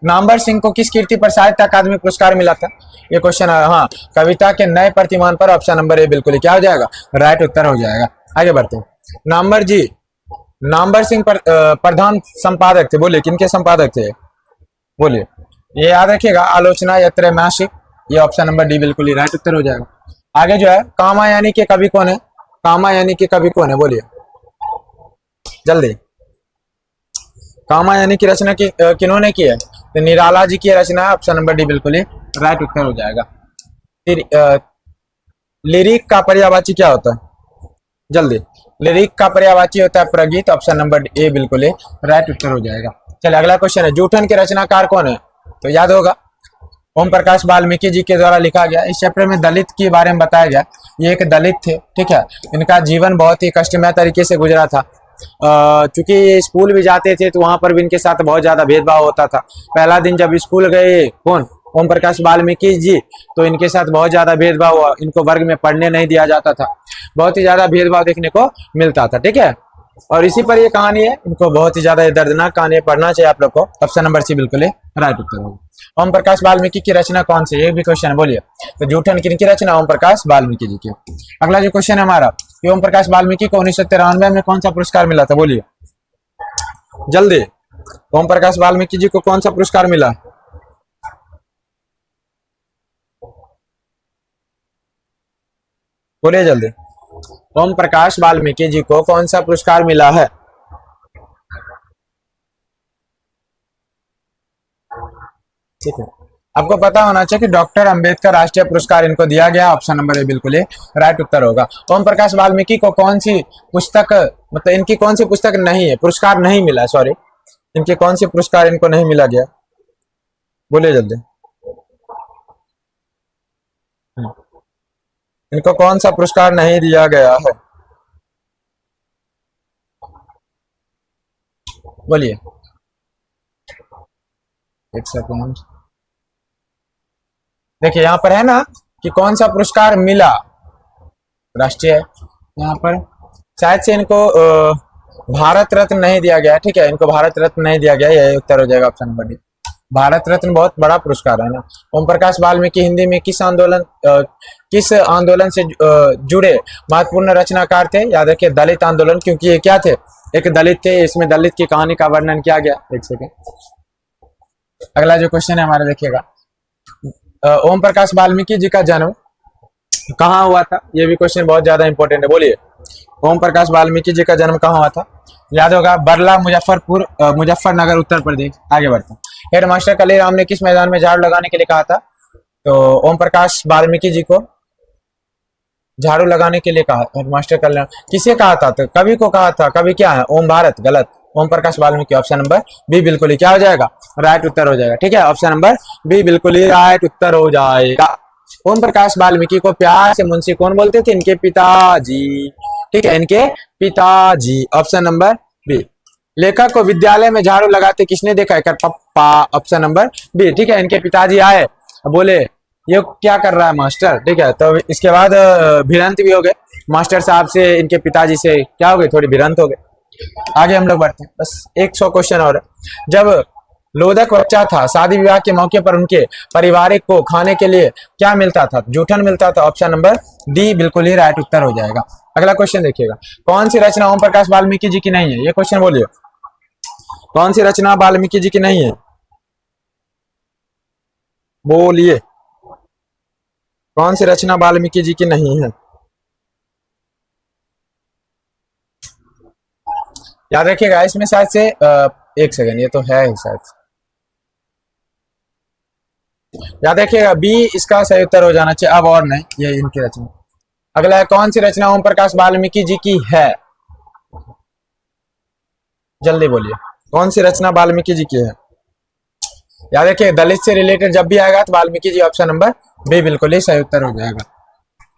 नामवर सिंह को किस कीर्ति पर साहित्य अकादमी पुरस्कार मिला था, ये क्वेश्चन है, हाँ कविता के नए प्रतिमान पर, ऑप्शन नंबर ए बिल्कुल क्या हो जाएगा, राइट उत्तर हो जाएगा। आगे बढ़ते हैं, नामवर जी नामवर सिंह प्रधान संपादक थे, बोलिए किनके संपादक थे, बोलिए। ये याद रखिएगा, आलोचना या त्रैमासिक, ये ऑप्शन नंबर डी बिल्कुल ही राइट उत्तर हो जाएगा। आगे जो है, कामायनी के कवि कौन है, कामायनी के कवि कौन है, बोलिए जल्दी। कामायनी की रचना किन्होंने की है, तो निराला जी की रचना है, ऑप्शन नंबर डी बिल्कुल ही राइट उत्तर हो जाएगा। फिर लिरिक का पर्यायवाची क्या होता है, जल्दी। लिरिक का पर्यायवाची होता है प्रगीत, ऑप्शन नंबर ए बिल्कुल ही राइट उत्तर हो जाएगा। चलिए अगला क्वेश्चन है, जूठन के रचनाकार कौन है, तो याद होगा ओम प्रकाश वाल्मीकि जी के द्वारा लिखा गया। इस चैप्टर में दलित के बारे में बताया गया, ये एक दलित थे, ठीक है। इनका जीवन बहुत ही कष्टमय तरीके से गुजरा था। चूंकि स्कूल भी जाते थे तो वहां पर भी इनके साथ बहुत ज्यादा भेदभाव होता था। पहला दिन जब स्कूल गए कौन, ओम प्रकाश वाल्मीकि जी, तो इनके साथ बहुत ज्यादा भेदभाव हुआ, इनको वर्ग में पढ़ने नहीं दिया जाता था, बहुत ही ज्यादा भेदभाव देखने को मिलता था, ठीक है। और इसी पर ये कहानी है, इनको बहुत ही ज्यादा दर्दनाक कहानी पढ़ना चाहिए आप लोग को, ऑप्शन नंबर सी बिल्कुल राइट उत्तर होगा। ओम प्रकाश वाल्मीकि की रचना कौन सी, ये भी क्वेश्चन है, बोलिए। तो जूठन किनकी रचना, ओम प्रकाश वाल्मीकि जी की। अगला जो क्वेश्चन है हमारा, ओम प्रकाश वाल्मीकि को 1993 में कौन सा पुरस्कार मिला था, बोलिए जल्दी। ओम प्रकाश वाल्मीकि जी को कौन सा पुरस्कार मिला, बोलिए जल्दी। ओम प्रकाश वाल्मीकि जी को कौन सा पुरस्कार मिला है, ठीक है। आपको पता होना चाहिए कि डॉक्टर अंबेडकर राष्ट्रीय पुरस्कार इनको दिया गया, ऑप्शन नंबर ए बिल्कुल राइट उत्तर होगा। ओम प्रकाश वाल्मीकि को कौन सी पुस्तक, मतलब इनकी कौन सी पुस्तक नहीं है, पुरस्कार नहीं मिला, सॉरी, इनके कौन सी पुरस्कार इनको नहीं मिला गया, बोलिए जल्दी। इनको कौन सा पुरस्कार नहीं दिया गया है, बोलिए, एक सेकंड। देखिए यहाँ पर है ना कि कौन सा पुरस्कार मिला, राष्ट्रीय, यहाँ पर शायद से इनको भारत रत्न नहीं दिया गया, ठीक है, इनको भारत रत्न नहीं दिया गया, यही उत्तर हो जाएगा option number D. Bharat Ratna बहुत बड़ा पुरस्कार है ना। ओम प्रकाश वाल्मीकि हिंदी में किस आंदोलन से जुड़े महत्वपूर्ण रचनाकार थे, याद रखिए दलित आंदोलन, क्योंकि ये क्या थे, एक दलित थे, इसमें दलित की कहानी का वर्णन किया गया। एक सेकेंड, अगला जो क्वेश्चन है हमारा देखिएगा, ओम प्रकाश वाल्मीकि जी का जन्म कहाँ हुआ था, ये भी क्वेश्चन बहुत ज्यादा इंपॉर्टेंट है, बोलिए। ओम प्रकाश वाल्मीकि जी का जन्म कहाँ हुआ था, याद होगा बरला, मुजफ्फरपुर, मुजफ्फरनगर, उत्तर प्रदेश। आगे बढ़ते हैं, हेड मास्टर कलीराम ने किस मैदान में झाड़ू लगाने के लिए कहा था, तो ओम प्रकाश वाल्मीकि जी को झाड़ू लगाने के लिए कहा, हेड मास्टर कलीराम किसे कहा था, तो कवि को कहा था, कवि क्या है, ओम भारत, गलत, ओम Prakash Valmiki, option number B बिल्कुल ही क्या हो जाएगा, राइट उत्तर हो जाएगा, ठीक है, ऑप्शन नंबर बी बिल्कुल ही राइट उत्तर हो जाएगा। ओम प्रकाश वाल्मीकि को प्यार से मुंशी कौन बोलते थे, इनके पिताजी, ठीक है, इनके पिताजी, ऑप्शन नंबर बी। लेखक को विद्यालय में झाड़ू लगाते किसने देखा है, पप्पा, ऑप्शन नंबर बी, ठीक है, इनके पिताजी आए, बोले ये क्या कर रहा है मास्टर, ठीक है, तो इसके बाद भिड़ंत भी हो गए मास्टर साहब से, इनके पिताजी से क्या हो गए, थोड़ी भिड़ंत हो गए। आगे हम लोग बढ़ते हैं, बस 100 क्वेश्चन और। जब लोधक बच्चा था, शादी विवाह के मौके पर उनके पारिवारिक को खाने के लिए क्या मिलता था, जूठन मिलता था, ऑप्शन नंबर डी बिल्कुल ही राइट उत्तर हो जाएगा। अगला क्वेश्चन देखिएगा, कौन सी रचना ओम प्रकाश वाल्मीकि जी की नहीं है, ये क्वेश्चन बोलिए, कौन सी रचना वाल्मीकि जी की नहीं है, बोलिए, कौन सी रचना वाल्मीकि जी की नहीं है, याद रखिएगा इसमें शायद से एक सेकंड, ये तो है ही शायद, याद रखिएगा बी इसका सही उत्तर हो जाना चाहिए, अब और नहीं, ये इनकी रचना। अगला है, कौन सी रचना ओम प्रकाश वाल्मीकि जी की है, जल्दी बोलिए, कौन सी रचना वाल्मीकि जी की है, याद रखिए दलित से रिलेटेड जब भी आएगा तो Valmiki ji, option number B बिल्कुल ही सही उत्तर हो जाएगा।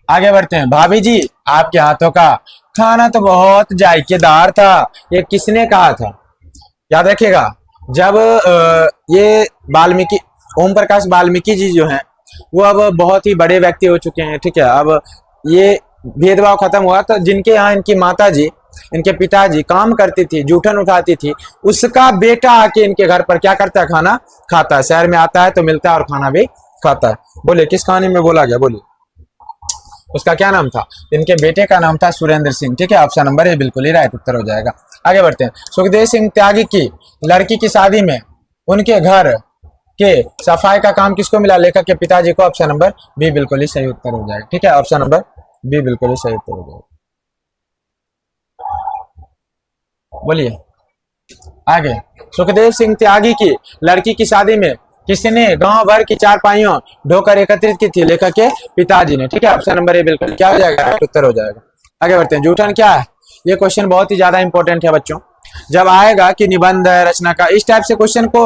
आगे बढ़ते हैं, भाभी जी आपके हाथों का खाना तो बहुत जायकेदार था, ये किसने कहा था, याद रखिएगा जब ये वाल्मीकि, ओम प्रकाश वाल्मीकि जी जो हैं वो अब बहुत ही बड़े व्यक्ति हो चुके हैं, ठीक है, अब ये भेदभाव खत्म हुआ, तो जिनके यहाँ इनकी माता जी, इनके पिताजी काम करती थी, जूठन उठाती थी, उसका बेटा आके इनके घर पर क्या करता है, खाना खाता है, शहर में आता है तो मिलता है और खाना भी खाता है। बोले किस कहानी में बोला गया, बोलिए, उसका क्या नाम था? इनके बेटे का नाम था सुरेंद्र सिंह। ठीक है, ऑप्शन नंबर ए बिल्कुल ही राइट उत्तर हो जाएगा। आगे बढ़ते हैं। सुखदेव सिंह त्यागी की लड़की की शादी में उनके घर के सफाई का काम किसको मिला? लेखक के पिताजी को। ऑप्शन नंबर बी बिल्कुल ही सही उत्तर हो जाएगा। ठीक है, ऑप्शन नंबर बी बिल्कुल ही सही उत्तर हो जाएगा। बोलिए आगे। सुखदेव सिंह त्यागी की लड़की की शादी में किसने गांव भर की चारपाइयों ढोकर एकत्रित की थी? लेखक के पिताजी ने। ठीक है, ऑप्शन नंबर ए बिल्कुल क्या हो जाएगा? उत्तर हो जाएगा। आगे बढ़ते हैं। जूठन क्या है? ये क्वेश्चन बहुत ही ज्यादा इंपॉर्टेंट है बच्चों। जब आएगा कि निबंध रचना का, इस टाइप से क्वेश्चन को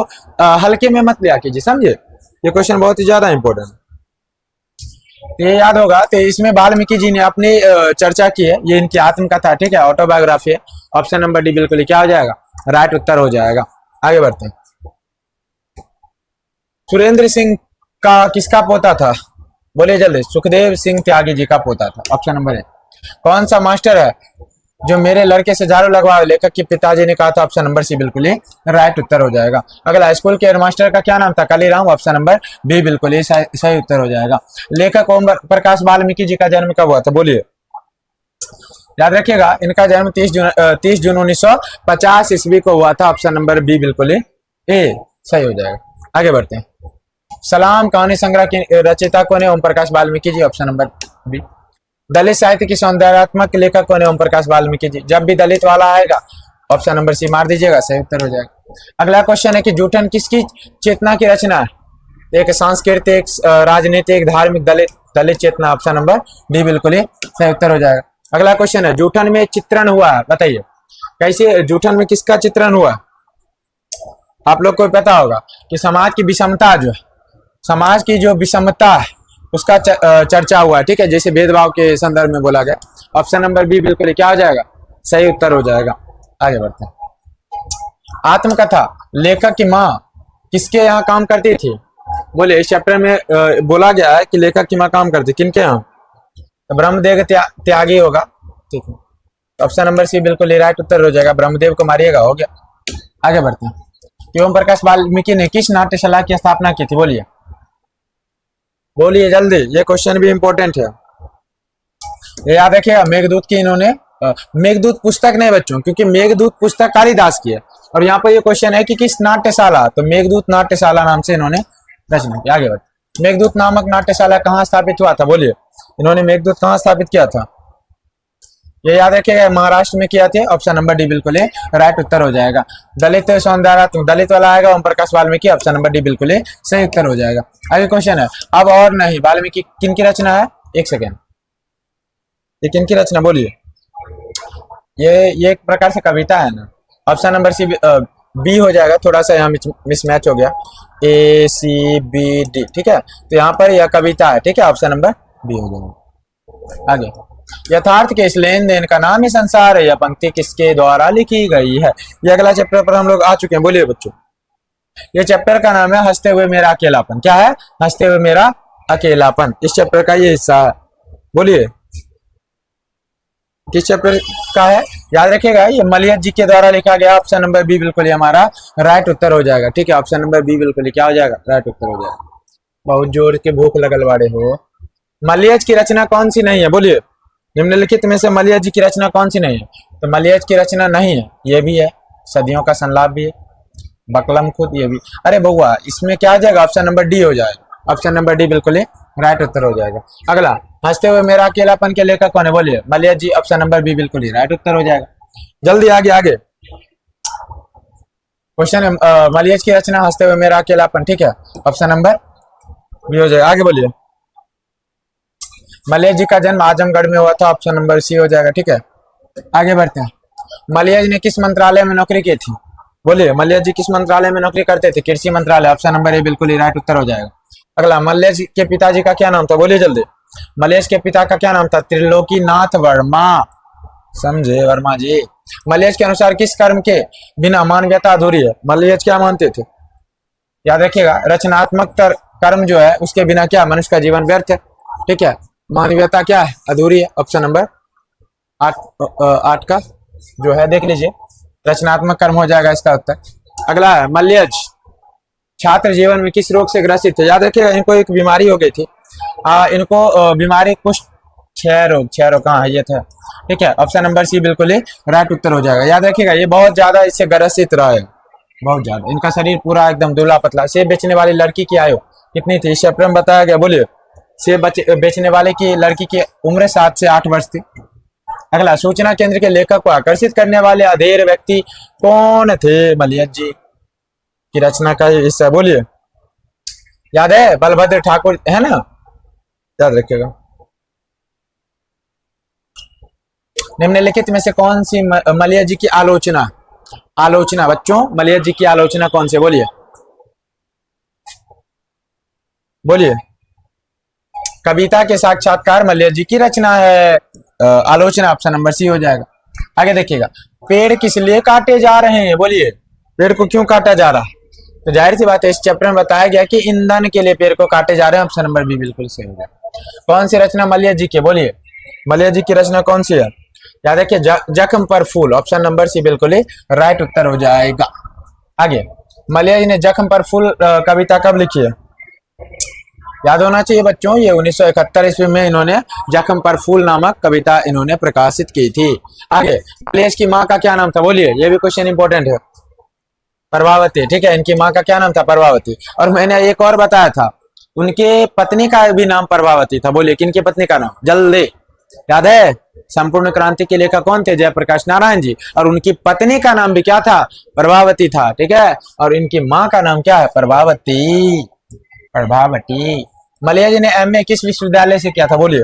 हल्के में मत लिया कीजिए, समझे? ये क्वेश्चन बहुत ही ज्यादा इंपॉर्टेंट है, ये याद होगा। तो इसमें वाल्मीकि जी ने अपनी चर्चा की है, ये इनकी आत्मकथा। ठीक है, ऑटोबायोग्राफी है। ऑप्शन नंबर डी बिल्कुल क्या हो जाएगा? राइट उत्तर हो जाएगा। आगे बढ़ते हैं। सुरेंद्र सिंह का किसका पोता था? बोलिए जल्दी। सुखदेव सिंह त्यागी जी का पोता था। ऑप्शन नंबर ए। कौन सा मास्टर है जो मेरे लड़के से झाड़ू लगवाए? लेखक के पिताजी ने कहा था। ऑप्शन नंबर सी बिल्कुल ही राइट उत्तर हो जाएगा। अगला, स्कूल के हेडमास्टर का क्या नाम था? कालीराम। ऑप्शन नंबर बी बिल्कुल ही सही उत्तर हो जाएगा। लेखक ओम प्रकाश वाल्मीकि जी का जन्म कब हुआ था? बोलिए, याद रखिएगा। इनका जन्म 30 जून 1950 ईस्वी को हुआ था। ऑप्शन नंबर बी बिल्कुल ही ए सही हो जाएगा। आगे बढ़ते हैं। सलाम कहानी संग्रह की रचयिता कौन है? Om Prakash Valmiki ji. Option number b. दलित साहित्य की सौंदर्यात्मक लेखक कौन है? ओम प्रकाश वाल्मीकि जी। जब भी दलित वाला आएगा ऑप्शन नंबर सी मार दीजिएगा, सही उत्तर हो जाएगा। अगला क्वेश्चन है कि जूठन किसकी चेतना की रचना है? एक सांस्कृतिक, राजनीतिक, धार्मिक, दलित चेतना। ऑप्शन नंबर डी बिल्कुल ही सही उत्तर हो जाएगा। अगला क्वेश्चन है, जूठन में चित्रण हुआ है, बताइए कैसे जूठन में किसका चित्रण हुआ? आप लोग को पता होगा कि समाज की विषमता, जो समाज की जो विषमता है उसका चर्चा हुआ है। ठीक है, जैसे भेदभाव के संदर्भ में बोला गया। ऑप्शन नंबर बी बिल्कुल क्या हो जाएगा? सही उत्तर हो जाएगा। आगे बढ़ते हैं। आत्मकथा लेखक की माँ किसके यहाँ काम करती थी? बोले, इस चैप्टर में बोला गया है कि लेखक की माँ काम करती, किनके यहाँ? तो ब्रह्मदेव त्यागी होगा। ठीक है, ऑप्शन नंबर सी बिल्कुल राइट उत्तर हो जाएगा। ब्रह्मदेव को मारिएगा, हो गया। आगे बढ़ते हैं। ओम प्रकाश वाल्मीकि ने किस नाट्यशाला की स्थापना की थी? बोलिए बोलिए जल्दी, ये क्वेश्चन भी इंपॉर्टेंट है, ये याद रखिएगा। मेघदूत की इन्होंने मेघदूत पुस्तक नहीं बच्चों, क्योंकि मेघदूत पुस्तक कालिदास की है। और यहाँ पर ये क्वेश्चन है कि किस नाट्यशाला, तो मेघदूत नाट्यशाला नाम से इन्होंने रचना की। आगे बढ़ते। मेघदूत नामक नाट्यशाला कहाँ स्थापित हुआ था? बोलिए, इन्होंने मेघदूत कहाँ स्थापित किया था? ये याद रखिएगा, महाराष्ट्र में किया थे। ऑप्शन नंबर डी बिल्कुल राइट उत्तर हो जाएगा। दलित सौंदर्यात्मक, दलित वाला आएगा ओम Prakash Valmiki. Option number D बिल्कुल सही उत्तर हो जाएगा। आगे क्वेश्चन है, अब और नहीं वाल्मीकि किन की रचना है? एक सेकेंड, ये किन की रचना? बोलिए, ये एक प्रकार से कविता है ना। ऑप्शन नंबर सी बी हो जाएगा। थोड़ा सा यहाँ मिसमैच हो गया, ए सी बी डी। ठीक है, तो यहाँ पर यह कविता है। ठीक है, ऑप्शन नंबर बी हो जाएगा। आगे, यथार्थ के इस लेन देन का नाम ही संसार है, यह पंक्ति किसके द्वारा लिखी गई है? ये अगला चैप्टर पर हम लोग आ चुके हैं। बोलिए बच्चों, ये चैप्टर का नाम है हंसते हुए मेरा अकेलापन। क्या है? हंसते हुए मेरा अकेलापन। इस चैप्टर का ये हिस्सा है। बोलिए किस चैप्टर का है? याद रखिएगा, ये मलियत जी के द्वारा लिखा गया। ऑप्शन नंबर बी बिल्कुल हमारा राइट उत्तर हो जाएगा। ठीक है, ऑप्शन नंबर बी बिल्कुल क्या हो जाएगा? राइट उत्तर हो जाएगा। बहुत जोर के भूख लगल वाले हो। मलियज की रचना कौन सी नहीं है? बोलिए, निम्नलिखित में से मलियज जी की रचना कौन सी नहीं है? तो मलियज की रचना नहीं है, ये भी है, सदियों का संलाप भी है, बकलम खुद, ये भी। अरे बउआ, इसमें क्या आ जाएगा? ऑप्शन नंबर डी हो जाएगा। ऑप्शन नंबर डी बिल्कुल राइट उत्तर हो जाएगा। अगला, हंसते हुए मेरा अकेलापन के लेखक कौन है? बोलिए, मलियज जी। ऑप्शन नंबर बी बिल्कुल राइट उत्तर हो जाएगा। जल्दी आगे आगे क्वेश्चन है, मलियज की रचना हंसते हुए मेरा अकेलापन। ठीक है, ऑप्शन नंबर बी हो जाएगा। आगे बोलिए, मलियज जी का जन्म आजमगढ़ में हुआ था। ऑप्शन नंबर सी हो जाएगा। ठीक है, आगे बढ़ते हैं। मलियज ने किस मंत्रालय में नौकरी की थी? बोलिए, मलियज जी किस मंत्रालय में नौकरी करते थे? कृषि मंत्रालय। ऑप्शन नंबर ए बिल्कुल ही राइट उत्तर हो जाएगा। अगला, मलियज के पिताजी का क्या नाम था? बोलिए जल्दी। मलियज के पिता का क्या नाम था? त्रिलोकीनाथ वर्मा। समझे वर्मा जी? मलियज के अनुसार किस कर्म के बिना मानवीयता अधूरी है? मलियज क्या मानते थे? याद रखिएगा, रचनात्मक कर्म जो है उसके बिना क्या मनुष्य का जीवन व्यर्थ है। ठीक है, मानवीयता क्या है? अधूरी है। ऑप्शन नंबर 8 का जो है देख लीजिए, रचनात्मक कर्म हो जाएगा इसका उत्तर। अगला है, मलियज छात्र जीवन में किस रोग से ग्रसित थे? याद रखिएगा, इनको एक बीमारी हो गई थी। इनको बीमारी कुष्ठ क्षय रोग कहाँ है, ये था। ठीक है, ऑप्शन नंबर सी बिल्कुल ही राइट उत्तर हो जाएगा। याद रखिएगा, ये बहुत ज्यादा इससे ग्रसित रहा है, बहुत ज्यादा। इनका शरीर पूरा एकदम दुबला पतला। सेब बेचने वाली लड़की की आयु कितनी थी, इस चैप्टर में बताया गया। बोलिए, सेब बेचने वाले की लड़की की उम्र 7 से 8 वर्ष थी। अगला, सूचना केंद्र के लेखक को आकर्षित करने वाले अधेड़ व्यक्ति कौन थे, मलियत जी की रचना का हिस्सा। बोलिए, याद है, बलभद्र ठाकुर है ना, याद रखिएगा। निम्नलिखित में से कौन सी मलियत जी की आलोचना बच्चों, मलियत जी की आलोचना कौन सी, बोलिए बोलिए। कविता के साक्षात्कार मलियत जी की रचना है। आलोचना ऑप्शन नंबर सी हो जाएगा। आगे देखिएगा, पेड़ किस लिए काटे जा रहे हैं, बोलिए, पेड़ को क्यों काटा जा रहा है। तो जाहिर सी बात है, इस चैप्टर में बताया गया कि ईंधन के लिए पेड़ को काटे जा रहे हैं। ऑप्शन नंबर बी बिल्कुल सही हो जाएगा। कौन सी रचना मलियत जी की, बोलिए, मलियत जी की रचना कौन सी है। याद रखिए, जख्म पर फूल, ऑप्शन नंबर सी बिल्कुल ही राइट उत्तर हो जाएगा। आगे, मलियत जी ने जख्म पर फूल कविता कब लिखी है, याद होना चाहिए बच्चों। ये 1971 ईस्वी में इन्होंने जख्म पर फूल नामक कविता इन्होंने प्रकाशित की थी। आगे, मलियत की माँ का क्या नाम था, बोलिए, ये भी क्वेश्चन इंपॉर्टेंट है। प्रभावती, ठीक है, इनकी माँ का क्या नाम था, प्रभावती। और मैंने एक और बताया था, उनके पत्नी का भी नाम प्रभावती था। बोलिए, किनकी पत्नी का नाम, जल्दी याद है। संपूर्ण क्रांति के लेखक कौन थे, जयप्रकाश नारायण जी। और उनकी पत्नी का नाम भी क्या था, प्रभावती था। ठीक है, और इनकी माँ का नाम क्या है, प्रभावती। मलियत जी ने एमए किस विश्वविद्यालय से किया था, बोलिए,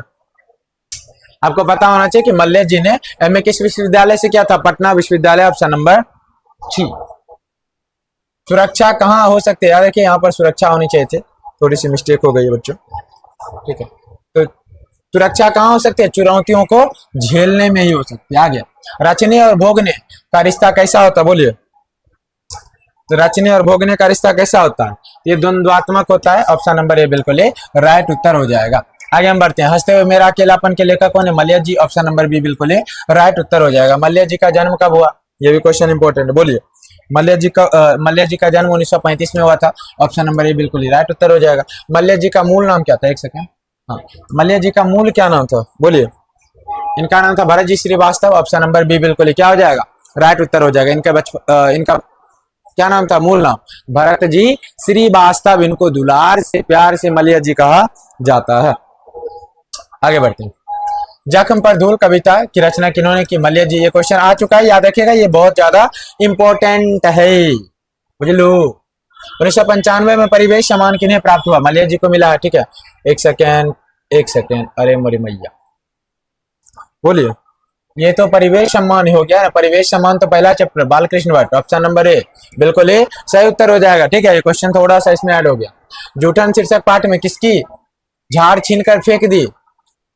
आपको पता होना चाहिए कि मलियत जी ने एमए किस विश्वविद्यालय से किया था, पटना विश्वविद्यालय, ऑप्शन नंबर सी। सुरक्षा कहाँ हो सकती है, याद रखिए, यहाँ पर सुरक्षा होनी चाहिए थी, थोड़ी सी मिस्टेक हो गई बच्चों। ठीक है, तो सुरक्षा कहाँ हो सकती है, चुनौतियों को झेलने में ही हो सकती है। आगे, रचने और भोगने का रिश्ता कैसा होता है, बोलिए, तो रचने और भोगने का रिश्ता कैसा होता है, ये द्वंद्वात्मक होता है। ऑप्शन नंबर ए बिल्कुल राइट उत्तर हो जाएगा। आगे हम बढ़ते हैं, हंसते हुए मेरा अकेलापन के लेखक कौन है, मलियत जी, ऑप्शन नंबर बी बिल्कुल राइट उत्तर हो जाएगा। मलियत जी का जन्म कब हुआ, ये भी क्वेश्चन इंपॉर्टेंट है, बोलिए, मलियत जी का जन्म 1935 में हुआ था। ऑप्शन नंबर ए बिल्कुल राइट उत्तर हो जाएगा। मलियत जी का मूल नाम क्या था, एक सेकेंड, हाँ, मलियत जी का मूल क्या नाम था, बोलिए, इनका नाम था Bharat ji Srivastava. Option number B बिल्कुल क्या हो जाएगा, राइट उत्तर हो जाएगा। इनका क्या नाम था, मूल नाम भरत जी श्रीवास्तव। इनको दुलार से प्यार से मलियत जी कहा जाता है। आगे बढ़ते हैं, जख्म पर धूल कविता की रचना किन्होंने की, मलियत जी। ये क्वेश्चन आ चुका है, याद रखिएगा, ये बहुत ज्यादा इंपॉर्टेंट है, बुझ लो। 1995 में परिवेश सम्मान किन्हें प्राप्त हुआ, मलियत जी को मिला है। ठीक है, एक सेकेंड, अरे मोरी मैया, बोलिए, ये तो परिवेश सम्मान हो गया ना, परिवेश सम्मान तो पहला chapter, Balkrishna Bhatt. Option number A बिल्कुल सही उत्तर हो जाएगा। ठीक है, ये क्वेश्चन थोड़ा सा इसमें ऐड हो गया। जूठन शीर्षक पाठ में किसकी झाड़ छीनकर फेंक दी,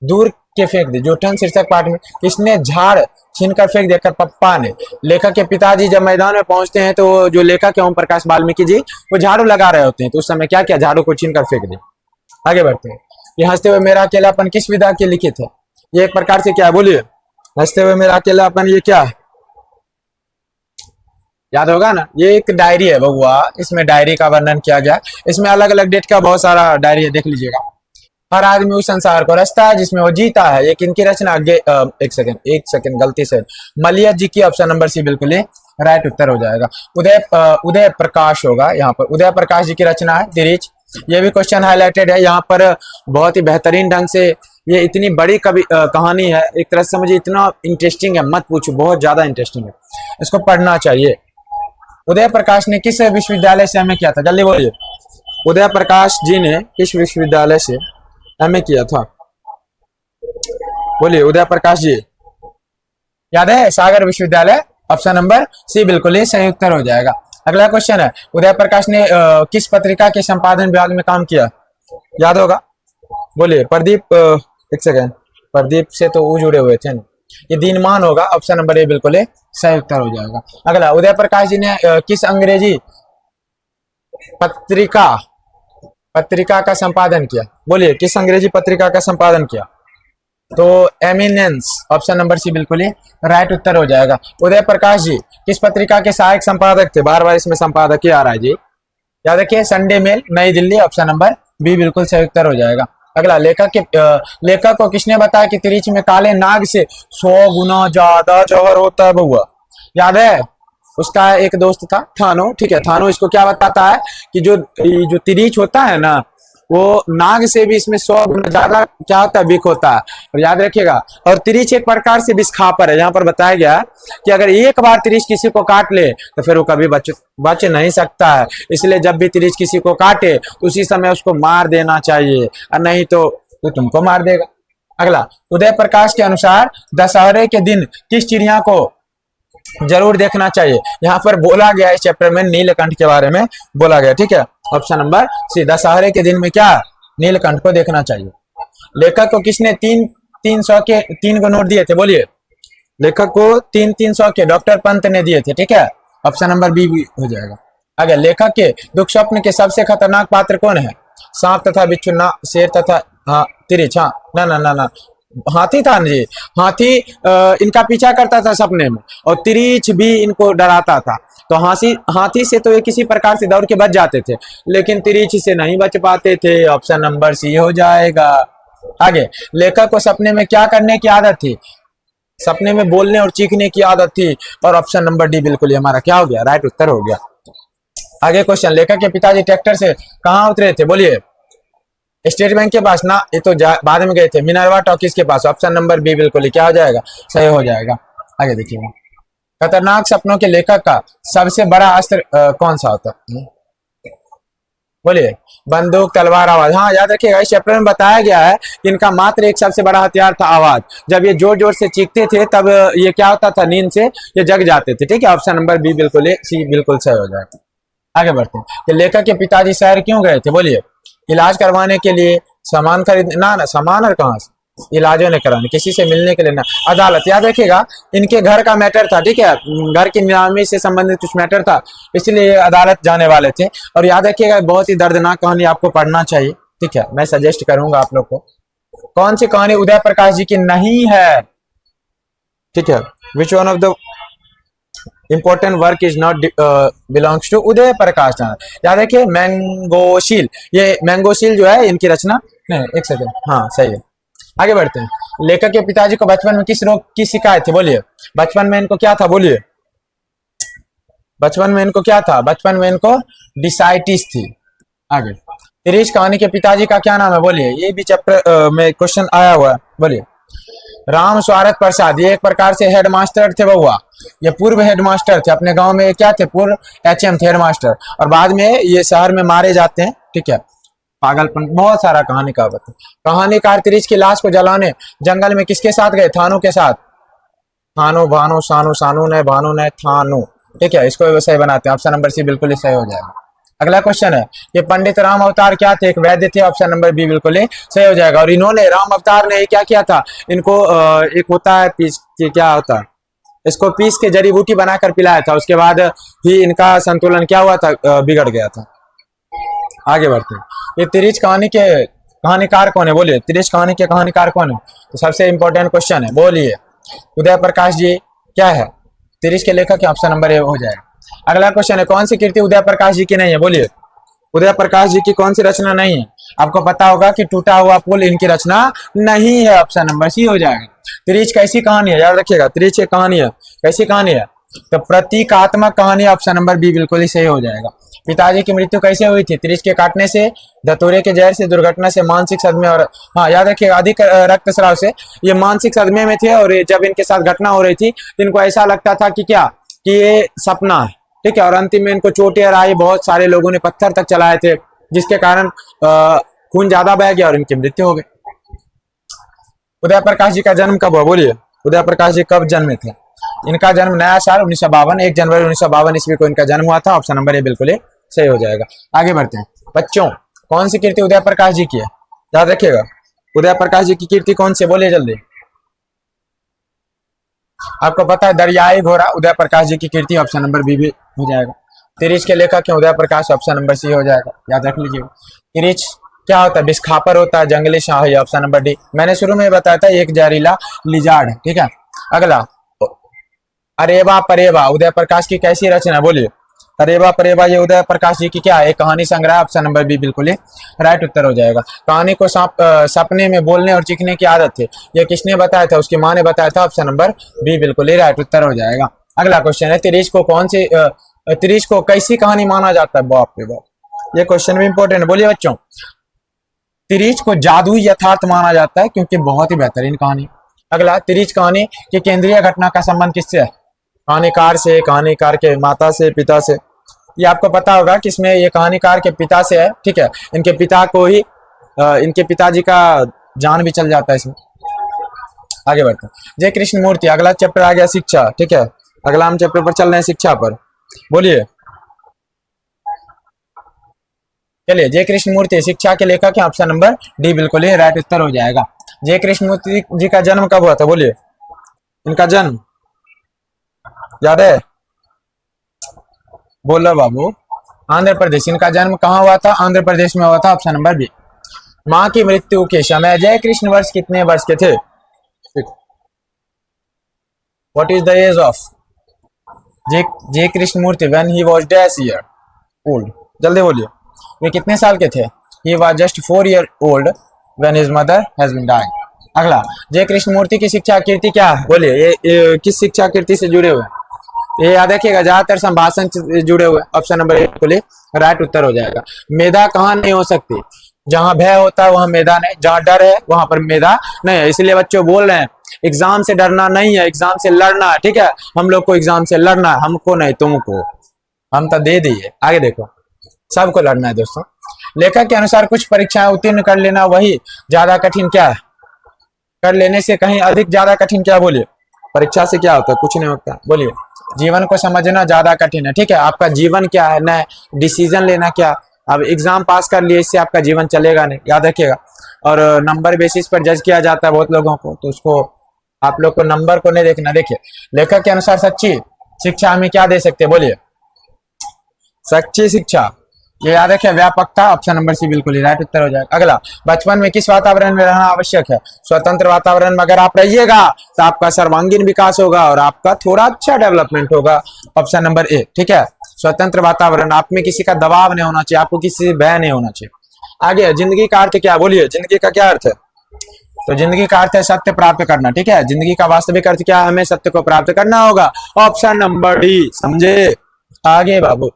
दूर के फेंक दी। जूठन शीर्षक पाठ में किसने झाड़ छीनकर फेंक दिया, पप्पा ने। लेखक के पिताजी जब मैदान में पहुंचते हैं तो जो लेखक है ओम प्रकाश वाल्मीकि जी, वो झाड़ू लगा रहे होते हैं, तो उस समय क्या किया, झाड़ू को छीनकर फेंक दिया। आगे बढ़ते हैं, ये हंसते हुए मेरा अकेलापन किस विधा के लिखित है, ये एक प्रकार से क्या है, बोलिए, हंसते हुए मेरा अकेलापन, ये क्या है, याद होगा ना, ये एक डायरी है बउआ, इसमें डायरी का वर्णन किया गया। इसमें अलग अलग डेट का बहुत सारा डायरी है, देख लीजिएगा। हर आदमी उस संसार को रचता है जिसमें वो जीता है, ये किनकी रचना, एक सेकंड गलती से, मलियत जी की। ऑप्शन नंबर सी बिल्कुल राइट उत्तर हो जाएगा। उदय प्रकाश होगा यहाँ पर, उदय प्रकाश जी की रचना है दिरीच। ये भी क्वेश्चन हाईलाइटेड है यहाँ पर बहुत ही बेहतरीन ढंग से। ये इतनी बड़ी कहानी है, एक तरह से मुझे इतना इंटरेस्टिंग है, मत पूछो, बहुत ज्यादा इंटरेस्टिंग है, इसको पढ़ना चाहिए। उदय प्रकाश ने किस विश्वविद्यालय से एमए किया था, जल्दी बोलिए, उदय प्रकाश जी ने किस विश्वविद्यालय से एमए किया था, बोलिए, उदय प्रकाश जी, याद है, सागर विश्वविद्यालय। ऑप्शन नंबर सी बिल्कुल सही उत्तर हो जाएगा। अगला क्वेश्चन है, उदय प्रकाश ने किस पत्रिका के संपादन विभाग में काम किया, याद होगा, बोलिए, प्रदीप। एक सेकेंड, प्रदीप से तो वो जुड़े हुए थे ना, ये दीनमान होगा। ऑप्शन नंबर ए बिल्कुल सही उत्तर हो जाएगा। अगला, उदय प्रकाश जी ने किस अंग्रेजी पत्रिका का संपादन किया, बोलिए, किस अंग्रेजी पत्रिका का संपादन किया, तो एमिनेंस। ऑप्शन नंबर सी बिल्कुल राइट उत्तर हो जाएगा। उदय प्रकाश जी किस पत्रिका के सहायक संपादक थे, बार बार इसमें संपादक ही आ रहा है जी, याद रखिए, संडे मेल, नई दिल्ली। ऑप्शन नंबर बी बिल्कुल सही उत्तर हो जाएगा। अगला, लेखक को किसने बताया कि तिरिच में काले नाग से 100 गुना ज्यादा जौहर होता है बउआ? याद है? उसका एक दोस्त था थानो, ठीक है। थानो इसको क्या बताता है कि जो तिरिच होता है ना, वो नाग से भी इसमें 100 गुना ज्यादा क्या होता है, विष होता है। और याद रखिएगा, और तिरिच एक प्रकार से विषखापर है। यहाँ पर बताया गया कि अगर एक बार तिरिच किसी को काट ले तो फिर वो कभी बच नहीं सकता है। इसलिए जब भी तिरिच किसी को काटे तो उसी समय उसको मार देना चाहिए, और नहीं तो तुमको मार देगा। अगला, उदय प्रकाश के अनुसार दशहरे के दिन किस चिड़िया को जरूर देखना चाहिए? यहाँ पर बोला गया इस चैप्टर में नीलकंठ के बारे में बोला गया, ठीक है। ऑप्शन नंबर सी, दशहरे के दिन में क्या, नीलकंठ को देखना चाहिए। लेखक को किसने 300 के 3 को नोट दिए थे? बोलिए। लेखक को 300 के डॉक्टर पंत ने दिए थे, ठीक है। ऑप्शन नंबर बी भी हो जाएगा। आगे, लेखक के दुख स्वप्न के सबसे खतरनाक पात्र कौन है? सांप तथा बिच्छू, ना शेर तथा तिरिच, हाँ ना ना ना ना हाथी था जी। हाथी इनका पीछा करता था सपने में, और तिरिच भी इनको डराता था। तो हाथी से तो ये किसी प्रकार से दौड़ के बच जाते थे, लेकिन तिरिच से नहीं बच पाते थे। ऑप्शन नंबर सी हो जाएगा। आगे, लेखक को सपने में क्या करने की आदत थी? सपने में बोलने और चीखने की आदत थी, और ऑप्शन नंबर डी बिल्कुल ही हमारा क्या हो गया, राइट उत्तर हो गया। आगे क्वेश्चन, लेखक के पिताजी ट्रैक्टर से कहाँ उतरे थे? बोलिए। स्टेट बैंक के पास ना, ये तो बाद में गए थे। मिनर्वा टॉकीज के पास। ऑप्शन नंबर बी बिल्कुल ही क्या हो जाएगा, सही हो जाएगा। आगे देखिए, खतरनाक सपनों के लेखक का सबसे बड़ा अस्त्र कौन सा होता है? बोलिए। बंदूक, तलवार, आवाज। हाँ, याद रखिएगा, इस चैप्टर में बताया गया है कि इनका मात्र एक सबसे बड़ा हथियार था आवाज। जब ये जोर जोर से चीखते थे तब ये क्या होता था, नींद से ये जग जाते थे, ठीक है। ऑप्शन नंबर बी बिल्कुल सी बिल्कुल सही हो जाएगा। आगे बढ़ते हैं, लेखक के पिताजी शहर क्यों गए थे? बोलिए। इलाज करवाने के लिए, सामान खरीदने, ना सामान और कहाँ से, इलाजों ने कराने, किसी से मिलने के लिए ना, अदालत। याद रखिएगा, इनके घर का मैटर था, ठीक है। घर की नीलामी से संबंधित कुछ मैटर था, इसलिए अदालत जाने वाले थे। और याद रखिएगा, बहुत ही दर्दनाक कहानी आपको पढ़ना चाहिए, ठीक है। मैं सजेस्ट करूंगा आप लोग को। कौन सी कहानी उदय प्रकाश जी की नहीं है? ठीक है, which one of the important work is not belongs to Uday Prakash Chandra? याद रखिए, मैंगोशील, ये मैंगोशील जो है इनकी रचना नहीं। एक सेकंड, हाँ सही है। आगे बढ़ते हैं, लेखक के पिताजी को बचपन में किस रोग की शिकायत थी? बोलिए। बचपन में इनको क्या था? बोलिए। बचपन में इनको क्या था? बचपन में इनको डिसाइटिस थी। आगे, तिरिच कहानी के पिताजी का क्या नाम है? बोलिए। ये भी चैप्टर में क्वेश्चन आया हुआ है, बोलिए। राम स्वारथ प्रसाद, ये एक प्रकार से हेडमास्टर थे बउआ। ये पूर्व हेडमास्टर थे अपने गांव में, क्या थे, पूर्व एचएम थे, हेडमास्टर। और बाद में ये शहर में मारे जाते हैं, ठीक है। पागलपन, बहुत सारा कहानी का बता। कहानीकार तिरिच की लाश को जलाने जंगल में किसके साथ गए? थानू के साथ। थानू, भानु, सानू, सानू ने, भानु ने, थानू, ठीक है। इसको सही बनाते हैं। ऑप्शन नंबर सी बिल्कुल ही सही हो जाएगा। अगला क्वेश्चन है, ये पंडित राम अवतार क्या थे? एक वैद्य थे। ऑप्शन नंबर बी बिल्कुल ही सही हो जाएगा। और इन्होंने, राम अवतार ने क्या किया था? इनको एक होता है पीस, क्या होता है, इसको पीस के जड़ी बूटी बनाकर पिलाया था। उसके बाद ही इनका संतुलन क्या हुआ था, बिगड़ गया था। आगे बढ़ते हैं, ये तिरिच कहानी के कहानीकार कौन है? बोलिए। तिरिच कहानी के कहानीकार कौन है? तो सबसे इंपॉर्टेंट क्वेश्चन है, बोलिए। उदय प्रकाश जी क्या है? तिरिच के लेखक के। ऑप्शन नंबर ए हो जाएगा। अगला क्वेश्चन है, कौन सी कृति उदय प्रकाश जी की नहीं है? बोलिए। उदय प्रकाश जी की कौन सी रचना नहीं है? आपको पता होगा कि टूटा हुआ पुल इनकी रचना नहीं है। ऑप्शन नंबर सी हो जाएगा। तिरिच कैसी कहानी है? याद रखिएगा, तिरिच एक कहानी है। कैसी कहानी है? तो प्रतीकात्मक कहानी। ऑप्शन नंबर बी बिल्कुल ही सही हो जाएगा। पिताजी की मृत्यु कैसे हुई थी? तिरिच के काटने से, धतूरे के जहर से, दुर्घटना से, मानसिक सदमे, और हाँ याद रखिएगा, अधिक रक्तस्राव से। ये मानसिक सदमे में थे, और जब इनके साथ घटना हो रही थी तो इनको ऐसा लगता था कि क्या, कि ये सपना है, ठीक है। और अंतिम में इनको चोटें आई, बहुत सारे लोगों ने पत्थर तक चलाए थे, जिसके कारण खून ज्यादा बह गया और इनकी मृत्यु हो गई। उदय प्रकाश जी का जन्म कब हुआ? बोलिए। उदय प्रकाश जी कब जन्मे थे? इनका जन्म नया साल 1952, 1 जनवरी 1952 ईस्वी को इनका जन्म हुआ था। ऑप्शन नंबर ए बिल्कुल ही सही हो जाएगा। आगे बढ़ते हैं, बच्चों, कौन सी कीर्ति उदय प्रकाश जी की है? याद रखिएगा, उदय प्रकाश जी की कीर्ति कौन सी? बोलिए जल्दी। आपको पता है, दरियाई घोड़ा उदय प्रकाश जी की कीर्ति। ऑप्शन नंबर बी भी हो जाएगा। तिरिच के लेखक है उदय प्रकाश। ऑप्शन नंबर सी हो जाएगा, याद रख लीजिए। तिरिच क्या होता है? विषखापर होता है, जंगली शाही। Option number D. मैंने शुरू में बताया था, एक जहरीला लिजार्ड, ठीक है। अगला, अरेवा परेवा उदय प्रकाश की कैसी रचना? बोलिए। अरेबा परेबा ये उदय प्रकाश जी की क्या है, कहानी संग्रह। ऑप्शन नंबर बी बिल्कुल ही राइट उत्तर हो जाएगा। कहानी को सपने में बोलने और चीखने की आदत थी, ये किसने बताया था, उसकी माँ ने बताया था। ऑप्शन नंबर बी बिल्कुल ही राइट उत्तर हो जाएगा। अगला क्वेश्चन है, तिरीच को कैसी कहानी माना जाता है। बाप रे बाप, ये क्वेश्चन भी इंपॉर्टेंट है। बोलिए बच्चों, तिरीच को जादू यथार्थ माना जाता है क्योंकि बहुत ही बेहतरीन कहानी। अगला, तिरीच कहानी की केंद्रीय घटना का संबंध किससे है। कहानीकार से, कहानीकार के माता से, पिता से। ये आपको पता होगा कि इसमें ये कहानीकार के पिता से है, ठीक है। इनके पिता को ही इनके पिताजी का जान भी चल जाता है इसमें। आगे बढ़ते हैं, जय कृष्ण मूर्ति। अगला चैप्टर आ गया शिक्षा, ठीक है। अगला हम चैप्टर पर चल रहे हैं शिक्षा पर। बोलिए, चलिए, जय कृष्ण मूर्ति शिक्षा के लेखक है। ऑप्शन नंबर डी बिल्कुल ही राइट उत्तर हो जाएगा। जय कृष्ण मूर्ति जी का जन्म कब हुआ था। बोलिए, इनका जन्म याद है, बोलो बाबू। आंध्र प्रदेश, इनका जन्म कहाँ हुआ था, आंध्र प्रदेश में हुआ था। Option number B. माँ की मृत्यु के समय जय कृष्ण वर्ष कितने वर्ष के थे। What is the age of Jai Krishnamurti when he was dash year old. जल्दी बोलिए, वे कितने साल के थे। He was just 4 years old when his mother has been dying. अगला, जय कृष्ण मूर्ति की शिक्षा कीर्ति क्या है। बोलिए, ये किस शिक्षा कीर्ति से जुड़े हुए हैं। ये याद रखिएगा, ज्यादातर संभाषण से जुड़े हुए। ऑप्शन नंबर ए बोलिए राइट उत्तर हो जाएगा। मेधा कहाँ नहीं हो सकती, जहां भय होता है वहां मेधा नहीं, जहां डर है वहां पर मेधा नहीं है। इसलिए बच्चों बोल रहे हैं, एग्जाम से डरना नहीं है, एग्जाम से लड़ना है, ठीक है। हम लोग को एग्जाम से लड़ना है, हमको नहीं तुमको। हम तो दे दिए, आगे देखो, सबको लड़ना है दोस्तों। लेखक के अनुसार कुछ परीक्षाएं उत्तीर्ण कर लेना वही ज्यादा कठिन क्या है, कर लेने से कहीं अधिक ज्यादा कठिन क्या। बोलिए, परीक्षा से क्या होता है, कुछ नहीं होता। बोलिए, जीवन को समझना ज्यादा कठिन है, ठीक है। आपका जीवन क्या है, न डिसीजन लेना क्या। अब एग्जाम पास कर लिए, इससे आपका जीवन चलेगा नहीं, याद रखिएगा। और नंबर बेसिस पर जज किया जाता है बहुत लोगों को, तो उसको आप लोग को नंबर को नहीं देखना। देखिए, लेखक के अनुसार सच्ची शिक्षा हमें क्या दे सकते हैं। बोलिए, सच्ची शिक्षा, ये याद रखिए, व्यापकता। ऑप्शन नंबर सी बिल्कुल ही राइट उत्तर हो जाएगा। अगला, बचपन में किस वातावरण में रहना आवश्यक है। स्वतंत्र वातावरण में अगर आप रहिएगा तो आपका सर्वांगीण विकास होगा और आपका थोड़ा अच्छा डेवलपमेंट होगा। ऑप्शन नंबर ए, ठीक है। स्वतंत्र वातावरण, आप में किसी का दबाव नहीं होना चाहिए, आपको किसी से भय नहीं होना चाहिए। आगे, जिंदगी का अर्थ क्या। बोलिए, जिंदगी का क्या अर्थ है। तो जिंदगी का अर्थ है सत्य प्राप्त करना, ठीक है। जिंदगी का वास्तविक अर्थ क्या है, हमें सत्य को प्राप्त करना होगा। ऑप्शन नंबर डी, समझे। आगे बाबू,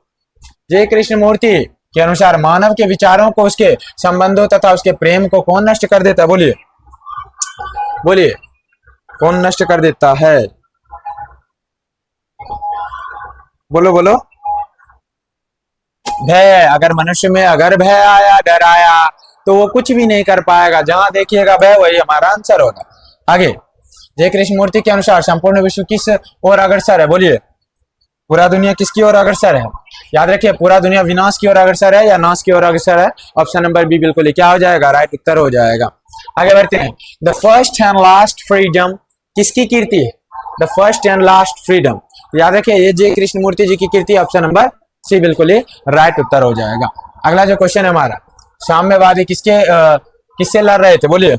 जय कृष्ण मूर्ति के अनुसार मानव के विचारों को, उसके संबंधों तथा उसके प्रेम को कौन नष्ट कर देता है। बोलिए, बोलिए, कौन नष्ट कर देता है। बोलो बोलो। भय, अगर मनुष्य में अगर भय आया, डर आया, तो वो कुछ भी नहीं कर पाएगा। जहां देखिएगा भय, वही हमारा आंसर होगा। आगे, जय कृष्ण मूर्ति के अनुसार संपूर्ण विश्व किस ओर अग्रसर है। बोलिए, पूरा दुनिया किसकी ओर अग्रसर है। याद रखिए, पूरा दुनिया विनाश की ओर अग्रसर है या नाश की ओर अग्रसर है। ऑप्शन नंबर बी बिल्कुल ही क्या हो जाएगा, राइट उत्तर हो जाएगा। आगे बढ़ते हैं, the first and last freedom किसकी कीर्ति है। The first and last freedom, याद रखिए, ये जय कृष्ण मूर्ति जी की कीर्ति। ऑप्शन नंबर सी बिल्कुल ही राइट उत्तर हो जाएगा। अगला जो क्वेश्चन है हमारा, साम्यवादी किससे लड़ रहे थे। बोलिए,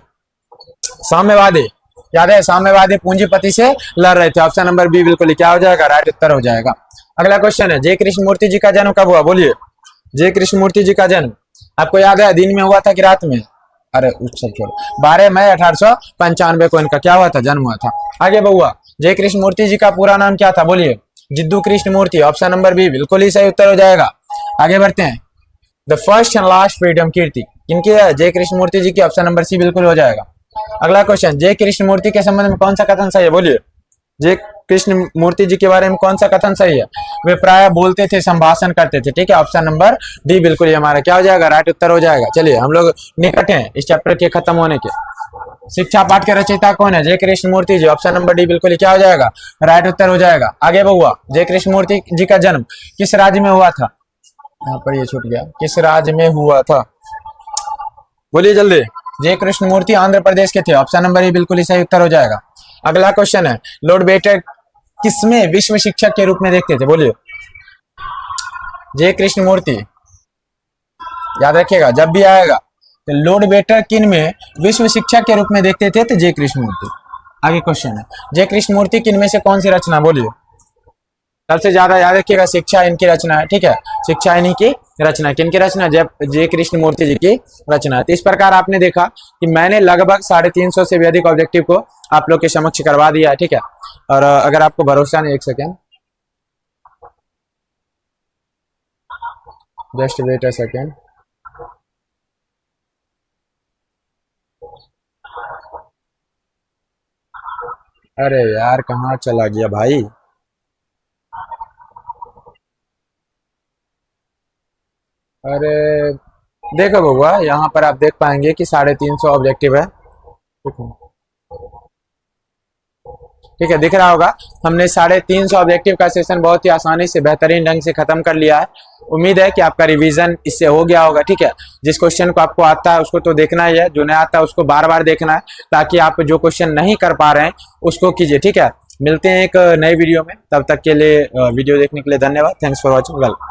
साम्यवादी, याद है, साम्यवादी पूंजीपति से लड़ रहे थे। ऑप्शन नंबर बी बिल्कुल क्या हो जाएगा, राइट उत्तर हो जाएगा। अगला क्वेश्चन है, जय कृष्ण मूर्ति जी का जन्म कब हुआ। बोलिए, जय कृष्ण मूर्ति जी का जन्म आपको याद है, दिन में हुआ था कि रात में। अरे उत्सव छोड़ो, 12 मई 1895 को इनका क्या हुआ था, जन्म हुआ था। आगे बहुआ, जय कृष्ण मूर्ति जी का पूरा नाम क्या था। बोलिए, Jiddu Krishnamurti. Option number B बिल्कुल ही सही उत्तर हो जाएगा। आगे बढ़ते हैं, the first and last freedom कीर्ति किनकी है, जय कृष्ण मूर्ति जी की। ऑप्शन नंबर सी बिल्कुल हो जाएगा। अगला क्वेश्चन, जय कृष्ण मूर्ति के संबंध में कौन सा कथन सही है। बोलिए, जय कृष्ण मूर्ति जी के बारे में कौन सा कथन सही है। वे प्राय बोलते थे, संभाषण करते थे, ठीक है। ऑप्शन नंबर डी बिल्कुल ही हमारा क्या हो जाएगा, राइट उत्तर हो जाएगा। चलिए, हम लोग निकट हैं इस चैप्टर के खत्म होने के। शिक्षा पाठ के रचयिता कौन है, जय कृष्ण मूर्ति जी। ऑप्शन नंबर डी बिल्कुल क्या हो जाएगा, राइट उत्तर हो जाएगा। आगे बहुआ, जय कृष्ण मूर्ति जी का जन्म किस राज्य में हुआ था। यहाँ पर ये छूट गया, किस राज्य में हुआ था। बोलिए जल्दी। जय कृष्ण मूर्ति आंध्र प्रदेश के थे। ऑप्शन नंबर ए बिल्कुल ही सही उत्तर हो जाएगा। अगला क्वेश्चन है, लॉर्ड बेटर किसमें विश्व शिक्षक के रूप में देखते थे। बोलिए, जय कृष्ण मूर्ति, याद रखिएगा जब भी आएगा तो लॉर्ड बेटर किन में विश्व शिक्षक के रूप में देखते थे, तो जय कृष्ण मूर्ति। आगे क्वेश्चन है, जय कृष्ण मूर्ति किन में से कौन सी रचना। बोलिए, सबसे ज्यादा याद रखिएगा शिक्षा इनकी रचना है, ठीक है। शिक्षा इन्हीं की रचना, किनकी रचना? जय कृष्ण मूर्ति जी की रचना है। तो इस प्रकार आपने देखा कि मैंने लगभग 350 से भी अधिक ऑब्जेक्टिव को आप लोग के समक्ष करवा दिया है, ठीक है। और अगर आपको भरोसा नहीं, एक second, just wait a second. अरे यार कहाँ चला गया भाई? अरे देखो बउआ, यहाँ पर आप देख पाएंगे कि 350 ऑब्जेक्टिव है, ठीक है, दिख रहा होगा। हमने 350 ऑब्जेक्टिव का सेशन बहुत ही आसानी से बेहतरीन ढंग से खत्म कर लिया है। उम्मीद है कि आपका रिवीजन इससे हो गया होगा, ठीक है। जिस क्वेश्चन को आपको आता है उसको तो देखना ही है, जो नहीं आता है उसको बार बार देखना है, ताकि आप जो क्वेश्चन नहीं कर पा रहे हैं उसको कीजिए, ठीक है। मिलते हैं एक नए वीडियो में, तब तक के लिए वीडियो देखने के लिए धन्यवाद। Thanks for watching. वेल।